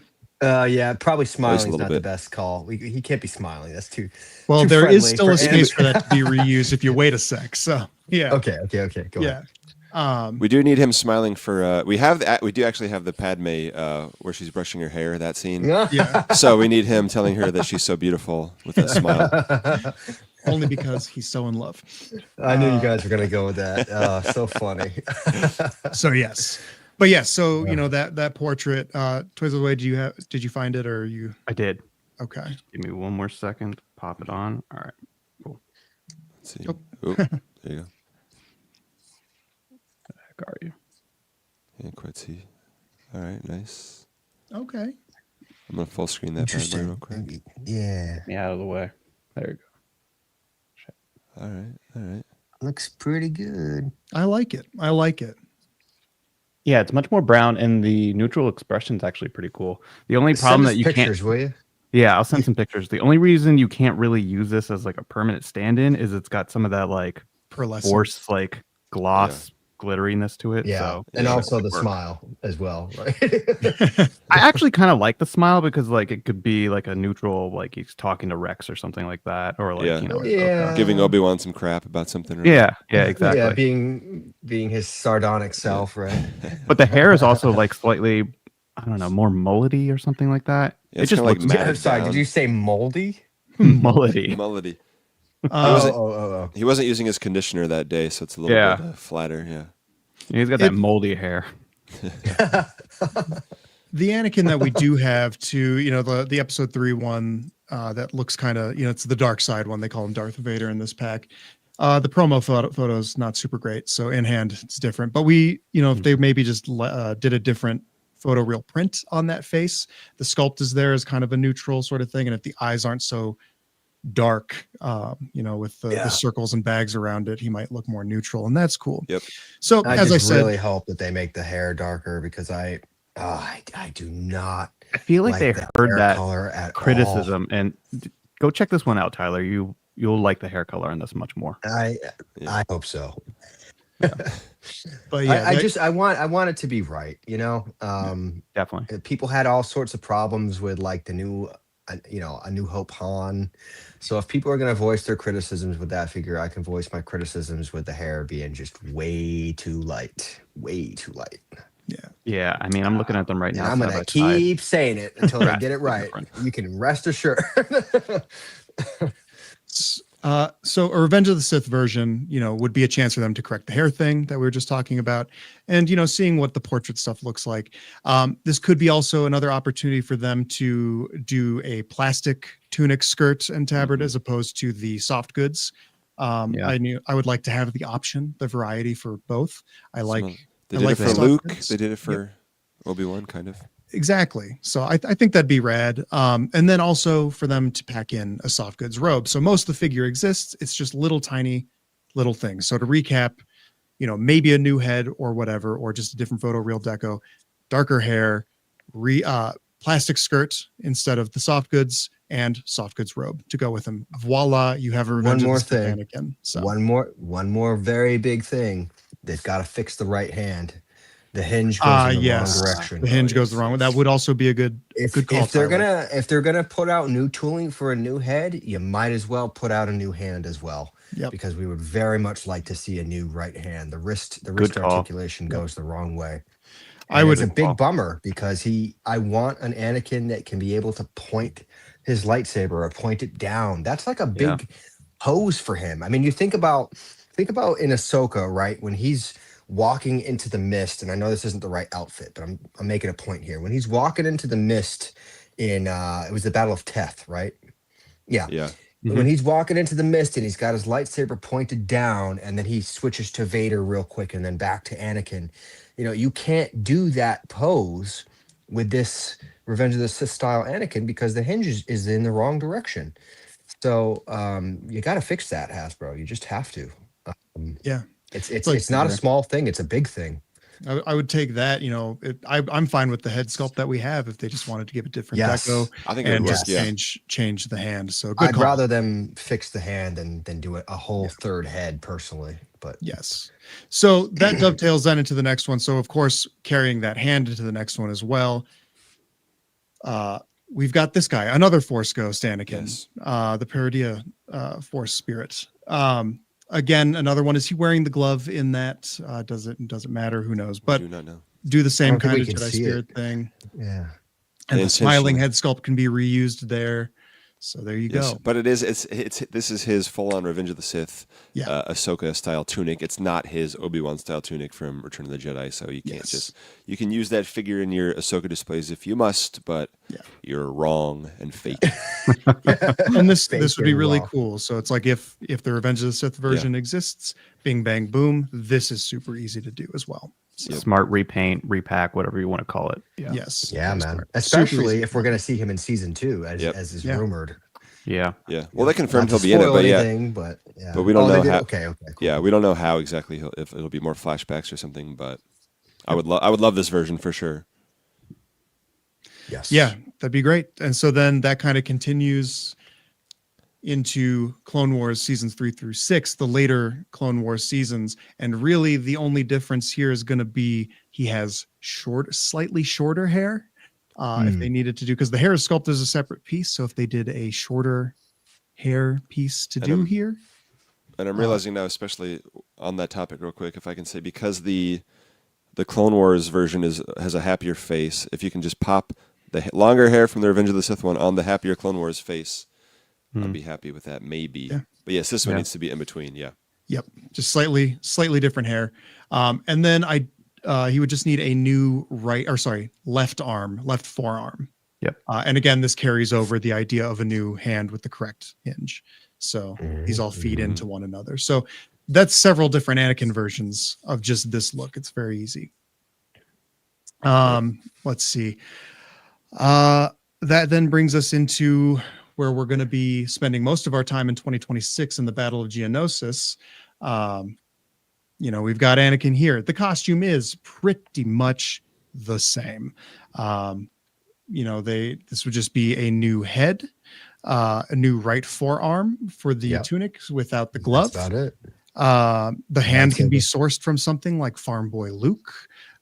Probably smiling is not the best call. He can't be smiling. That's too. Well, there is still a space for that to be reused if you wait a sec. So yeah. Okay. Go ahead. We do need him smiling for. We do actually have the Padme where she's brushing her hair. That scene. Yeah. So we need him telling her that she's so beautiful with that smile. Only because he's so in love. I knew you guys were gonna go with that. So funny. So yes. But yeah, so that portrait, Toys of the Way, did you find it, or you? I did. Okay. Just give me one more second. Pop it on. All right. Cool. Let's see. Oh, there you go. What the heck are you? Can't quite see. All right, nice. Okay. I'm gonna full screen that bad boy real quick. Yeah. Me out of the way. There you go. All right. Looks pretty good. I like it. Yeah, it's much more brown, and the neutral expression is actually pretty cool. The only problem that you pictures, can't, will you? yeah, I'll send some pictures. The only reason you can't really use this as like a permanent stand-in is it's got some of that like Pearlescent. force, like gloss glitteriness to it. Yeah, so and also the smile as well, right? I actually kind of like the smile because like it could be like a neutral, like he's talking to Rex or something like that, or like giving Obi-Wan some crap about something. Or yeah, exactly. Yeah, being his sardonic self, right? But the hair is also like slightly, I don't know, more mullety or something like that. Yeah, it just like looks matted Sorry, down. did you say moldy? mullety. Mullety. Oh. He wasn't using his conditioner that day, so it's a little bit flatter. Yeah. He's got that moldy hair. The Anakin that we do have the episode 3 one that looks kind of, it's the dark side one. They call him Darth Vader in this pack. The promo photo is not super great. So in hand, it's different. But if they maybe just did a different photo real print on that face, the sculpt is there as kind of a neutral sort of thing. And if the eyes aren't so dark, with the circles and bags around it, he might look more neutral, and that's cool. Yep. So as I said, really hope that they make the hair darker, because I do not. I feel like they heard that color at criticism, and go check this one out, Tyler. You'll like the hair color in this much more. I hope so. But yeah, I want it to be right. Definitely. People had all sorts of problems with like the new. A New Hope Han. So if people are going to voice their criticisms with that figure, I can voice my criticisms with the hair being just way too light. Yeah. I mean, I'm looking at them right now. I'm going to keep saying it until they get it right. You can rest assured. So a Revenge of the Sith version, would be a chance for them to correct the hair thing that we were just talking about. And, seeing what the portrait stuff looks like. This could be also another opportunity for them to do a plastic tunic skirt and tabard as opposed to the soft goods. I would like to have the option, the variety for both. They did it for Luke. They did it for Obi-Wan, kind of. Exactly. So I think that'd be rad. And then also for them to pack in a soft goods robe. So most of the figure exists. It's just tiny little things. So to recap, maybe a new head or whatever, or just a different photo real deco, darker hair, plastic skirt instead of the soft goods, and soft goods robe to go with them. Voila, you have a Revenge of the Sith Anakin. So one more very big thing. They've got to fix the right hand. The hinge goes in the wrong direction. The hinge goes the wrong way. That would also be a good call. If they're gonna put out new tooling for a new head, you might as well put out a new hand as well. Yep. Because we would very much like to see a new right hand. The wrist articulation goes the wrong way. It's a big bummer because I want an Anakin that can be able to point his lightsaber or point it down. That's like a big pose for him. I mean, you think about in Ahsoka, right? When he's walking into the mist, and I know this isn't the right outfit, but I'm making a point here. When he's walking into the mist in it was the Battle of Teth, right? Yeah. Mm-hmm. When he's walking into the mist and he's got his lightsaber pointed down, and then he switches to Vader real quick and then back to Anakin. You can't do that pose with this Revenge of the Sith style Anakin because the hinge is in the wrong direction. So you got to fix that, Hasbro. You just have to. It's not a small thing. It's a big thing. I would take that. I'm fine with the head sculpt that we have if they just wanted to give it different deco. I think and just change the hand. So I'd rather them fix the hand than do a whole third head personally. But yes. So that dovetails then into the next one. So of course, carrying that hand into the next one as well. We've got this guy, another Force Ghost Anakin, the Peridia Force Spirit. Again, another one. Is he wearing the glove in that? Does it matter? Who knows? But do not know. Do the same kind of Jedi Spirit thing. Yeah. And the smiling head sculpt can be reused there. So there you Yes, go. but it's this is his full-on Revenge of the Sith, Ahsoka style tunic. It's not his Obi-Wan style tunic from Return of the Jedi. So you can't you can use that figure in your Ahsoka displays if you must, but you're wrong and fake. And this would be really cool. So it's like if the Revenge of the Sith version exists, bing bang boom, this is super easy to do as well. So. Smart repaint, repack, whatever you want to call it. Yeah. Yes. Yeah, man. Especially if we're going to see him in season 2, as is rumored. Yeah. Yeah. Well, they confirmed he'll be in it, but but we don't know how. Okay. Cool. Yeah, we don't know how exactly if it'll be more flashbacks or something. But I would love this version for sure. Yes. Yeah, that'd be great. And so then that kind of continues into Clone Wars seasons 3 through 6, the later Clone Wars seasons. And really the only difference here is going to be he has slightly shorter hair. If they needed to do, because the hair is sculpted as a separate piece. So if they did a shorter hair piece to do here. And I'm realizing now, especially on that topic real quick, if I can say, because the Clone Wars version has a happier face, if you can just pop the longer hair from the Revenge of the Sith one on the happier Clone Wars face, I'd be happy with that, maybe. Yeah. But yes, this one needs to be in between, Yep, just slightly different hair. And then he would just need a new left forearm. Yep. And again, this carries over the idea of a new hand with the correct hinge. So these all feed into one another. So that's several different Anakin versions of just this look. It's very easy. Let's see. That then brings us into where we're going to be spending most of our time in 2026 in the Battle of Geonosis. We've got Anakin here. The costume is pretty much the same. This would just be a new head, a new right forearm for the tunic without the glove. That's about it. The hand can be sourced from something like Farm Boy Luke.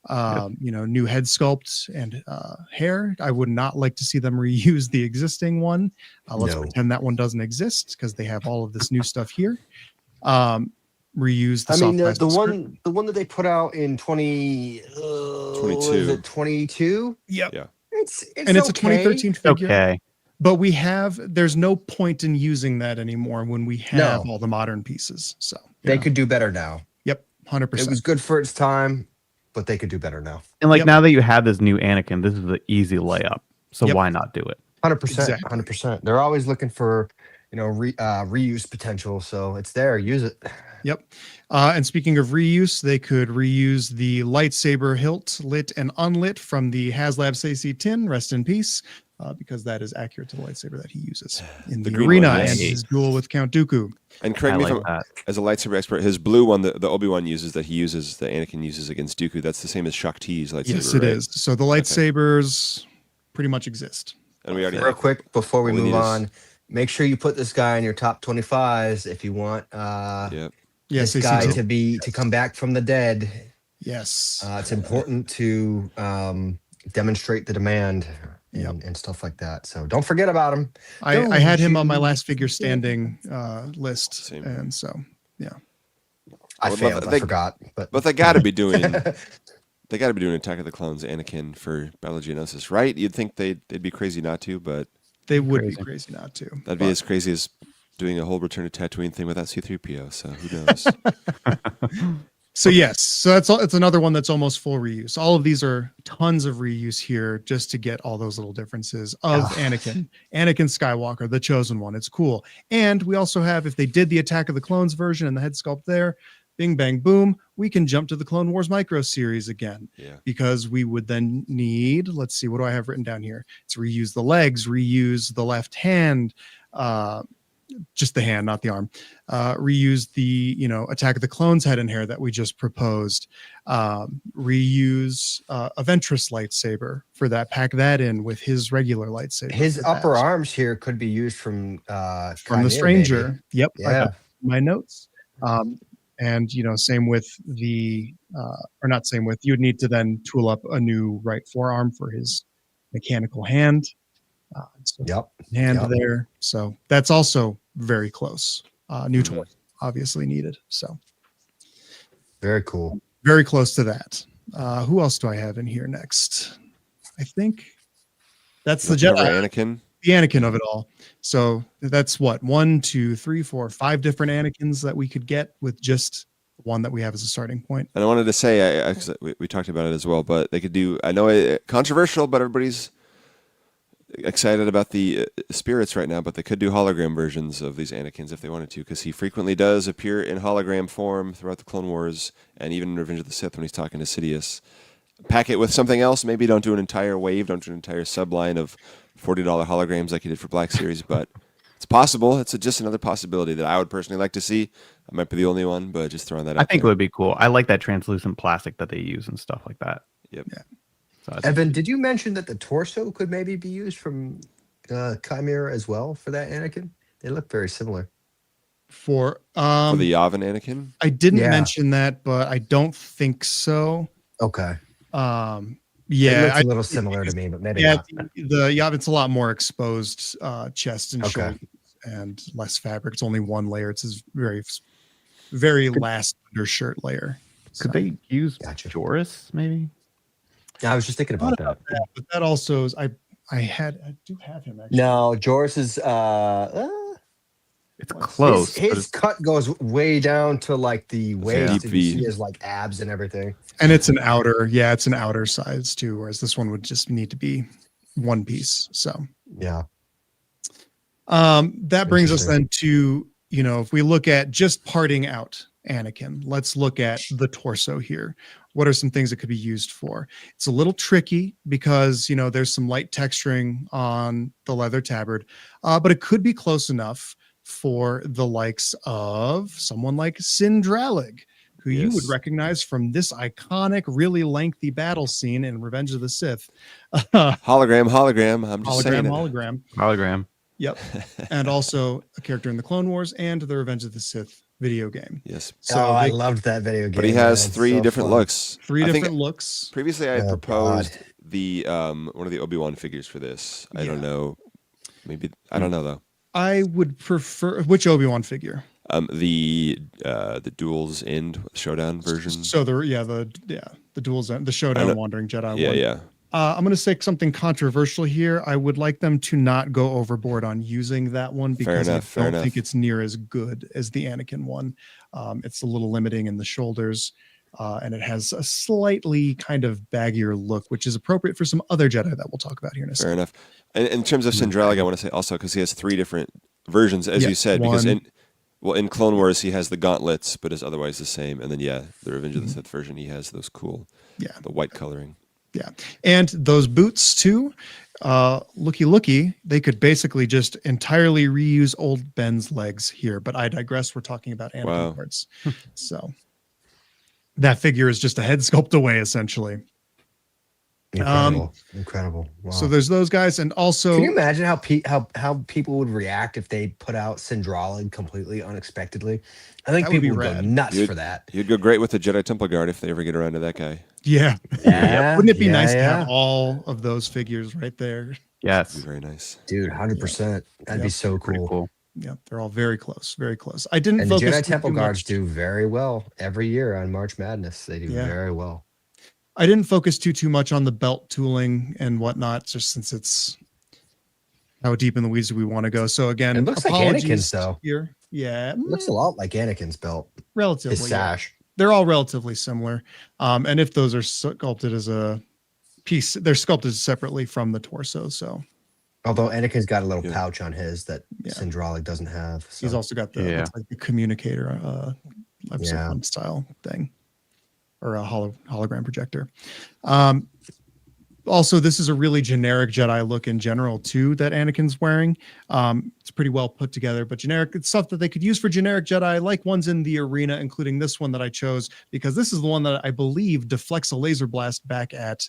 New head sculpt and hair. I would not like to see them reuse the existing one. Let's pretend that one doesn't exist because they have all of this new stuff here. Reuse the one that they put out in 2022. Yep. Yeah. It's a 2013 figure. Okay. But there's no point in using that anymore when we have all the modern pieces. So they could do better now. Yep. 100%. It was good for its time, but they could do better now. And now that you have this new Anakin, this is the easy layup. So why not do it? 100%. Exactly. 100%. They're always looking for, reuse potential. So it's there. Use it. Yep. And speaking of reuse, they could reuse the lightsaber hilt, lit and unlit from the Haslab Sacy tin. Rest in peace, because that is accurate to the lightsaber that he uses in the arena and his duel with Count Dooku. And correct me as a lightsaber expert, his blue one, the Obi-Wan uses, that Anakin uses against Dooku, that's the same as Shakti's lightsaber. Yes, it is. So the lightsabers pretty much exist. And we already real quick before we move on, make sure you put this guy in your top 25s if you want. This guy to come back from the dead. Yes. It's important to demonstrate the demand and stuff like that. So don't forget about him. I had him on my last figure standing list. Same. And so, I forgot. But they got to be doing Attack of the Clones Anakin for Battle of Geonosis, right? You'd think they'd be crazy not to, but they would be crazy not to. That'd be as crazy as doing a whole Return to Tatooine thing without C-3PO, so who knows? So it's another one that's almost full reuse. All of these are tons of reuse here just to get all those little differences of Anakin Skywalker, the chosen one. It's cool. And we also have, if they did the Attack of the Clones version and the head sculpt there, bing, bang, boom, we can jump to the Clone Wars micro series again. Yeah. Because we would then need, let's see, what do I have written down here? It's reuse the legs, reuse the left hand, just the hand, not the arm. Reuse the, Attack of the Clones head and hair that we just proposed. Reuse a Ventress lightsaber for that. Pack that in with his regular lightsaber. His upper arms here could be used from the Stranger. Maybe. Yep. Yeah. My notes. And same with the, or not same with. You would need to then tool up a new right forearm for his mechanical hand. There. So that's also very close. New toy obviously needed. So very cool. Very close to that. Who else do I have in here next? I think that's the Jedi. Anakin. the Anakin of it all. So that's what 1, 2, 3, 4, 5 different Anakins that we could get with just one that we have as a starting point. And I wanted to say, we talked about it as well, but they could do. I know it controversial, but everybody's excited about the spirits right now. But they could do hologram versions of these Anakins if they wanted to, because he frequently does appear in hologram form throughout the Clone Wars and even in Revenge of the Sith when he's talking to Sidious. Pack it with something else. Maybe don't do an entire wave. Don't do an entire subline of $40 holograms like he did for Black Series, but it's possible. It's just another possibility that I would personally like to see. I might be the only one, but just throwing that out. I think it would be cool. I like that translucent plastic that they use and stuff like that. Yep. Yeah. So Evan, did you mention that the torso could maybe be used from Chimera as well for that Anakin? They look very similar. For the Yavin Anakin? I didn't mention that, but I don't think so. Okay. Yeah, it looks a little similar to me, but maybe not. It's a lot more exposed chest and shoulder and less fabric. It's only one layer. It's his very last undershirt layer. Could they use Joris maybe? Yeah, I was just thinking about that. But that also is I do have him actually. No, Joris is it's close. His cut goes way down to like the waist. And you see his like abs and everything. And it's an outer, it's an outer size too, whereas this one would just need to be one piece. So yeah. That brings us then to, if we look at just parting out Anakin, let's look at the torso here. What are some things that could be used for? It's a little tricky because, there's some light texturing on the leather tabard, but it could be close enough for the likes of someone like Sindralig, who you would recognize from this iconic, really lengthy battle scene in Revenge of the Sith. Hologram. I'm just saying Hologram. Yep. And also a character in the Clone Wars and the Revenge of the Sith video game. Yes. So I loved that video game. But he has three different looks. Three different looks. Previously, I had proposed the one of the Obi-Wan figures for this. I don't know. Maybe I don't know though. I would prefer which Obi-Wan figure? The Duels End Showdown version. So the Duels End, the Showdown Wandering Jedi. Yeah. I'm going to say something controversial here. I would like them to not go overboard on using that one because I don't think it's near as good as the Anakin one. It's a little limiting in the shoulders, and it has a slightly kind of baggier look, which is appropriate for some other Jedi that we'll talk about here in a second. Fair enough. And in terms of Sindralig, I want to say also because he has three different versions, as you said, because in Clone Wars he has the gauntlets, but is otherwise the same. And then the Revenge of the Sith version, he has those cool, the white coloring. Yeah. And those boots too, looky, they could basically just entirely reuse old Ben's legs here, but I digress. We're talking about Anakin parts. So that figure is just a head sculpt away, essentially. Incredible. Wow. So there's those guys, and also, can you imagine how people would react if they put out Sindralig completely unexpectedly? I think people would go nuts for that. You'd go great with the Jedi Temple Guard if they ever get around to that guy. Yeah. Wouldn't it be nice to have all of those figures right there? Yes. That'd be very nice. Dude, 100%. That'd be so cool. Yeah, they're all very close, very close. I didn't focus. And the Jedi Temple Guards do very well every year on March Madness. They do very well. I didn't focus too much on the belt tooling and whatnot, just since it's how deep in the weeds do we want to go. So again, it looks like Anakin's though. Here. Yeah. It looks a lot like Anakin's belt. Relatively. His sash. They're all relatively similar. And if those are sculpted as a piece, they're sculpted separately from the torso. So although Anakin's got a little pouch on his that Sindralig doesn't have. So. He's also got the communicator episode 1 style thing. Or a hologram projector. Also, this is a really generic Jedi look in general, too, that Anakin's wearing. It's pretty well put together, but generic. It's stuff that they could use for generic Jedi, like ones in the arena, including this one that I chose, because this is the one that I believe deflects a laser blast back at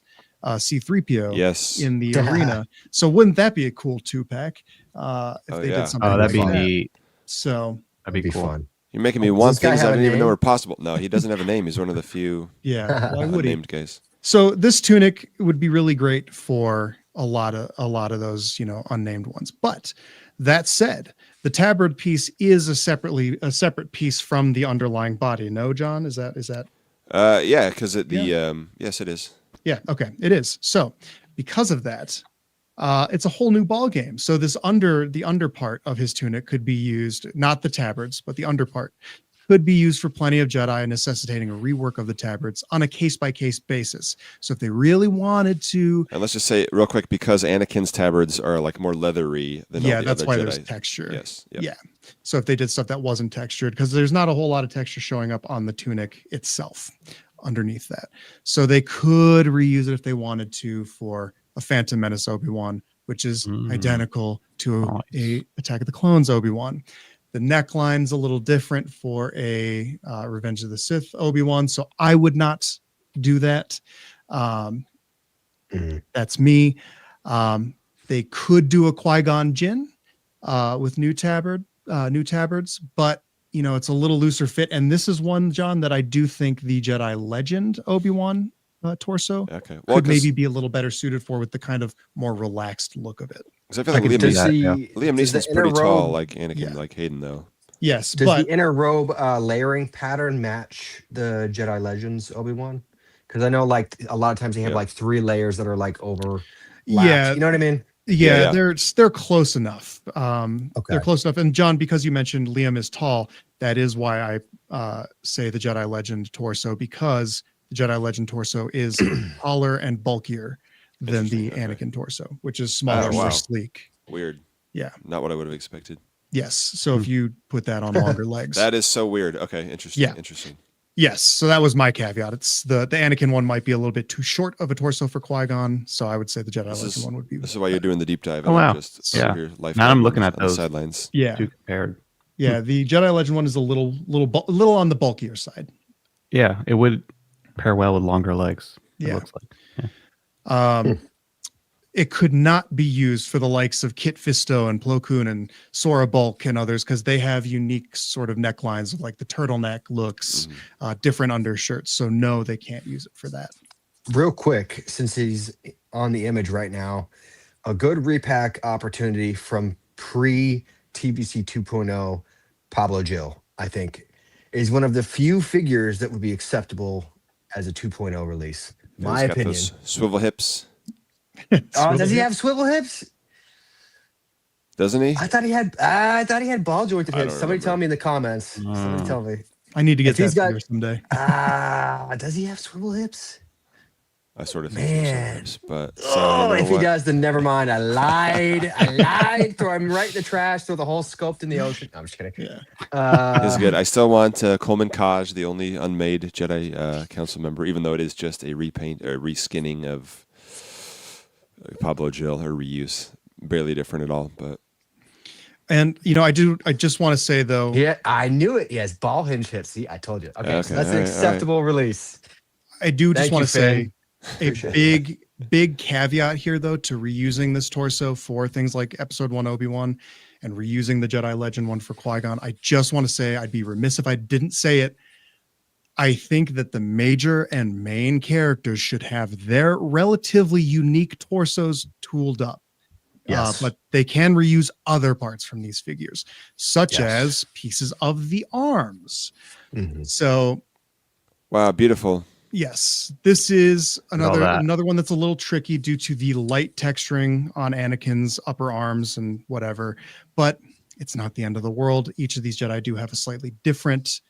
C-3PO in the arena. So wouldn't that be a cool 2-pack if they did something like that'd be neat. So that'd be cool. Fun. You're making me want things I didn't even know were possible. No, he doesn't have a name. He's one of the few named guys. So this tunic would be really great for a lot of those, unnamed ones. But that said, the tabard piece is a separate piece from the underlying body. No, John, is that? Yeah, because yes, it is. Yeah. Okay. It is. So because of that, it's a whole new ball game. So the under part of his tunic could be used, not the tabards, but the under part could be used for plenty of Jedi, necessitating a rework of the tabards on a case-by-case basis. So if they really wanted to... And let's just say real quick, because Anakin's tabards are like more leathery than all the that's other why Jedi. There's texture. Yes. Yep. Yeah. So if they did stuff that wasn't textured, because there's not a whole lot of texture showing up on the tunic itself underneath that. So they could reuse it if they wanted to for a Phantom Menace Obi-Wan, which is identical to a Attack of the Clones Obi-Wan. The neckline's a little different for a Revenge of the Sith Obi-Wan, so I would not do that. That's me. They could do a Qui-Gon Jinn with new tabards, but it's a little looser fit. And this is one, John, that I do think the Jedi Legend Obi-Wan torso could maybe be a little better suited for, with the kind of more relaxed look of it. Because I feel like Liam Neeson's pretty tall, like Anakin, like Hayden, though. Yes, does but the inner robe layering pattern match the Jedi Legends Obi-Wan? Because I know, like, a lot of times they have like 3 layers that are like over. Yeah, you know what I mean. Yeah. They're close enough. They're close enough. And John, because you mentioned Liam is tall, that is why I say the Jedi Legend torso, because the Jedi Legend torso is taller and bulkier than the Anakin torso, which is smaller, more sleek. Weird. Yeah. Not what I would have expected. Yes. So if you put that on longer legs. That is so weird. Okay. Interesting. Yeah. Interesting. Yes. So that was my caveat. It's the Anakin one might be a little bit too short of a torso for Qui-Gon. So I would say the Jedi Legend one would be. This is why you're doing the deep dive. Oh, wow. Now I'm looking at those sidelines. Yeah. Two compared. Yeah. The Jedi Legend one is a little on the bulkier side. Yeah. It would pair well with longer legs. Yeah. It looks like. Yeah. It could not be used for the likes of Kit Fisto and Plo Koon and Sora Bulk and others, because they have unique sort of necklines with like the turtleneck looks, different undershirts. So no, they can't use it for that. Real quick, since he's on the image right now, a good repack opportunity from pre-TVC 2.0 Pablo Gil, I think, is one of the few figures that would be acceptable as a 2.0 release. My opinion. Swivel hips. Does he have swivel hips? Doesn't he? I thought he had ball jointed hips. Somebody tell me in the comments. Somebody tell me. I need to get that figure someday. Does he have swivel hips? I sort of think he has hips, but if he does, then never mind. I lied. Throw him right in the trash. Throw the whole sculpt in the ocean. No, I'm just kidding. Yeah. It's good. I still want Coleman Kaj, the only unmade Jedi Council member, even though it is just a repaint or reskinning of Pablo Gil, or reuse, barely different at all. But I just want to say though, yeah, I knew it. He has ball hinge hips. See, I told you. Okay, so that's an acceptable release. I do just want to say a big caveat here though to reusing this torso for things like Episode 1 Obi-Wan and reusing the Jedi Legend one for Qui-Gon. I just want to say, I'd be remiss if I didn't say it, I think that the major and main characters should have their relatively unique torsos tooled up. Yes. But they can reuse other parts from these figures, such as pieces of the arms. So, wow, beautiful. Yes, this is another one that's a little tricky due to the light texturing on Anakin's upper arms and whatever, but it's not the end of the world. Each of these Jedi do have a slightly different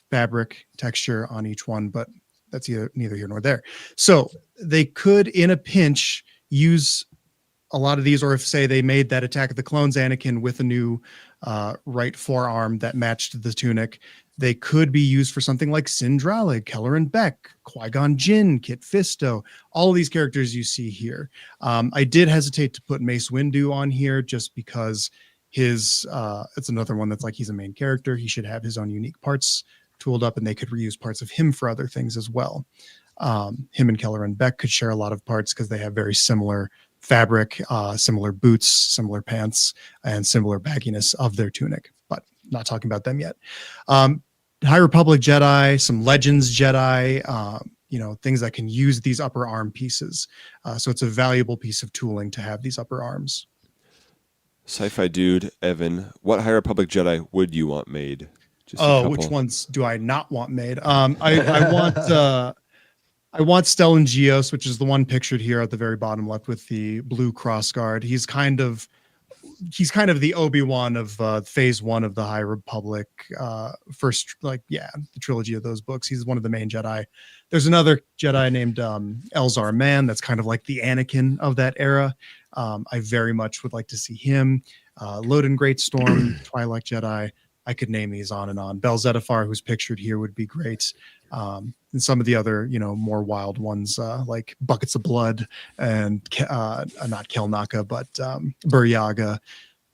fabric texture on each one, but that's neither here nor there. So they could, in a pinch, use a lot of these, or if say they made that Attack of the Clones Anakin with a new right forearm that matched the tunic, they could be used for something like Sindralig, Kelleran Beck, Qui-Gon Jinn, Kit Fisto, all of these characters you see here. I did hesitate to put Mace Windu on here just because it's another one that's like, he's a main character. He should have his own unique parts tooled up, and they could reuse parts of him for other things as well. Him and Kelleran Beck could share a lot of parts because they have very similar fabric, similar boots, similar pants, and similar bagginess of their tunic, but not talking about them yet. High Republic Jedi, some Legends Jedi, things that can use these upper arm pieces. So it's a valuable piece of tooling to have these upper arms. Sci-fi dude, Evan, what High Republic Jedi would you want made? Which ones do I not want made? I I want Stellan Gios, which is the one pictured here at the very bottom left with the blue cross guard. He's kind of the Obi-Wan of phase 1 of the High Republic, first, the trilogy of those books. He's one of the main Jedi. There's another Jedi named Elzar Mann that's kind of like the Anakin of that era. I very much would like to see him. Loden Greatstorm, Twilight Jedi. I could name these on and on. Bel Zettifar, who's pictured here, would be great. And some of the other, more wild ones, like Buckets of Blood and not Kelnaka, but Buryaga,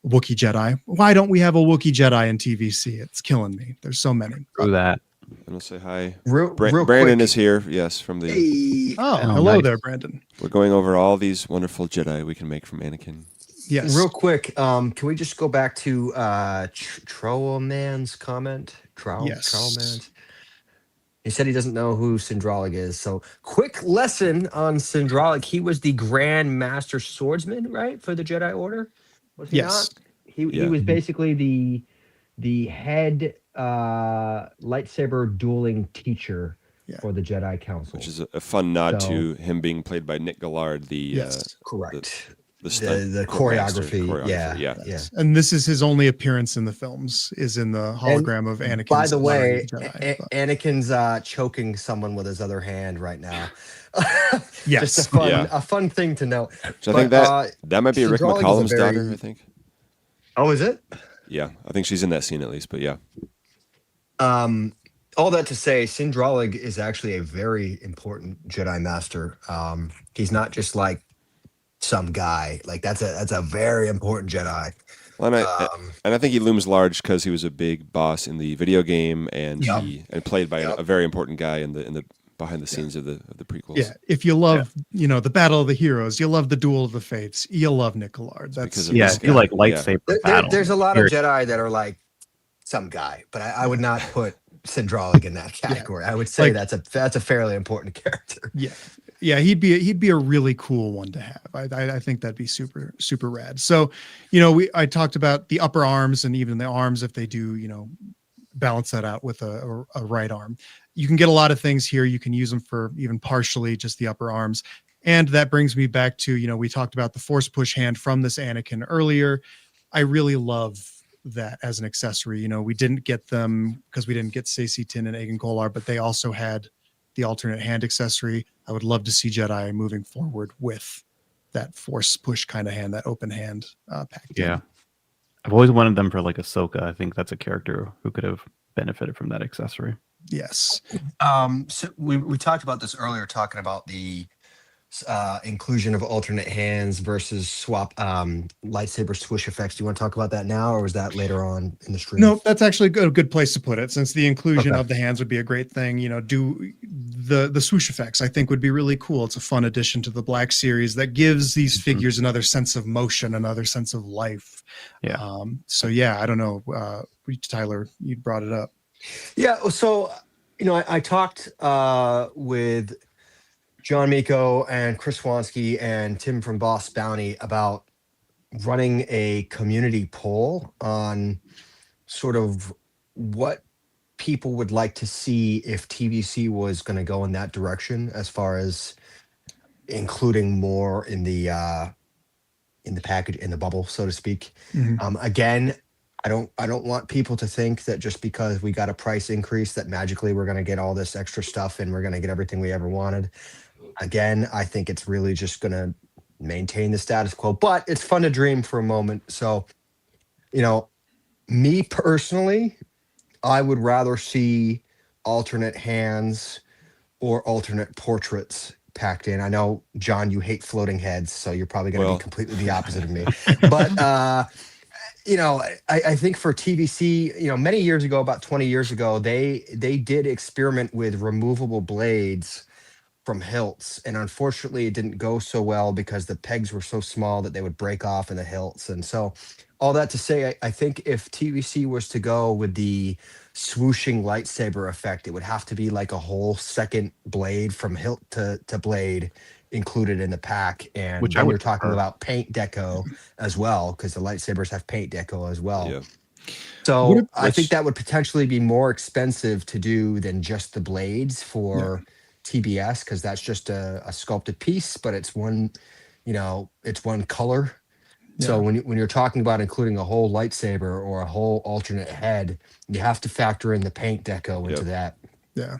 Wookie Jedi. Why don't we have a Wookie Jedi in TVC? It's killing me. There's so many. Through that. I'm gonna say hi. Real Brandon quick. is here. Yes, from the. Hey. Hello nice. there, Brandon. We're going over all these wonderful Jedi we can make from Anakin. Yes. Real quick, can we just go back to Trollman's comment? Trollman's. He said he doesn't know who Sindralig is. So, quick lesson on Sindralig. He was the Grand Master Swordsman, right, for the Jedi Order? Was he Yes. not? He was basically the head lightsaber dueling teacher for the Jedi Council. Which is a fun nod to him being played by Nick Gillard, the correct. The choreography. Yeah. Yes. And this is his only appearance in the films, is in the hologram of Anakin. By the way, Anakin's choking someone with his other hand right now. Yes. Just a fun thing to know. So I think that might be Rick McCallum's daughter, I think. Oh, is it? Yeah, I think she's in that scene at least, but yeah. All that to say, Sindralig is actually a very important Jedi Master. He's not just like some guy. Like that's a very important Jedi. Well, and I think he looms large because he was a big boss in the video game, and and played by a very important guy in the behind the scenes of the prequels. Yeah, if you love the Battle of the Heroes, you love the Duel of the Fates, you'll love Nick Gillard. If you like lightsaber battle. There's a lot of Jedi that are like some guy, but I would not put Sindralig in that category. I would say that's a fairly important character. Yeah, he'd be a really cool one to have. I think that'd be super super rad. So, I talked about the upper arms and even the arms if they do, balance that out with a right arm. You can get a lot of things here. You can use them for even partially just the upper arms. And that brings me back to, we talked about the force push hand from this Anakin earlier. I really love that as an accessory. We didn't get them because we didn't get Stacey Tin and Aegon Kolar, but they also had the alternate hand accessory. I would love to see Jedi moving forward with that force push kind of hand, that open hand package. Yeah. I've always wanted them for like Ahsoka. I think that's a character who could have benefited from that accessory. Yes. So we talked about this earlier, talking about the inclusion of alternate hands versus swap lightsaber swoosh effects. Do you want to talk about that now, or was that later on in the stream? No, that's actually a good place to put it, since the inclusion of the hands would be a great thing. Do the swoosh effects, I think, would be really cool. It's a fun addition to the Black Series that gives these figures another sense of motion, another sense of life. Yeah. I don't know, Tyler, you brought it up. Yeah. So, I talked with John Miko and Chris Wansky and Tim from Boss Bounty about running a community poll on sort of what people would like to see if TVC was going to go in that direction, as far as including more in the package, in the bubble, so to speak. Again, I don't want people to think that just because we got a price increase that magically we're going to get all this extra stuff and we're going to get everything we ever wanted. Again, I think it's really just going to maintain the status quo, but it's fun to dream for a moment. So, me personally, I would rather see alternate hands or alternate portraits packed in. I know, John, you hate floating heads, so you're probably going to be completely the opposite of me. But, I think for TVC, many years ago, about 20 years ago, they did experiment with removable blades from hilts, and unfortunately it didn't go so well because the pegs were so small that they would break off in the hilts. And so, all that to say, I think if TVC was to go with the swooshing lightsaber effect, it would have to be like a whole second blade from hilt to blade included in the pack. And which we're talking about paint deco as well, because the lightsabers have paint deco as well. Yeah. So I think that would potentially be more expensive to do than just the blades for TBS because that's just a sculpted piece, but it's one, it's one color. So when you're talking about including a whole lightsaber or a whole alternate head, you have to factor in the paint deco into that. Yeah.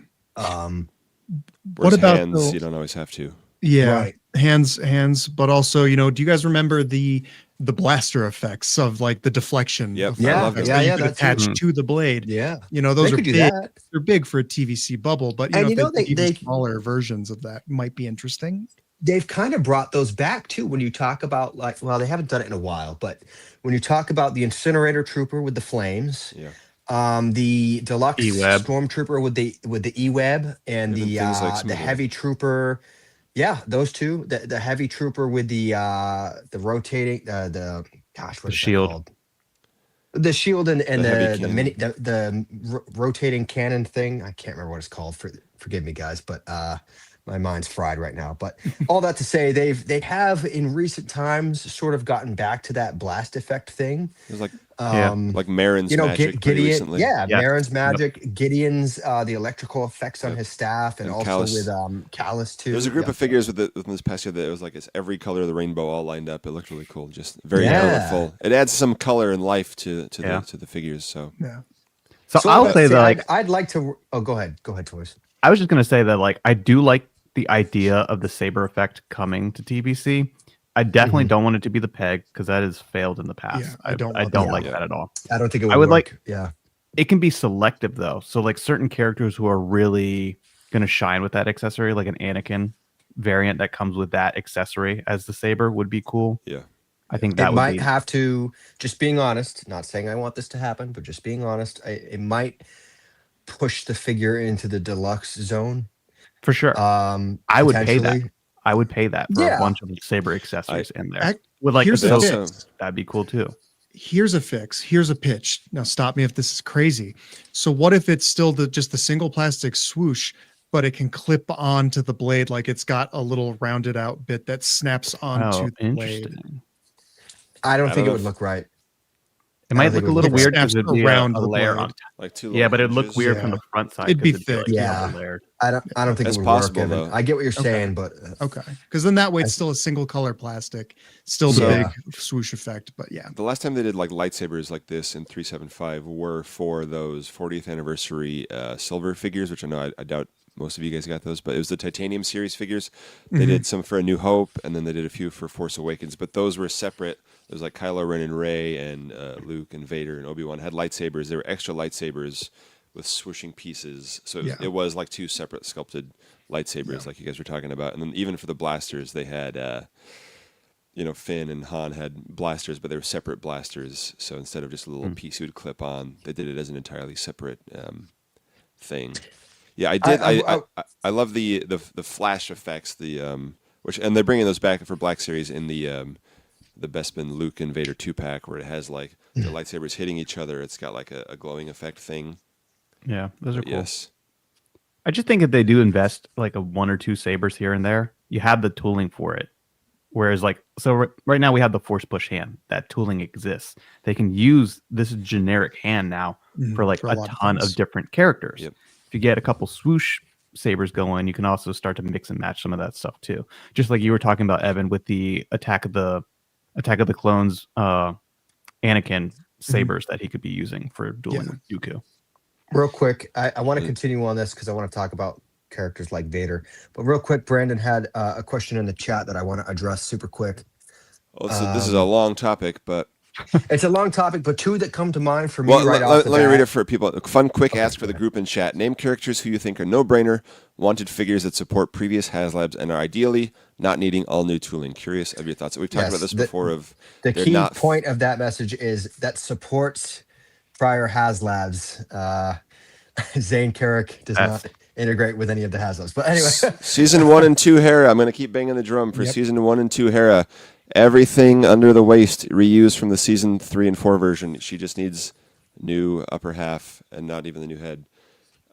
What about hands? You don't always have to. Yeah, right. hands, but also, do you guys remember the blaster effects of like the deflection? Yep. Yeah, that you could attach to the blade. Yeah, those are big. They're big for a TVC bubble, but and they smaller versions of that might be interesting. They've kind of brought those back too when you talk about they haven't done it in a while, but when you talk about the incinerator trooper with the flames, the deluxe stormtrooper with the e-web and the heavy trooper, those two, the heavy trooper with the rotating the shield. Called? The shield and the rotating cannon thing. I can't remember what it's called. Forgive me, guys, but my mind's fried right now. But all that to say, they have in recent times sort of gotten back to that blast effect thing. It was like Marin's magic Gideon, recently. Marin's magic, Gideon's the electrical effects on his staff, and also Callus. With Callus too. There's a group of figures within this past year that it was like it's every color of the rainbow all lined up. It looked really cool, just very colorful. It adds some color and life to the figures. So So I'll say that I'd like to. Oh, go ahead, Toys. I was just gonna say that I do like the idea of the saber effect coming to TBC. I definitely don't want it to be the peg because that has failed in the past. Yeah, I don't like that at all. I don't think it would work. It can be selective though. So certain characters who are really going to shine with that accessory, like an Anakin variant that comes with that accessory as the saber would be cool. Yeah. I think that might have to, just being honest, not saying I want this to happen, but just being honest, it might push the figure into the deluxe zone. For sure. I would pay that. I would pay that for a bunch of saber accessories in there. With that'd be cool too. Here's a fix. Here's a pitch. Now stop me if this is crazy. So what if it's still just the single plastic swoosh, but it can clip onto the blade, like it's got a little rounded out bit that snaps onto the blade? I don't think it would look right. It might look a little weird because it'd be a layer on top. Like two but it'd look weird from the front side. It'd be thick. I don't think it would possible, work. Though. I get what you're saying, but because then that way it's still a single color plastic, still the big swoosh effect. But the last time they did lightsabers like this in 375 were for those 40th anniversary silver figures, which I know I doubt most of you guys got those, but it was the Titanium series figures. They did some for A New Hope, and then they did a few for Force Awakens, but those were separate. It was like Kylo Ren and Rey and Luke and Vader and Obi-Wan had lightsabers. They were extra lightsabers with swooshing pieces. So it was like two separate sculpted lightsabers like you guys were talking about. And then even for the blasters, they had, Finn and Han had blasters, but they were separate blasters. So instead of just a little piece you would clip on, they did it as an entirely separate thing. Yeah, I did. I love the flash effects, and they're bringing those back for Black Series in the Bespin Luke and Vader 2-pack where it has like the lightsabers hitting each other. It's got like a glowing effect thing. Yeah, those are cool. Yes. I just think if they do invest like a one or two sabers here and there, you have the tooling for it. Whereas right now we have the force push hand. That tooling exists. They can use this generic hand now for a ton of different characters. Yep. If you get a couple swoosh sabers going, you can also start to mix and match some of that stuff too. Just like you were talking about, Evan, with the Attack of the Clones Anakin sabers that he could be using for dueling with Dooku. Real quick, I want to continue on this because I want to talk about characters like Vader. But real quick, Brandon had a question in the chat that I want to address super quick. Well, this is a long topic, but it's a long topic, but two that come to mind for me off the bat. Let me read it for people. A fun, quick ask for the group in chat. Name characters who you think are no-brainer, wanted figures that support previous Haslabs, and are ideally not needing all new tooling. Curious of your thoughts. We've talked about this before. The key point of that message is that supports prior Haslabs. Zane Carrick does not integrate with any of the Haslabs. But anyway. Season 1 and 2 Hera. I'm going to keep banging the drum for Season 1 and 2 Hera. Everything under the waist reused from the Season 3 and 4 version. She just needs new upper half and not even the new head.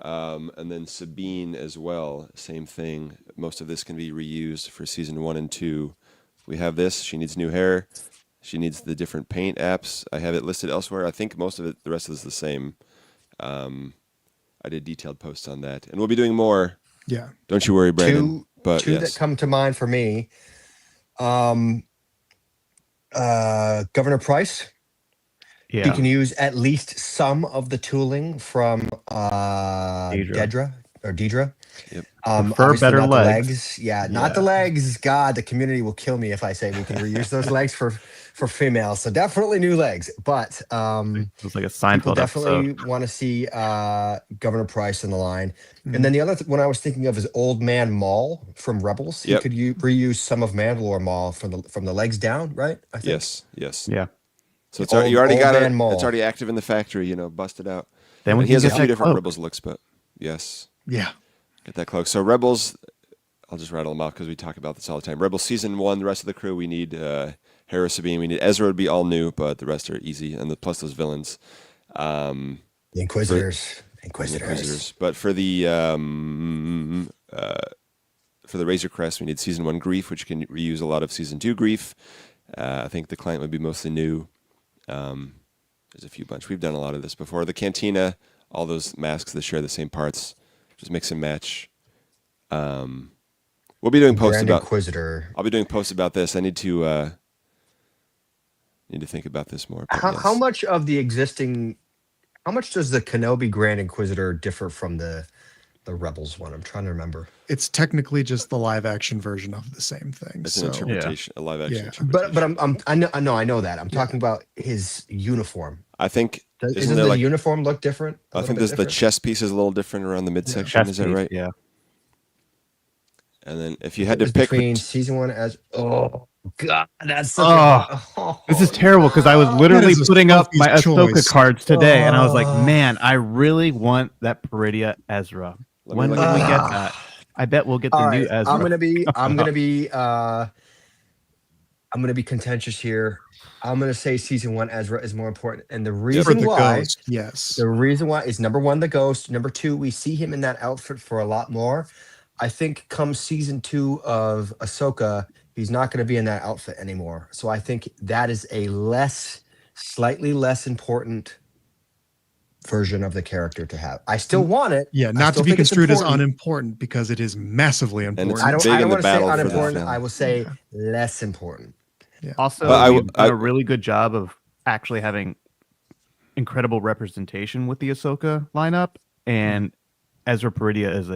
And then Sabine as well. Same thing. Most of this can be reused for Season 1 and 2. We have this. She needs new hair. She needs the different paint apps. I have it listed elsewhere. I think most of it, the rest of it is the same. I did detailed posts on that. And we'll be doing more Yeah. Don't you worry, Brandon. But two that come to mind for me. Governor Price. Yeah. He can use at least some of the tooling from Deidre. Deidre. Yep. Prefer Obviously better not legs. the legs. Yeah, not the legs. God, the community will kill me if I say we can reuse those legs for females. So definitely new legs. But It was like a people Seinfeld definitely episode. want to see Governor Price in the line. Mhm. And then the other one I was thinking of is Old Man Maul from Rebels. Yep. He could reuse some of Mandalore Maul from the legs down, right? I think. Yes. Yeah. So it's Old- you already Old got it. Man Maul. It's already active in the factory. Busted out. Then And we he has a can few get different cloak. Rebels looks, but yes, Yeah. get that cloak. So Rebels, I'll just rattle them off because we talk about this all the time. Rebels season 1, the rest of the crew, we need Hera Sabine, we need Ezra would be all new, but the rest are easy, and plus those villains. The Inquisitors. Inquisitors. But for the Razor Crest, we need season 1 Grief, which can reuse a lot of season 2 Grief. I think the client would be mostly new. There's a few bunch. We've done a lot of this before. The Cantina, all those masks that share the same parts, just mix and match. We'll be doing posts Grand about. Inquisitor. I'll be doing posts about this. I need to think about this more. but How yes. much of the existing? How much does the Kenobi Grand Inquisitor differ from the Rebels one? I'm trying to remember. It's technically just the live action version of the same thing. It's So an interpretation, a live action Yeah. interpretation. But I know that. I'm talking about his uniform. I think Doesn't isn't there the like uniform look different? I think there's the chest piece is a little different around the midsection. Chest Is that piece, right? Yeah. And then if you had to pick between season 1 as God, that's such This is terrible because I was literally is a putting up my Sophie's Ahsoka choice. cards today, and I was like, Oh. man, I really want that Peridia Ezra. Let me When look will at we that. get that? I bet we'll get the All new right, Ezra. I'm gonna be contentious here. I'm gonna say season 1 Ezra is more important, and the for reason the why. ghost, yes. The reason why is number 1, the ghost. Number 2, we see him in that outfit for a lot more. I think come season 2 of Ahsoka, he's not going to be in that outfit anymore. So I think that is a slightly less important version of the character to have. I still want it. Yeah, I not to still be think it's construed as important. unimportant because it is massively important. it's I don't big in the want to say battle for the unimportant. film. I will say Yeah. less important. Also, But we've done a really good job of actually having incredible representation with the Ahsoka lineup, and Ezra Peridia is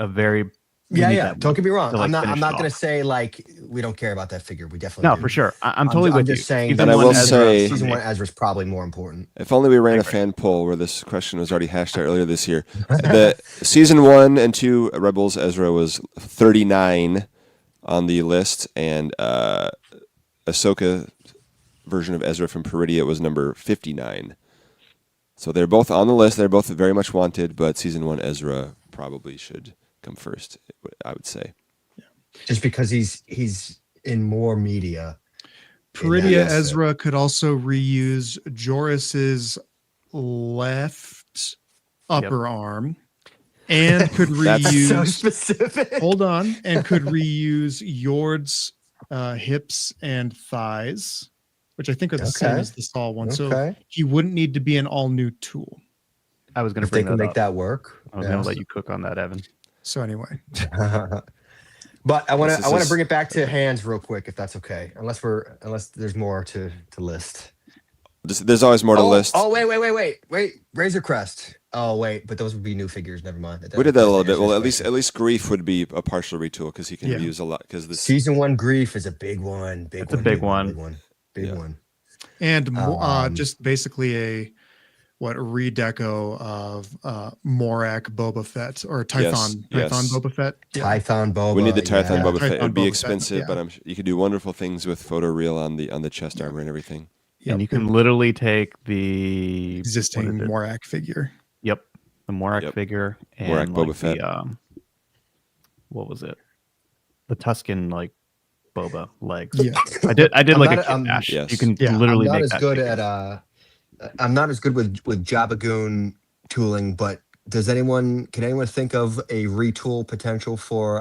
a very we need Yeah. that Don't one get me wrong. to, like, I'm finish not it going to off. say like we don't care about that figure. We definitely No, do. for sure. I'm totally I'm with just you. saying. Season And I one will Ezra say- for season me. 1 Ezra is probably more important. If only we ran a fan poll where this question was already hashed out earlier this year. The season 1 and 2 Rebels Ezra was 39 on the list, and Ahsoka version of Ezra from Peridia was number 59. So they're both on the list. They're both very much wanted, but season 1 Ezra probably should come first, I would say. Just because he's in more media. Peridia Yes. Ezra could also reuse Joris's left upper arm, and could That's reuse. specific. Hold on, and could reuse Yord's hips and thighs, which I think are the same Okay. as the Saul one. So Okay. he wouldn't need to be an all new tool. I was going to If they bring can that make up. that work. I was going to let you cook on that, Evan. So anyway, But I want This to is- bring it back to hands real quick, if that's okay. Unless there's more to list. There's always more to list. Oh, wait. Razor Crest. Oh, wait, but those would be new figures. Never mind. We did that a little bit. answers Well, the at question. least Grief would be a partial retool because he can Yeah. reuse a lot. Because this Season 1 Grief is a big one. It's a big one. Big Yeah. one. and Um, just basically a redeco of Morak Boba Fett or Tython yes. Boba Fett. Yeah. Tython Boba. we need the Tython yeah. Boba Fett. Tython It'd be Boba Fett, expensive, yeah. but you could do wonderful things with photoreal on the chest armor and everything. And you can literally take the Existing what is it? Morak figure. Yep, the Morak Yep. figure and Morak Boba like Fett. the what was it? The Tuscan like Boba legs. Yeah. I did I'm like not a a- kit bash. yes. You can Yeah, literally I'm not make as that good figure. at I'm not as good with Jabba Goon tooling, but can anyone think of a retool potential for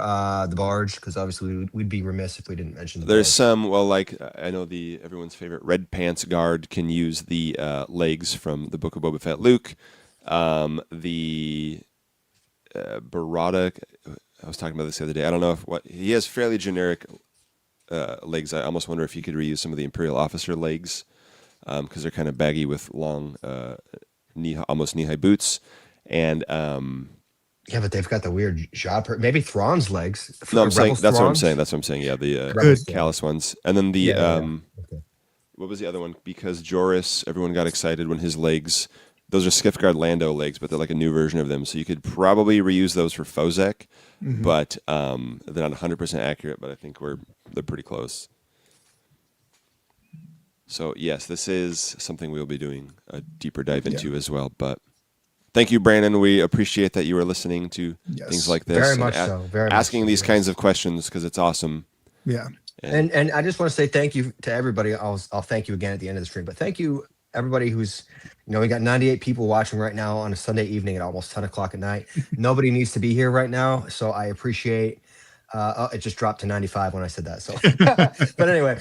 the barge? Because obviously we'd be remiss if we didn't mention the There's barge. some. Well, like I know everyone's favorite Red Pants guard can use the legs from the Book of Boba Fett. Luke, the Barada. I was talking about this the other day. I don't know if he has fairly generic legs. I almost wonder if you could reuse some of the Imperial officer legs because they're kind of baggy with long almost knee-high boots. And yeah, but they've got the weird job. Maybe Thrawn's legs. No, I'm saying that's what I'm saying. Yeah, the callus ones, and then the Okay. what was the other one? Because Joris, everyone got excited when his legs. Those are Skiffguard Lando legs, but they're like a new version of them. So you could probably reuse those for Fozek, but they're not 100% accurate. But I think they're pretty close. So yes, this is something we'll be doing a deeper dive into as well. But thank you, Brandon. We appreciate that you are listening to things like this. Very much so. Asking these kinds of questions because it's awesome. Yeah. And I just want to say thank you to everybody. I'll thank you again at the end of the stream. But thank you everybody who's, we got 98 people watching right now on a Sunday evening at almost 10 o'clock at night. Nobody needs to be here right now. So I appreciate, it just dropped to 95 when I said that. So, but anyway,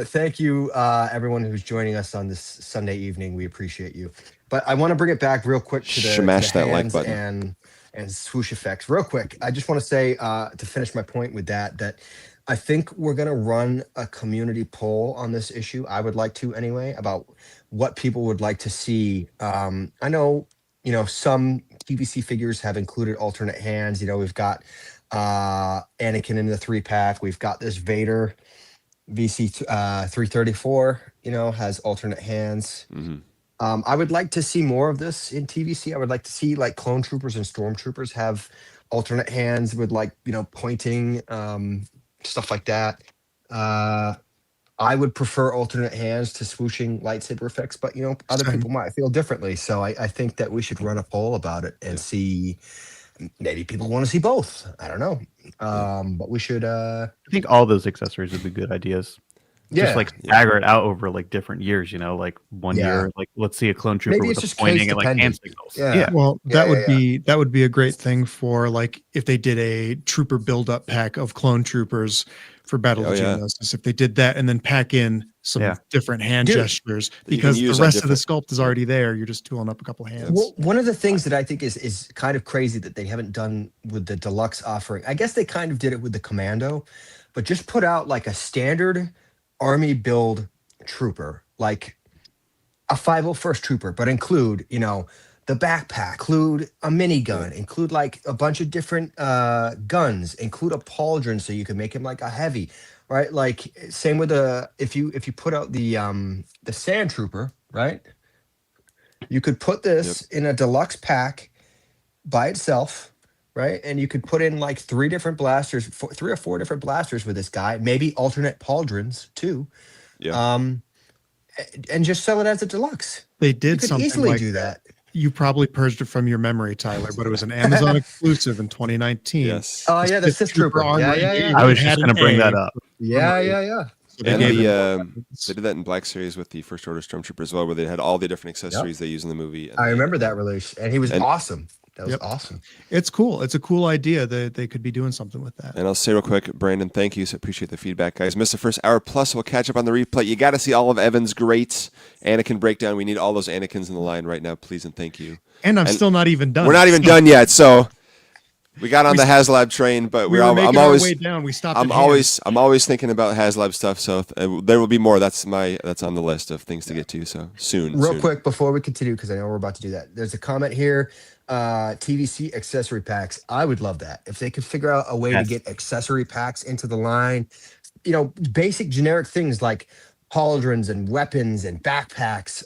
thank you everyone who's joining us on this Sunday evening. We appreciate you. But I want to bring it back real quick to the smash that like hands button and swoosh effects real quick. I just want to say to finish my point with that I think we're going to run a community poll on this issue. I would like to anyway, about what people would like to see. I know, some TVC figures have included alternate hands. We've got Anakin in the 3-pack. We've got this Vader VC 334, has alternate hands. I would like to see more of this in TVC. I would like to see like clone troopers and stormtroopers have alternate hands with like, pointing, stuff like that. I would prefer alternate hands to swooshing lightsaber effects, but other people might feel differently. So I think that we should run a poll about it and see. Maybe people want to see both. I don't know. But we should. I think all those accessories would be good ideas. Yeah, just like stagger it out over like different years. Like 1 year, like let's see a clone trooper Maybe with it's a just pointing case and like hand signals. Yeah. Well, that would be a great thing for like if they did a trooper build-up pack of clone troopers for Battle of Geonosis. If they did that and then pack in some different hand gestures, because the rest of the sculpt is already there. You're just tooling up a couple hands. Well, one of the things that I think is kind of crazy that they haven't done with the deluxe offering, I guess they kind of did it with the Commando, but just put out like a standard army build trooper, like a 501st trooper, but include, the backpack, include a minigun, include like a bunch of different guns, include a pauldron so you can make him like a heavy, right? Like same with if you put out the sand trooper, right? You could put this in a deluxe pack by itself, right? And you could put in like 3 or 4 different blasters with this guy, maybe alternate pauldrons too. And just sell it as a deluxe. They did something easily like do that. You probably purged it from your memory, Tyler, but it was an Amazon exclusive in 2019. Yes. Oh yeah, the Sith Trooper. Yeah. I was just going to bring that up. Yeah. So they did that in Black Series with the First Order Stormtrooper as well, where they had all the different accessories they use in the movie. I remember that release, and he was awesome. That was awesome. It's cool. It's a cool idea that they could be doing something with that. And I'll say real quick, Brandon, thank you. So appreciate the feedback, guys. Missed the first hour plus. We'll catch up on the replay. You got to see all of Evan's great Anakin breakdown. We need all those Anakins in the line right now, please, and thank you. And I'm still not even done. We're not even done yet, so we got on the Haslab train, but I'm always way down. We stopped. I'm always thinking about Haslab stuff. So there will be more. That's on the list of things to get to. So soon. Real quick before we continue, because I know we're about to do that. There's a comment here. TVC accessory packs. I would love that if they could figure out a way to get accessory packs into the line. Basic generic things like pauldrons and weapons and backpacks.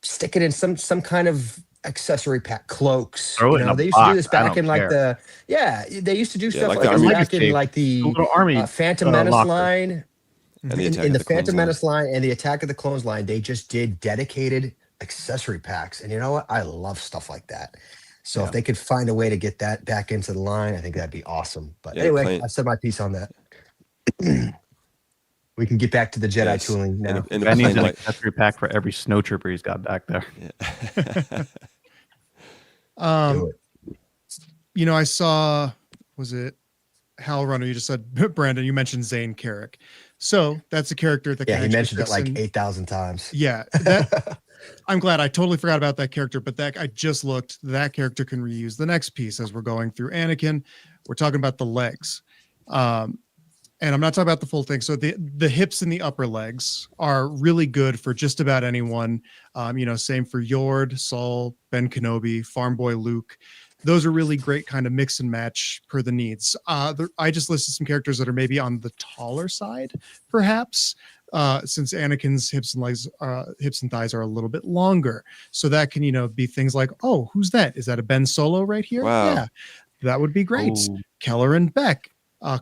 Stick it in some kind of accessory pack, cloaks. They used to do this back in like they used to do stuff like this back in like the Army Phantom Menace locker. line. And in the Phantom Menace line and the Attack of the Clones line, they just did dedicated accessory packs. And you know what? I love stuff like that. So if they could find a way to get that back into the line, I think that'd be awesome. But anyway, I said my piece on that. We can get back to the Jedi tooling now. That needs an accessory pack for every snow trooper he's got back there. Do it. I saw, was it Hal Runner? You just said, Brandon, you mentioned Zane Carrick. So that's a character that he mentioned it like 8,000 times. Yeah, I'm glad. I totally forgot about that character, but that I just looked. That character can reuse the next piece as we're going through Anakin. We're talking about the legs. And I'm not talking about the full thing. So the hips and the upper legs are really good for just about anyone. Same for Yord, Saul, Ben Kenobi, Farm Boy Luke. Those are really great kind of mix and match per the needs. I just listed some characters that are maybe on the taller side, perhaps, since Anakin's hips and thighs are a little bit longer. So that can, be things like, oh, who's that? Is that a Ben Solo right here? Wow. Yeah, that would be great. Oh. Keller and Beck.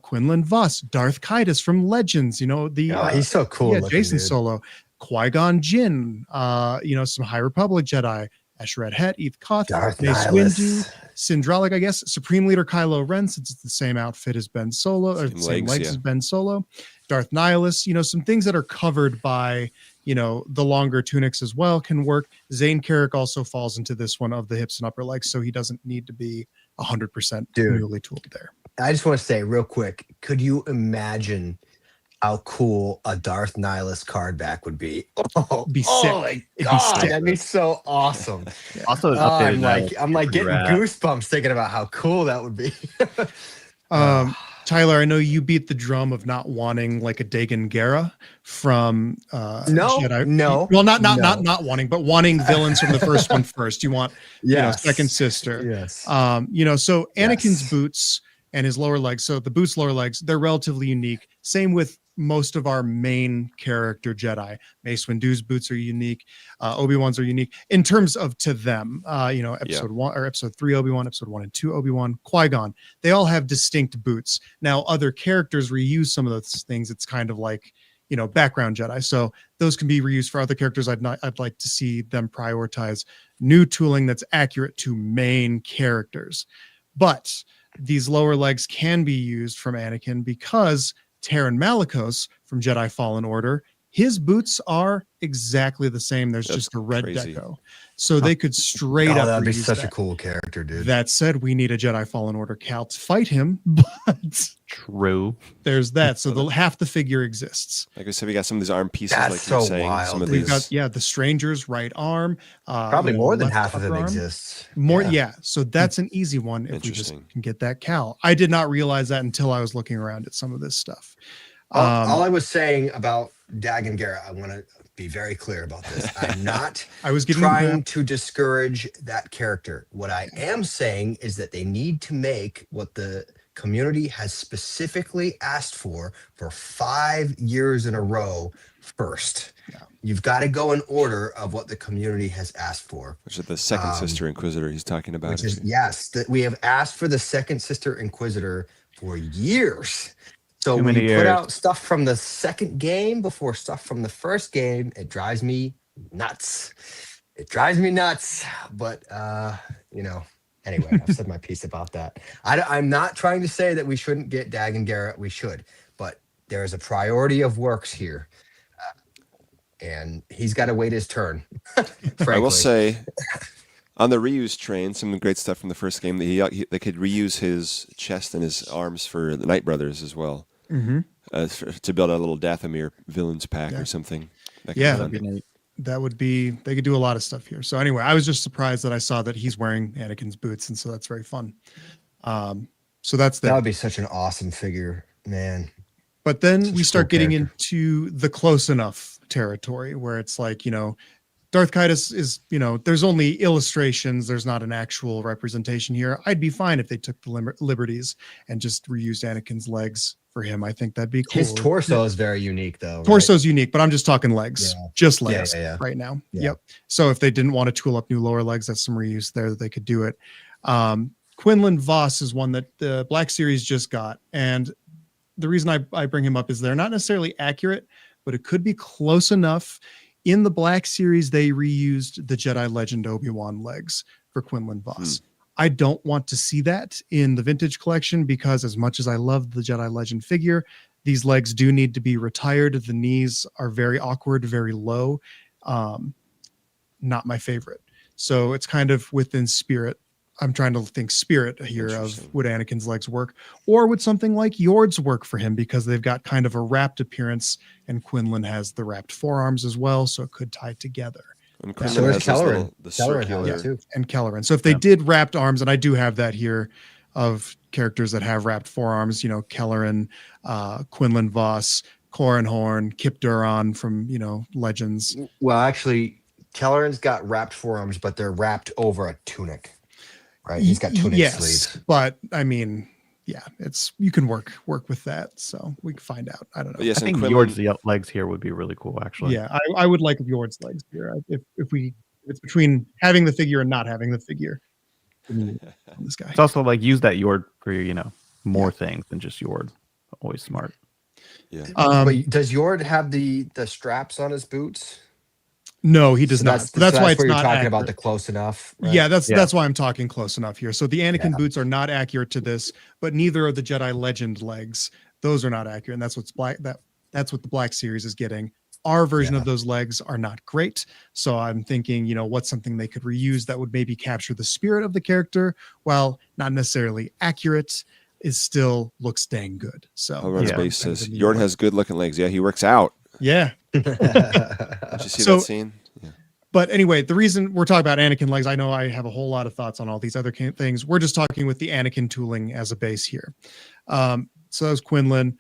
Quinlan Voss, Darth Kaitis from Legends, he's so cool. Yeah, looking, Jason dude. Solo, Qui-Gon Jinn, some High Republic Jedi, Ashred Het, Eth Koth, Darth Mace Nihilus. Windu, Syndralic, I guess, Supreme Leader Kylo Ren, since it's the same outfit as Ben Solo, or the same legs as Ben Solo, Darth Nihilus, some things that are covered by, the longer tunics as well can work. Zane Carrick also falls into this one of the hips and upper legs, so he doesn't need to be 100% newly tooled there. I just want to say real quick, could you imagine how cool a Darth Nihilus card back would be? Be sick. Oh my God, that'd be so awesome. Also, I'm like getting goosebumps thinking about how cool that would be. Tyler, I know you beat the drum of not wanting like a Dagon Gera from Jedi. No. Well, not wanting, but wanting villains from the first one first. You want second sister. Yes. So Anakin's boots and his lower legs. So the boots, lower legs, they're relatively unique. Same with most of our main character Jedi. Mace Windu's boots are unique. Obi-Wan's are unique in terms of to them. Episode 1 or episode 3 Obi-Wan, episode 1 and 2 Obi-Wan, Qui-Gon. They all have distinct boots. Now other characters reuse some of those things. It's kind of like background Jedi. So those can be reused for other characters. I'd like to see them prioritize new tooling that's accurate to main characters. But these lower legs can be used from Anakin because Taron Malicos from Jedi Fallen Order, his boots are exactly the same. There's just a red deco. So they could straight up. That'd be such a cool character, dude. That said, we need a Jedi Fallen Order Cal to fight him, but true. There's that. So half the figure exists. Like I said, we got some of these arm pieces, That's like you're so saying. wild. Some of We've these. got the Stranger's right arm. Probably more than half of left them upper arm. exists. More, So that's an easy one if we just Interesting. can get that Cal. I did not realize that until I was looking around at some of this stuff. All I was saying about Dagon Gera, I want to be very clear about this. I'm not I was trying to discourage that character. What I am saying is that they need to make what the community has specifically asked for 5 years in a row first. Yeah. You've got to go in order of what the community has asked for. Which is the second sister Inquisitor he's talking about. Which is, yes, that we have asked for the second sister Inquisitor for years. So when you put out stuff from the second game before stuff from the first game, it drives me nuts. But, anyway, I've said my piece about that. I'm not trying to say that we shouldn't get Dagon Gera. We should. But there is a priority of works here. And he's got to wait his turn. I will say, on the reuse train, some great stuff from the first game. They could reuse his chest and his arms for the Knight Brothers as well. Mm-hmm. To build a little Dathomir villains pack or something. That would be, they could do a lot of stuff here. So anyway, I was just surprised that I saw that he's wearing Anakin's boots. And so that's very fun. So that would be such an awesome figure, man. But then we start getting into the close enough territory where it's like, Darth Kaitis is, there's only illustrations. There's not an actual representation here. I'd be fine if they took the liberties and just reused Anakin's legs for him. I think that'd be cool. His torso is very unique, though. Torso's unique, but I'm just talking legs, just legs right now. Yeah. Yep. So if they didn't want to tool up new lower legs, that's some reuse there that they could do it. Quinlan Voss is one that the Black Series just got. And the reason I bring him up is they're not necessarily accurate, but it could be close enough. In the Black Series, they reused the Jedi Legend Obi-Wan legs for Quinlan Voss. I don't want to see that in the vintage collection because as much as I love the Jedi Legend figure, these legs do need to be retired. The knees are very awkward, very low. Not my favorite. So it's kind of within spirit. I'm trying to think spirit here of would Anakin's legs work, or would something like Yord's work for him because they've got kind of a wrapped appearance and Quinlan has the wrapped forearms as well. So it could tie together. And Quinlan So has is those Kelleran. little, the Kelleran has circular. it too. And Kelleran. So if they did wrapped arms, and I do have that here of characters that have wrapped forearms, Kelleran, Quinlan Voss, Corran Horn, Kip Duran from, Legends. Well, actually, Kelleran's got wrapped forearms, but they're wrapped over a tunic. Right? He's got tunic sleeves. But I mean, yeah, you can work with that. So we can find out. I don't know. Yes, I think Yord's legs here would be really cool, actually. Yeah, I would like Yord's legs here. If it's between having the figure and not having the figure. This guy. It's also like use that Yord for more things than just Yord. Always smart. Yeah. But does Yord have the straps on his boots? No, he does not. That's why it's where you're not talking accurate. about the close enough. Right? Yeah, that's why I'm talking close enough here. So the Anakin boots are not accurate to this, but neither are the Jedi Legend legs. Those are not accurate, and that's what's black. That's what the Black Series is getting. Our version of those legs are not great. So I'm thinking, what's something they could reuse that would maybe capture the spirit of the character, while not necessarily accurate, is still looks dang good. So Base says Yord has good looking legs. Yeah, he works out. Yeah. Did you see that scene? Yeah. But anyway, the reason we're talking about Anakin legs, I know I have a whole lot of thoughts on all these other things. We're just talking with the Anakin tooling as a base here. So that was Quinlan.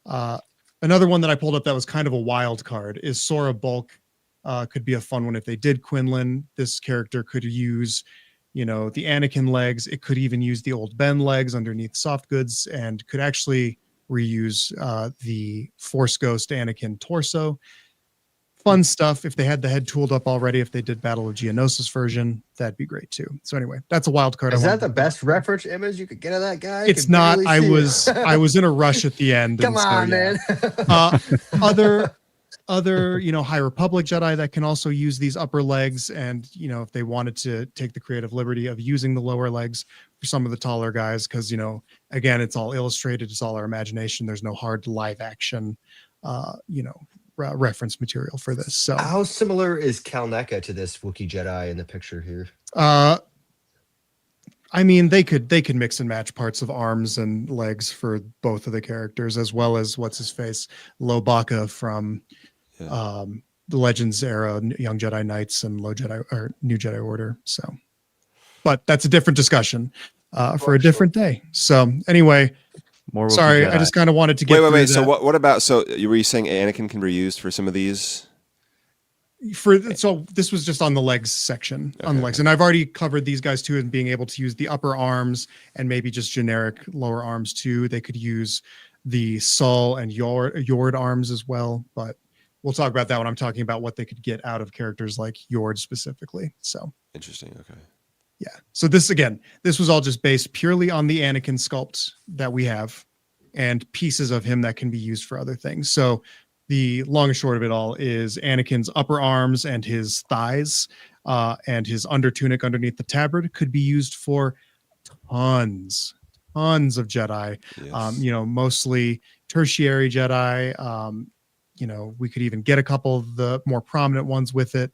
Another one that I pulled up that was kind of a wild card is Sora Bulk. Could be a fun one if they did Quinlan. This character could use, the Anakin legs. It could even use the old Ben legs underneath soft goods, and could actually reuse the Force Ghost Anakin torso. Fun stuff. If they had the head tooled up already, if they did Battle of Geonosis version, that'd be great too. So anyway, that's a wild card. Is that the best reference image you could get of that guy? It's not. I was in a rush at the end. Come on, man. Other High Republic Jedi that can also use these upper legs, and if they wanted to take the creative liberty of using the lower legs for some of the taller guys, because again, it's all illustrated, it's all our imagination. There's no hard live action reference material for this. So how similar is Kalneka to this Wookiee Jedi in the picture here? I mean, they could mix and match parts of arms and legs for both of the characters, as well as what's his face, Lobaka from the Legends era, Young Jedi Knights and New Jedi Order. So, but that's a different discussion for a different day. So anyway, sorry, I just kind of wanted to get. Wait. So what about? So were you saying Anakin can be reused for some of these? So this was just on the legs section, on the legs, and I've already covered these guys too, and being able to use the upper arms and maybe just generic lower arms too. They could use the Saul and Yord arms as well, but we'll talk about that when I'm talking about what they could get out of characters like Yord specifically. So interesting. Okay. Yeah. So this was all just based purely on the Anakin sculpt that we have and pieces of him that can be used for other things. So the long and short of it all is Anakin's upper arms and his thighs and his under tunic underneath the tabard could be used for tons of Jedi, yes. Mostly tertiary Jedi. We could even get a couple of the more prominent ones with it.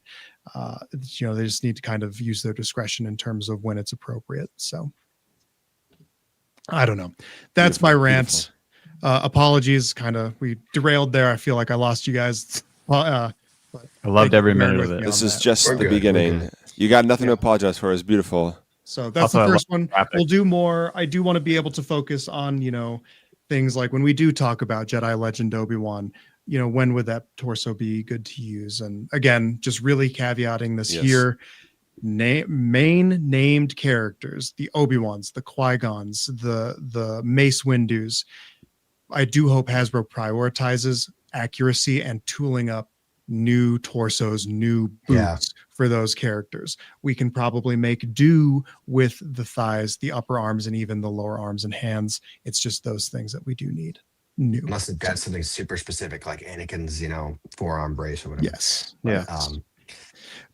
They just need to kind of use their discretion in terms of when it's appropriate. So I don't know. That's my rant. Apologies. We derailed there. I feel like I lost you guys. I loved every minute of it. This is just the beginning. You got nothing to apologize for. It's beautiful. So that's the first one. We'll do more. I do want to be able to focus on, things like when we do talk about Jedi Legend Obi-Wan, when would that torso be good to use? And again, just really caveating this here. Main named characters, the Obi-Wans, the Qui-Gons, the Mace Windus. I do hope Hasbro prioritizes accuracy and tooling up new torsos, new boots for those characters. We can probably make do with the thighs, the upper arms, and even the lower arms and hands. It's just those things that we do need new. Unless they've got something super specific like Anakin's, forearm brace or whatever. Yes.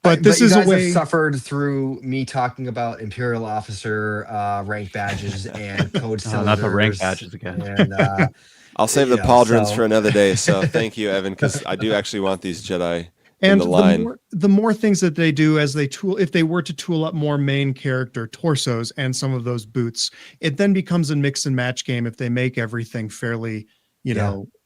But this is a way have suffered through me talking about Imperial officer rank badges and code cylinders. Not the rank badges again. And, I'll save the pauldrons for another day. So thank you, Evan, because I do actually want these Jedi in the line. The more things that they do as they tool, if they were to tool up more main character torsos and some of those boots, it then becomes a mix and match game if they make everything fairly,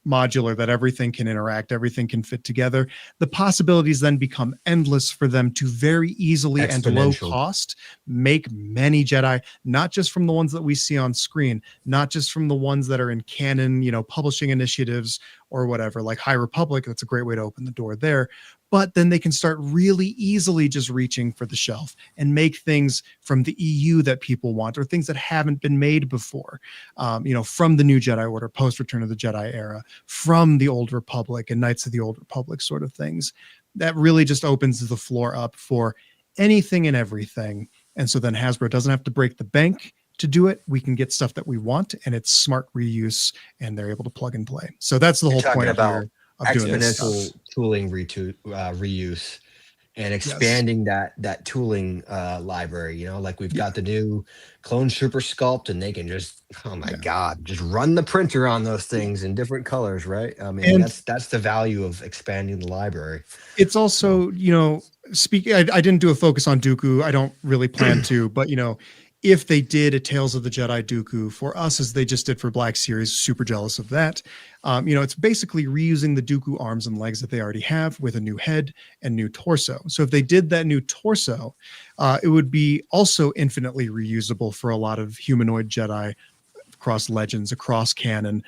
modular, that everything can interact, everything can fit together, the possibilities then become endless for them to very easily and low cost make many Jedi, not just from the ones that we see on screen, not just from the ones that are in canon, publishing initiatives or whatever, like High Republic. That's a great way to open the door there. But then they can start really easily just reaching for the shelf and make things from the EU that people want, or things that haven't been made before, from the New Jedi Order, post Return of the Jedi era, from the Old Republic and Knights of the Old Republic sort of things. That really just opens the floor up for anything and everything. And so then Hasbro doesn't have to break the bank to do it. We can get stuff that we want, and it's smart reuse, and they're able to plug and play. So that's the whole point about here. Exponential tooling reuse and expanding that tooling library. Like we've got the new Clone Trooper sculpt, and they can just, oh my God, just run the printer on those things in different colors, right? I mean, and that's the value of expanding the library. It's also, speaking, I didn't do a focus on Dooku. I don't really plan to, but if they did a Tales of the Jedi Dooku for us, as they just did for Black Series, super jealous of that. It's basically reusing the Dooku arms and legs that they already have with a new head and new torso. So if they did that new torso, it would be also infinitely reusable for a lot of humanoid Jedi across legends, across canon,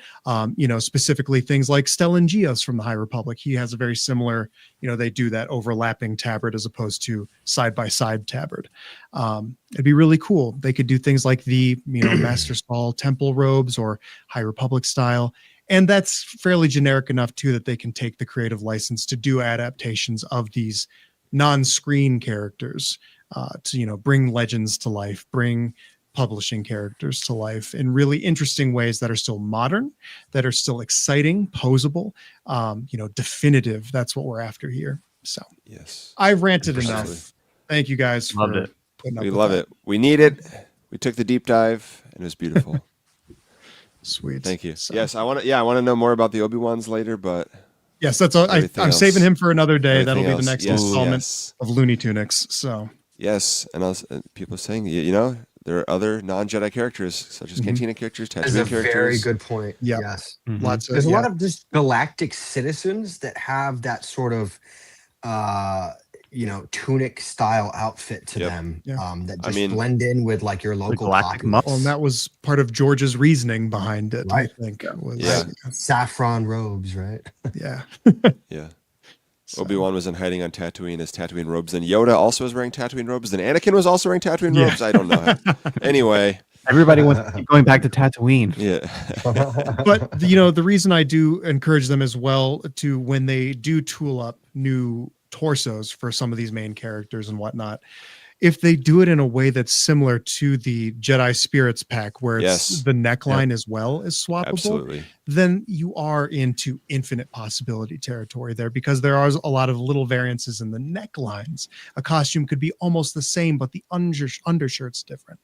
specifically things like Stellan Gios from the High Republic. He has a very similar, they do that overlapping tabard as opposed to side-by-side tabard. It'd be really cool. They could do things like the, Master Saul temple robes or High Republic style. And that's fairly generic enough too, that they can take the creative license to do adaptations of these non-screen characters, to, bring legends to life, bring publishing characters to life in really interesting ways that are still modern, that are still exciting, posable, definitive. That's what we're after here. So yes, I've ranted enough. Thank you guys for putting up we love it. We need it. We took the deep dive, and it was beautiful. Sweet. Thank you. So, yes, I want to know more about the Obi-Wans later, but yes, that's all. I'm saving him for another day. That'll be the next installment of Looney Tunics. So yes, and also, people are saying, there are other non-Jedi characters, such as Cantina characters, Tatooine characters. That's a very good point. Yeah. Yes. There's a lot of just galactic citizens that have that sort of, tunic style outfit to them that just blend in with like your local galactic Well, and that was part of George's reasoning behind it, right. I think. Was, saffron robes, right? Yeah. Yeah. Obi-Wan was in hiding on Tatooine as Tatooine robes. Then Yoda also was wearing Tatooine robes. Then Anakin was also wearing Tatooine robes. I don't know. Anyway. Everybody wants to keep going back to Tatooine. Yeah. But, the reason I do encourage them as well to, when they do tool up new torsos for some of these main characters and whatnot, if they do it in a way that's similar to the Jedi Spirits pack, where it's the neckline as well is swappable, then you are into infinite possibility territory there, because there are a lot of little variances in the necklines. A costume could be almost the same, but the undershirt's different.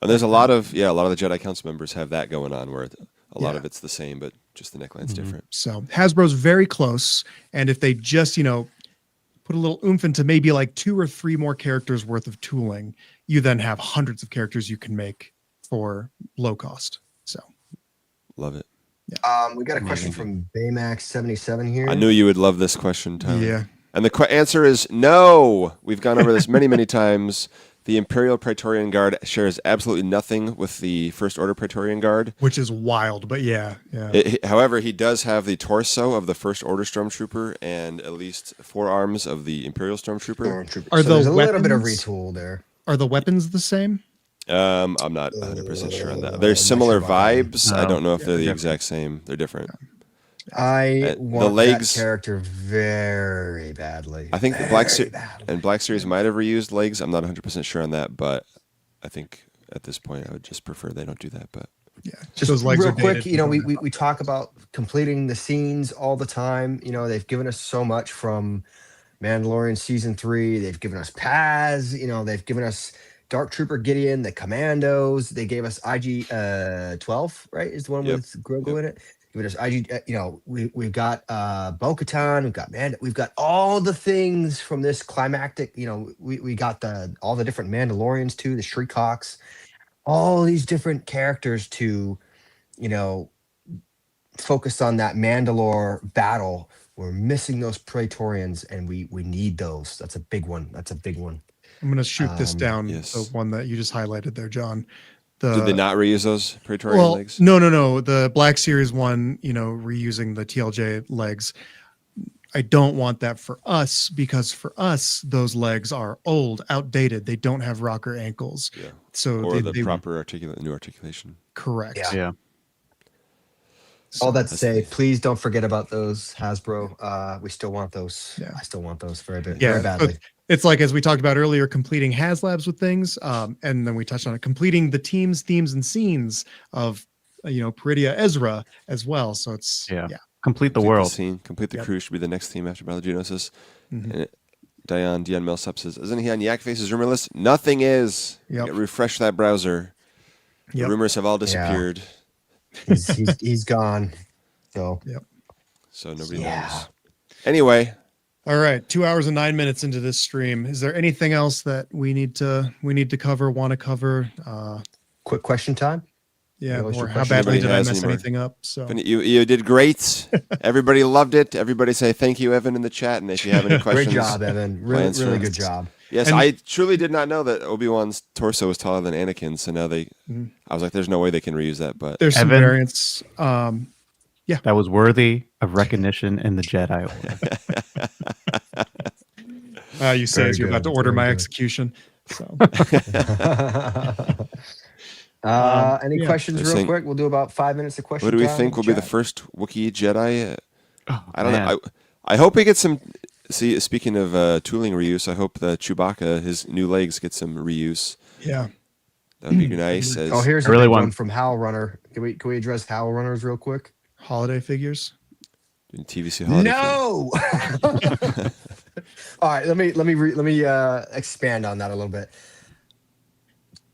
And there's a lot of the Jedi Council members have that going on, where a lot of it's the same, but just the neckline's different. So Hasbro's very close, and if they just put a little oomph into maybe like 2 or 3 more characters worth of tooling, you then have hundreds of characters you can make for low cost. So love it. Yeah. We got a question from Baymax77 here. I knew you would love this question, Tyler. Yeah. And the answer is no. We've gone over this many, many times. The Imperial Praetorian Guard shares absolutely nothing with the First Order Praetorian Guard. Which is wild, but yeah. However, he does have the torso of the First Order Stormtrooper and at least 4 arms of the Imperial Stormtrooper. There's a little bit of retool there. Are the weapons the same? I'm not 100% sure on that. There's similar vibes. No. I don't know if they're the exact same. They're different. I want the legs, that character very badly. I think the Black Series might have reused legs. I'm not 100% sure on that, but I think at this point I would just prefer they don't do that. But just those legs real quick, we talk about completing the scenes all the time. They've given us so much from Mandalorian season 3. They've given us Paz. They've given us Dark Trooper Gideon, the Commandos. They gave us IG 12, right? Is the one with Grogu in it. Give us IG, we've got Bo-Katan, we've got all the things from this climactic, we got all the different Mandalorians too, the Shriek-Hawks, all these different characters to, focused on that Mandalore battle. We're missing those Praetorians, and we need those. That's a big one. I'm going to shoot this down. Yes. The one that you just highlighted there, John. Did they not reuse those Praetorian legs? No. The Black Series one, reusing the TLJ legs. I don't want that for us, because for us, those legs are old, outdated. They don't have rocker ankles. Yeah. So or the proper new articulation. Correct. Yeah. All that to say, please don't forget about those, Hasbro. We still want those. Yeah. I still want those very badly. It's like, as we talked about earlier, completing Haslabs with things, and then we touched on it, completing the teams, themes, and scenes of, Peridia Ezra as well. So it's complete the world. Complete the crew should be the next theme after Battle of Geonosis. And Dion Millsap says, isn't he on Yak Face's rumor list? Nothing is. Refresh that browser. The rumors have all disappeared. He's gone. So nobody knows. Anyway. All right, 2 hours and 9 minutes into this stream. Is there anything else that we need to cover? Want to cover? Quick question time. Yeah, or how badly did I mess anything up? So you did great. Everybody loved it. Everybody say thank you, Evan, in the chat. And if you have any questions, great job, Evan. Really good job. Yes, I truly did not know that Obi-Wan's torso was taller than Anakin. So now I was like, there's no way they can reuse that. But there's some variants. Yeah, that was worthy of recognition in the Jedi Order. You say as you're about to order my execution. So. Any questions real quick? We'll do about 5 minutes of questions. What do we think will be the first Wookiee Jedi? I don't know. I hope we get some. See, speaking of tooling reuse, I hope the Chewbacca, his new legs, get some reuse. Yeah, that would be nice. Here's a really one from Howl Runner. Can we address Howl Runners real quick? Holiday figures. TVC holiday. No. All right, let me expand on that a little bit.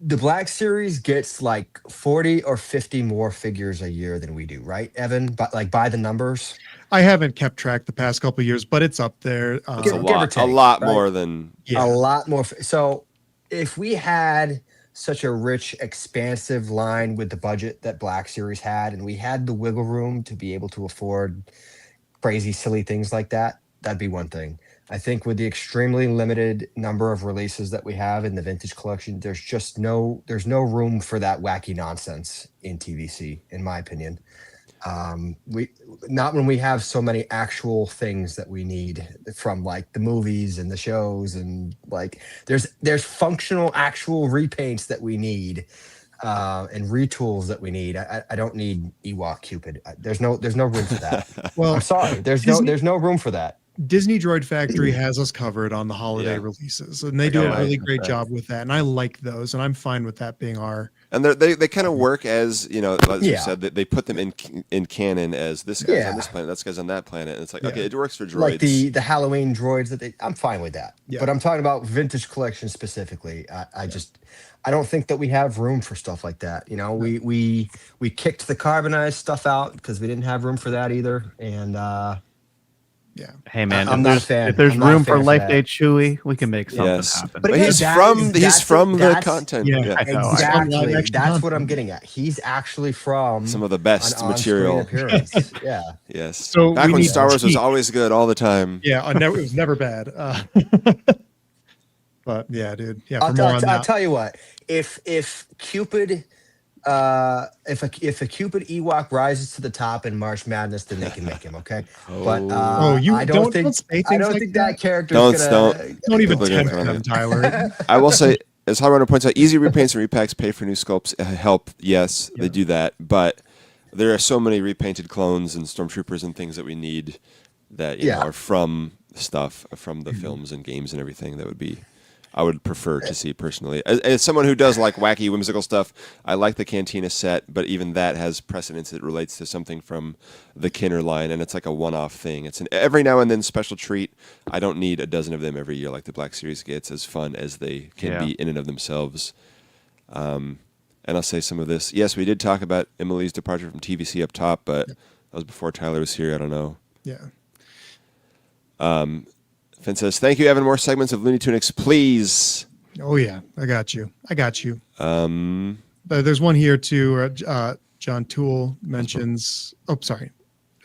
The Black Series gets like 40 or 50 more figures a year than we do, right, Evan? But by the numbers. I haven't kept track the past couple of years, but it's up there. It's a lot more than a lot more. So if we had such a rich, expansive line with the budget that Black Series had, and we had the wiggle room to be able to afford crazy, silly things like that, that'd be one thing. I think with the extremely limited number of releases that we have in the vintage collection, there's no room for that wacky nonsense in TVC, in my opinion. Not when we have so many actual things that we need from like the movies and the shows, and like there's functional actual repaints that we need and retools that we need. I don't need Ewok Cupid. There's no room for that. Well, I'm sorry. There's no room for that. Disney Droid Factory has us covered on the holiday releases, and they do a really great job with that. And I like those, and I'm fine with that being our. And they kind of work as as you said, they put them in canon as this guy's on this planet, that guy's on that planet, and it's like okay, it works for droids. Like the Halloween droids I'm fine with that. Yeah. But I'm talking about vintage collection specifically. I don't think that we have room for stuff like that. We kicked the carbonized stuff out because we didn't have room for that either, and. Hey man, I'm not a fan. If there's room for Life Day Chewy, we can make something happen. But he's from the content. Yeah, exactly. That's what I'm getting at. He's actually from some of the best material. Yeah. Yes. So back when Star Wars was always good all the time. Yeah, it was never bad. But yeah, dude. Yeah. I'll tell you what. If Cupid. If a Cupid Ewok rises to the top in March Madness, then they can make him, okay? But I don't think that character. Don't even tempt them, Tyler. I will say, as Hot Runner points out, easy repaints and repacks pay for new sculpts help. Yes, they do that, but there are so many repainted clones and stormtroopers and things that we need that are from stuff from the films and games and everything. That would be. I would prefer to see personally. As someone who does like wacky, whimsical stuff, I like the Cantina set, but even that has precedence. It relates to something from the Kinner line, and it's like a one-off thing. It's an every now and then special treat. I don't need a dozen of them every year like the Black Series gets, as fun as they can be in and of themselves. And I'll say some of this. Yes, we did talk about Emily's departure from TVC up top, but that was before Tyler was here. I don't know. Yeah. Finn says, thank you, Evan. More segments of Looney Tunics, please. Oh, yeah. I got you. There's one here, too. Jedi John Toole mentions. Oh, sorry.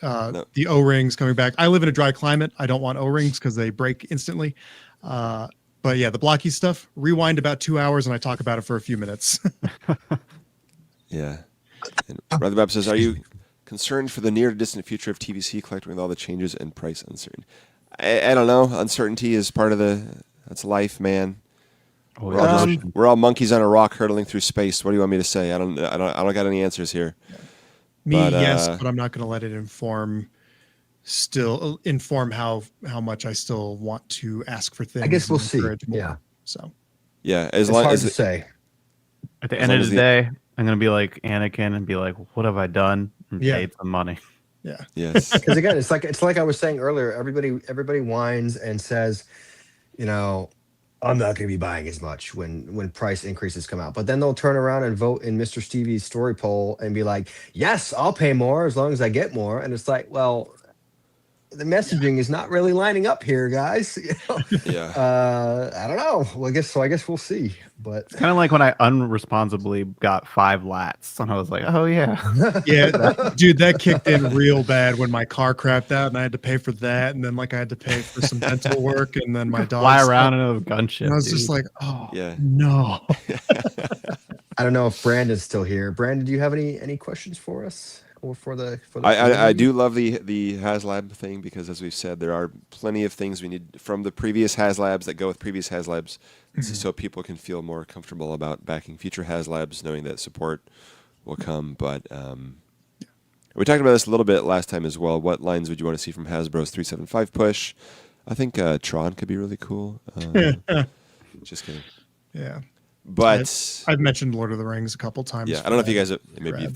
No. The O-rings coming back. I live in a dry climate. I don't want O-rings because they break instantly. But yeah, the blocky stuff, rewind about 2 hours and I talk about it for a few minutes. Yeah. And Brother Bob says, are you concerned for the near to distant future of TVC collecting with all the changes and price uncertainty? I don't know. Uncertainty is part of that's life, man. We're all monkeys on a rock hurtling through space. What do you want me to say? I don't got any answers here. Yes, but I'm not going to let it inform how much I still want to ask for things. I guess we'll see. More. Yeah. So. Yeah, it's hard to say. At the end of the day, I'm going to be like Anakin and be like, "What have I done?" And paid some money. Yeah. Yes. Because again, it's like I was saying earlier. Everybody whines and says, you know, I'm not going to be buying as much when price increases come out. But then they'll turn around and vote in Mr. Stevie's story poll and be like, yes, I'll pay more as long as I get more. And it's like, well, the messaging is not really lining up here, guys. Yeah. I don't know. Well, I guess we'll see. But it's kind of like when I unresponsibly got 5 lats and I was like, oh yeah. Dude, that kicked in real bad when my car crapped out and I had to pay for that. And then I had to pay for some dental work and then my dog fly around in a gunship. And I was just like, oh yeah. No. I don't know if Brandon's still here. Brandon, do you have any questions for us? Or for the I do love the Haslab thing because, as we've said, there are plenty of things we need from the previous Haslabs that go with previous Haslabs, so people can feel more comfortable about backing future Haslabs, knowing that support will come. But we talked about this a little bit last time as well. What lines would you want to see from Hasbro's 375 push? I think Tron could be really cool. Just kidding. Yeah, but I've mentioned Lord of the Rings a couple times. Yeah, I don't know if you guys you've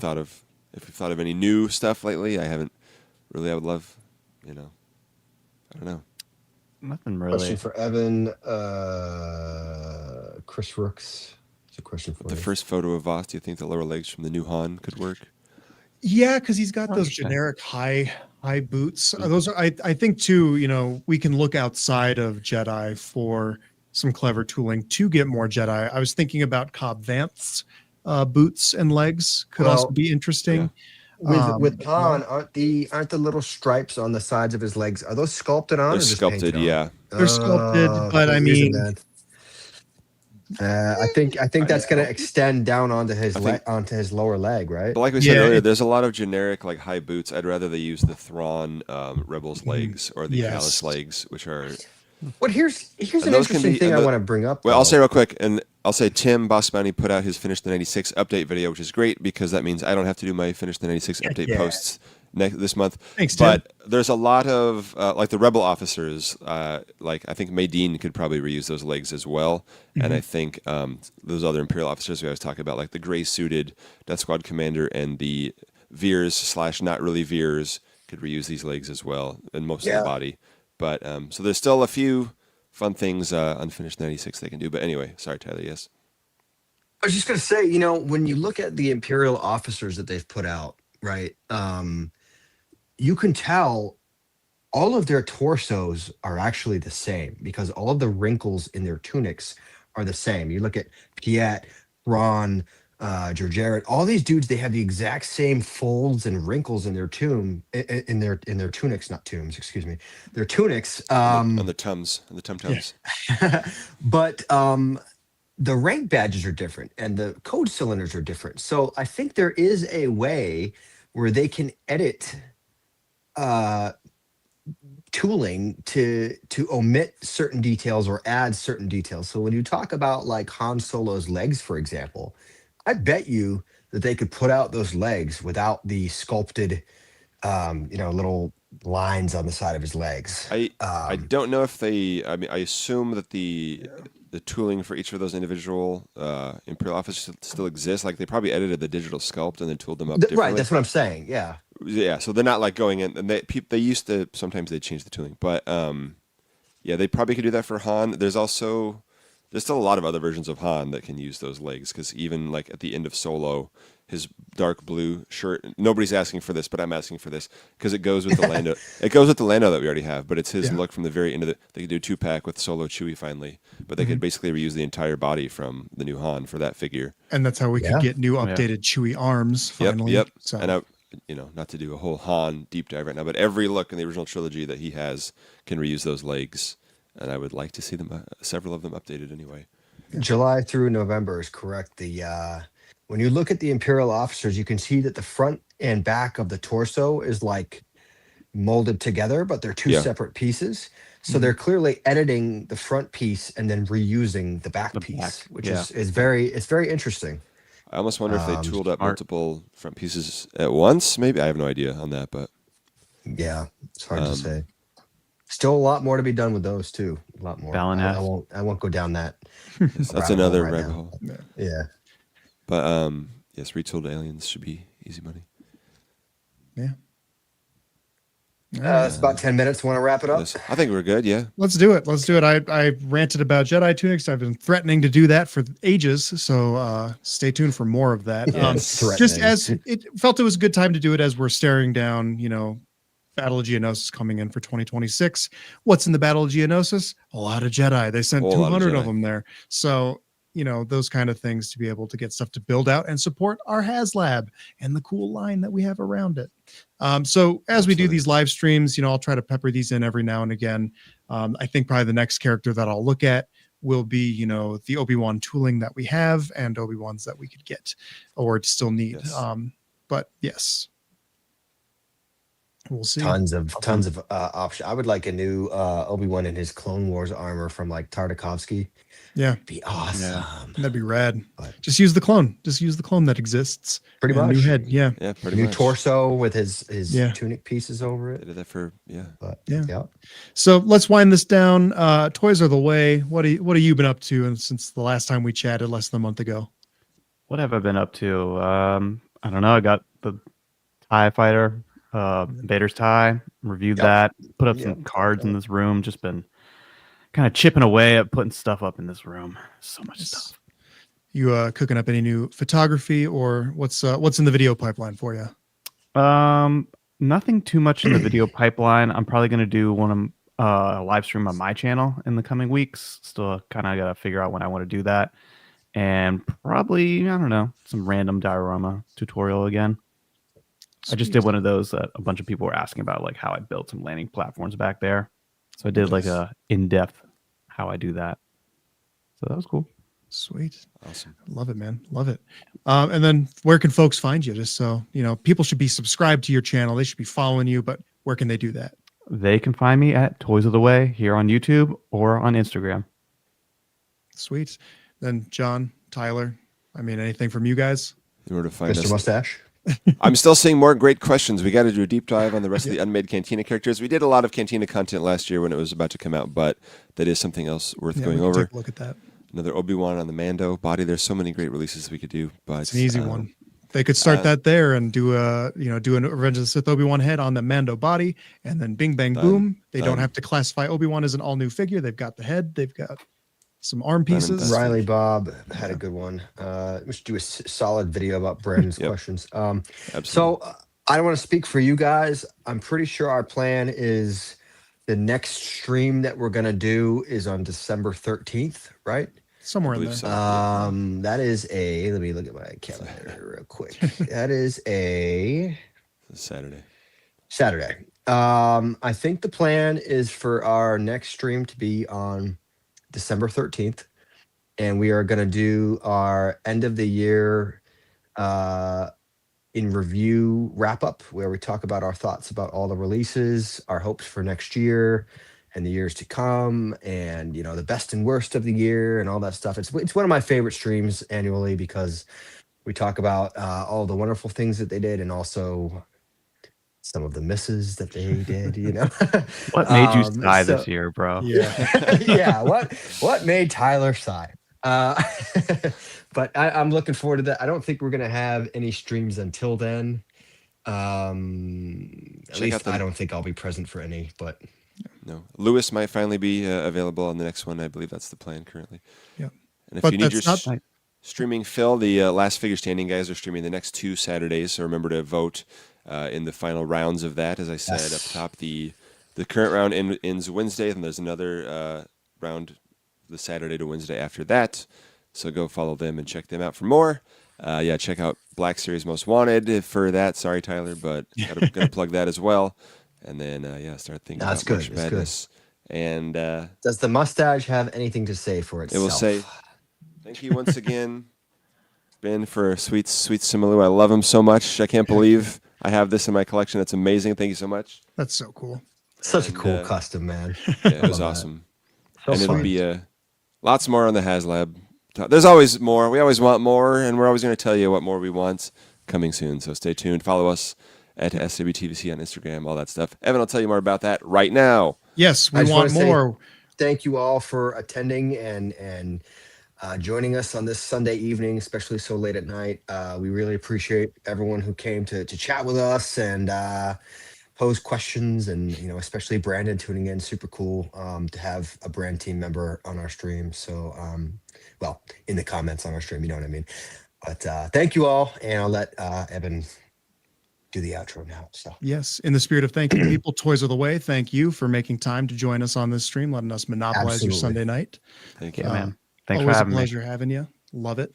thought of any new stuff lately. I haven't really. I would love, I don't know. Nothing really. Question for Evan. Chris Rooks. It's a question for the first photo of Voss. Do you think the lower legs from the new Han could work? Yeah, because he's got those generic high boots. Those are, I think too. We can look outside of Jedi for some clever tooling to get more Jedi. I was thinking about Cobb Vanth's boots and legs could also be interesting. With Han, aren't the little stripes on the sides of his legs, are those sculpted on? They're sculpted, yeah. They're sculpted, but I mean, I think that's going to extend down onto his lower leg, right? But like we said earlier, there's a lot of generic high boots. I'd rather they use the Thrawn Rebels legs or the Callus legs, which are. But here's an interesting thing I want to bring up. Well, I'll say real quick, and I'll say Tim Boss Bounty put out his Finish the 96 update video, which is great because that means I don't have to do my Finish the 96 update posts this month. Thanks, Tim. But there's a lot of the Rebel officers, I think Maydeen could probably reuse those legs as well, and I think those other Imperial officers we always talk about, like the gray suited Death Squad commander and the Veers / not really Veers, could reuse these legs as well, and most of the body. But so there's still a few fun things on Finish 96 they can do. But anyway, sorry, Tyler, yes? I was just going to say, when you look at the Imperial officers that they've put out, right, you can tell all of their torsos are actually the same because all of the wrinkles in their tunics are the same. You look at Piet, Ron, Jared, all these dudes, they have the exact same folds and wrinkles in their in their tunics, not tombs, excuse me, their tunics. On the tums, and the tum-tums. Yeah. But the rank badges are different and the code cylinders are different. So I think there is a way where they can edit tooling to omit certain details or add certain details. So when you talk about Han Solo's legs, for example, I bet you that they could put out those legs without the sculpted, little lines on the side of his legs. I don't know if they. I mean, I assume that the tooling for each of those individual Imperial officers still exists. Like they probably edited the digital sculpt and then tooled them up differently. Right, that's what I'm saying. Yeah. Yeah, so they're not going in. And they used to sometimes they change the tooling, but they probably could do that for Han. There's also there's still a lot of other versions of Han that can use those legs, because even like at the end of Solo, his dark blue shirt. Nobody's asking for this, but I'm asking for this because it goes with the Lando. It goes with the Lando that we already have, but it's his look from the very end of it. They could do a 2-pack with Solo Chewie finally, but they could basically reuse the entire body from the new Han for that figure. And that's how we could get new updated Chewie arms finally. Yep. So. And I, not to do a whole Han deep dive right now, but every look in the original trilogy that he has can reuse those legs, and I would like to see them, several of them updated anyway. July through November is correct. The when you look at the Imperial officers, you can see that the front and back of the torso is like molded together, but they're two separate pieces. So they're clearly editing the front piece and then reusing the back piece, which is very interesting. I almost wonder if they tooled up multiple front pieces at once. Maybe I have no idea on that, but yeah, it's hard to say. Still a lot more to be done with those too. A lot more. I won't go down that. That's another rabbit hole. Yeah. But yes, retooled aliens should be easy money. Yeah. It's about 10 minutes. Want to wrap it up? Yes, I think we're good. Yeah. Let's do it. I ranted about Jedi tunics. I've been threatening to do that for ages. So stay tuned for more of that. Just as it felt it was a good time to do it as we're staring down, Battle of Geonosis coming in for 2026. What's in the Battle of Geonosis? A lot of Jedi. They sent 200 of them there. So, those kind of things to be able to get stuff to build out and support our Haslab and the cool line that we have around it. So as we do these live streams, I'll try to pepper these in every now and again. I think probably the next character that I'll look at will be, the Obi-Wan tooling that we have and Obi-Wans that we could get or still need. Yes. But yes. We'll see. Tons of options. I would like a new Obi-Wan in his Clone Wars armor from like Tartakovsky. Yeah, be awesome. Yeah. That'd be rad. But just use the clone. Just use the clone that exists. Pretty much. New head. Yeah. Yeah. Pretty new much. torso with his tunic pieces over it. They did that for But, yeah. So let's wind this down. Toys are the way. What have you been up to? And since the last time we chatted less than a month ago, what have I been up to? I don't know. I got the TIE fighter, Vader's TIE. Reviewed that. Put up some cards in this room. Just been kind of chipping away at putting stuff up in this room. So much stuff. You cooking up any new photography, or what's in the video pipeline for you? Nothing too much in the video pipeline. I'm probably going to do a live stream on my channel in the coming weeks. Still kind of got to figure out when I want to do that. And probably, I don't know, some random diorama tutorial again. Sweet. I just did one of those that a bunch of people were asking about, like how I built some landing platforms back there. So I did like a in-depth how I do that. So that was cool. Sweet. Awesome. Love it, man. Love it. And then where can folks find you? Just so, people should be subscribed to your channel. They should be following you, but where can they do that? They can find me at Toys of the Way here on YouTube or on Instagram. Sweet. Then John, Tyler, anything from you guys? In order to find Mr. us. Mustache. I'm still seeing more great questions. We got to do a deep dive on the rest of the unmade Cantina characters. We did a lot of Cantina content last year when it was about to come out, but that is something else worth going over. Take a look at that. Another Obi-Wan on the Mando body. There's so many great releases we could do, but it's an easy one. They could start that there and do an Revenge of the Sith Obi-Wan head on the Mando body, and then bing bang boom. They don't have to classify Obi-Wan as an all new figure. They've got the head. They've got some arm pieces. Riley Bob had a good one. We should do a solid video about Brandon's questions. So I don't want to speak for you guys. I'm pretty sure our plan is the next stream that we're going to do is on December 13th, right? Somewhere in there. So, that is let me look at my calendar real quick. That is a Saturday. I think the plan is for our next stream to be on December 13th, and we are going to do our end of the year in review wrap up, where we talk about our thoughts about all the releases, our hopes for next year and the years to come, and the best and worst of the year and all that stuff. It's one of my favorite streams annually because we talk about all the wonderful things that they did and also some of the misses that they did, What made you sigh this year, bro? Yeah. Yeah. What made Tyler sigh? But I'm looking forward to that. I don't think we're going to have any streams until then. At least I don't think I'll be present for any, but No. Lewis might finally be available on the next one. I believe that's the plan currently. Yeah. And if But you need that's your not streaming fill, the Last Figure Standing guys are streaming the next 2 Saturdays. So remember to vote in the final rounds of that. As I said up top, the current round ends Wednesday, and there's another round the Saturday to Wednesday after that. So go follow them and check them out for more. Check out Black Series Most Wanted for that. Sorry, Tyler, but gotta plug that as well. And then start thinking about March Madness. And does the mustache have anything to say for itself? It will say, "Thank you once again, Ben, for sweet Simalu. I love him so much. I can't believe I have this in my collection. That's amazing. Thank you so much." That's so cool. Such a cool custom, man. Yeah, it was awesome. So and fun. it'll be lots more on the Haslab. There's always more. We always want more, and we're always going to tell you what more we want coming soon. So stay tuned. Follow us at SWTVC on Instagram, all that stuff. Evan will tell you more about that right now. Yes, we I just want wanna say more. Thank you all for attending and joining us on this Sunday evening, especially so late at night. We really appreciate everyone who came to chat with us and pose questions, and especially Brandon tuning in. Super cool to have a brand team member on our stream. So in the comments on our stream, you know what I mean. But thank you all, and I'll let Evan do the outro now. So Yes, in the spirit of thanking people, Toys Are the Way. Thank you for making time to join us on this stream, letting us monopolize your Sunday night. Thank you, man. Thanks for Always a having me. pleasure having you. Love it.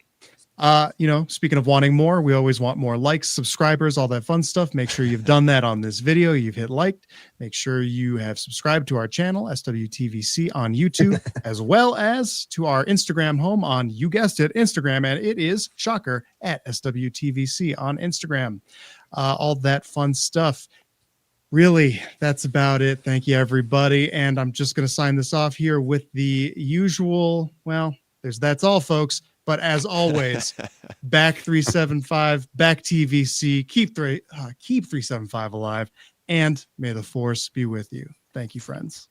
Speaking of wanting more, we always want more likes, subscribers, all that fun stuff. Make sure you've done that on this video. You've hit liked. Make sure you have subscribed to our channel, SWTVC on YouTube, as well as to our Instagram home on, you guessed it, Instagram. And it is, shocker, at SWTVC on Instagram. All that fun stuff. Really, that's about it. Thank you, everybody. And I'm just going to sign this off here with the usual, that's all, folks. But as always, back 375, back TVC, keep 375 alive, and may the force be with you. Thank you, friends.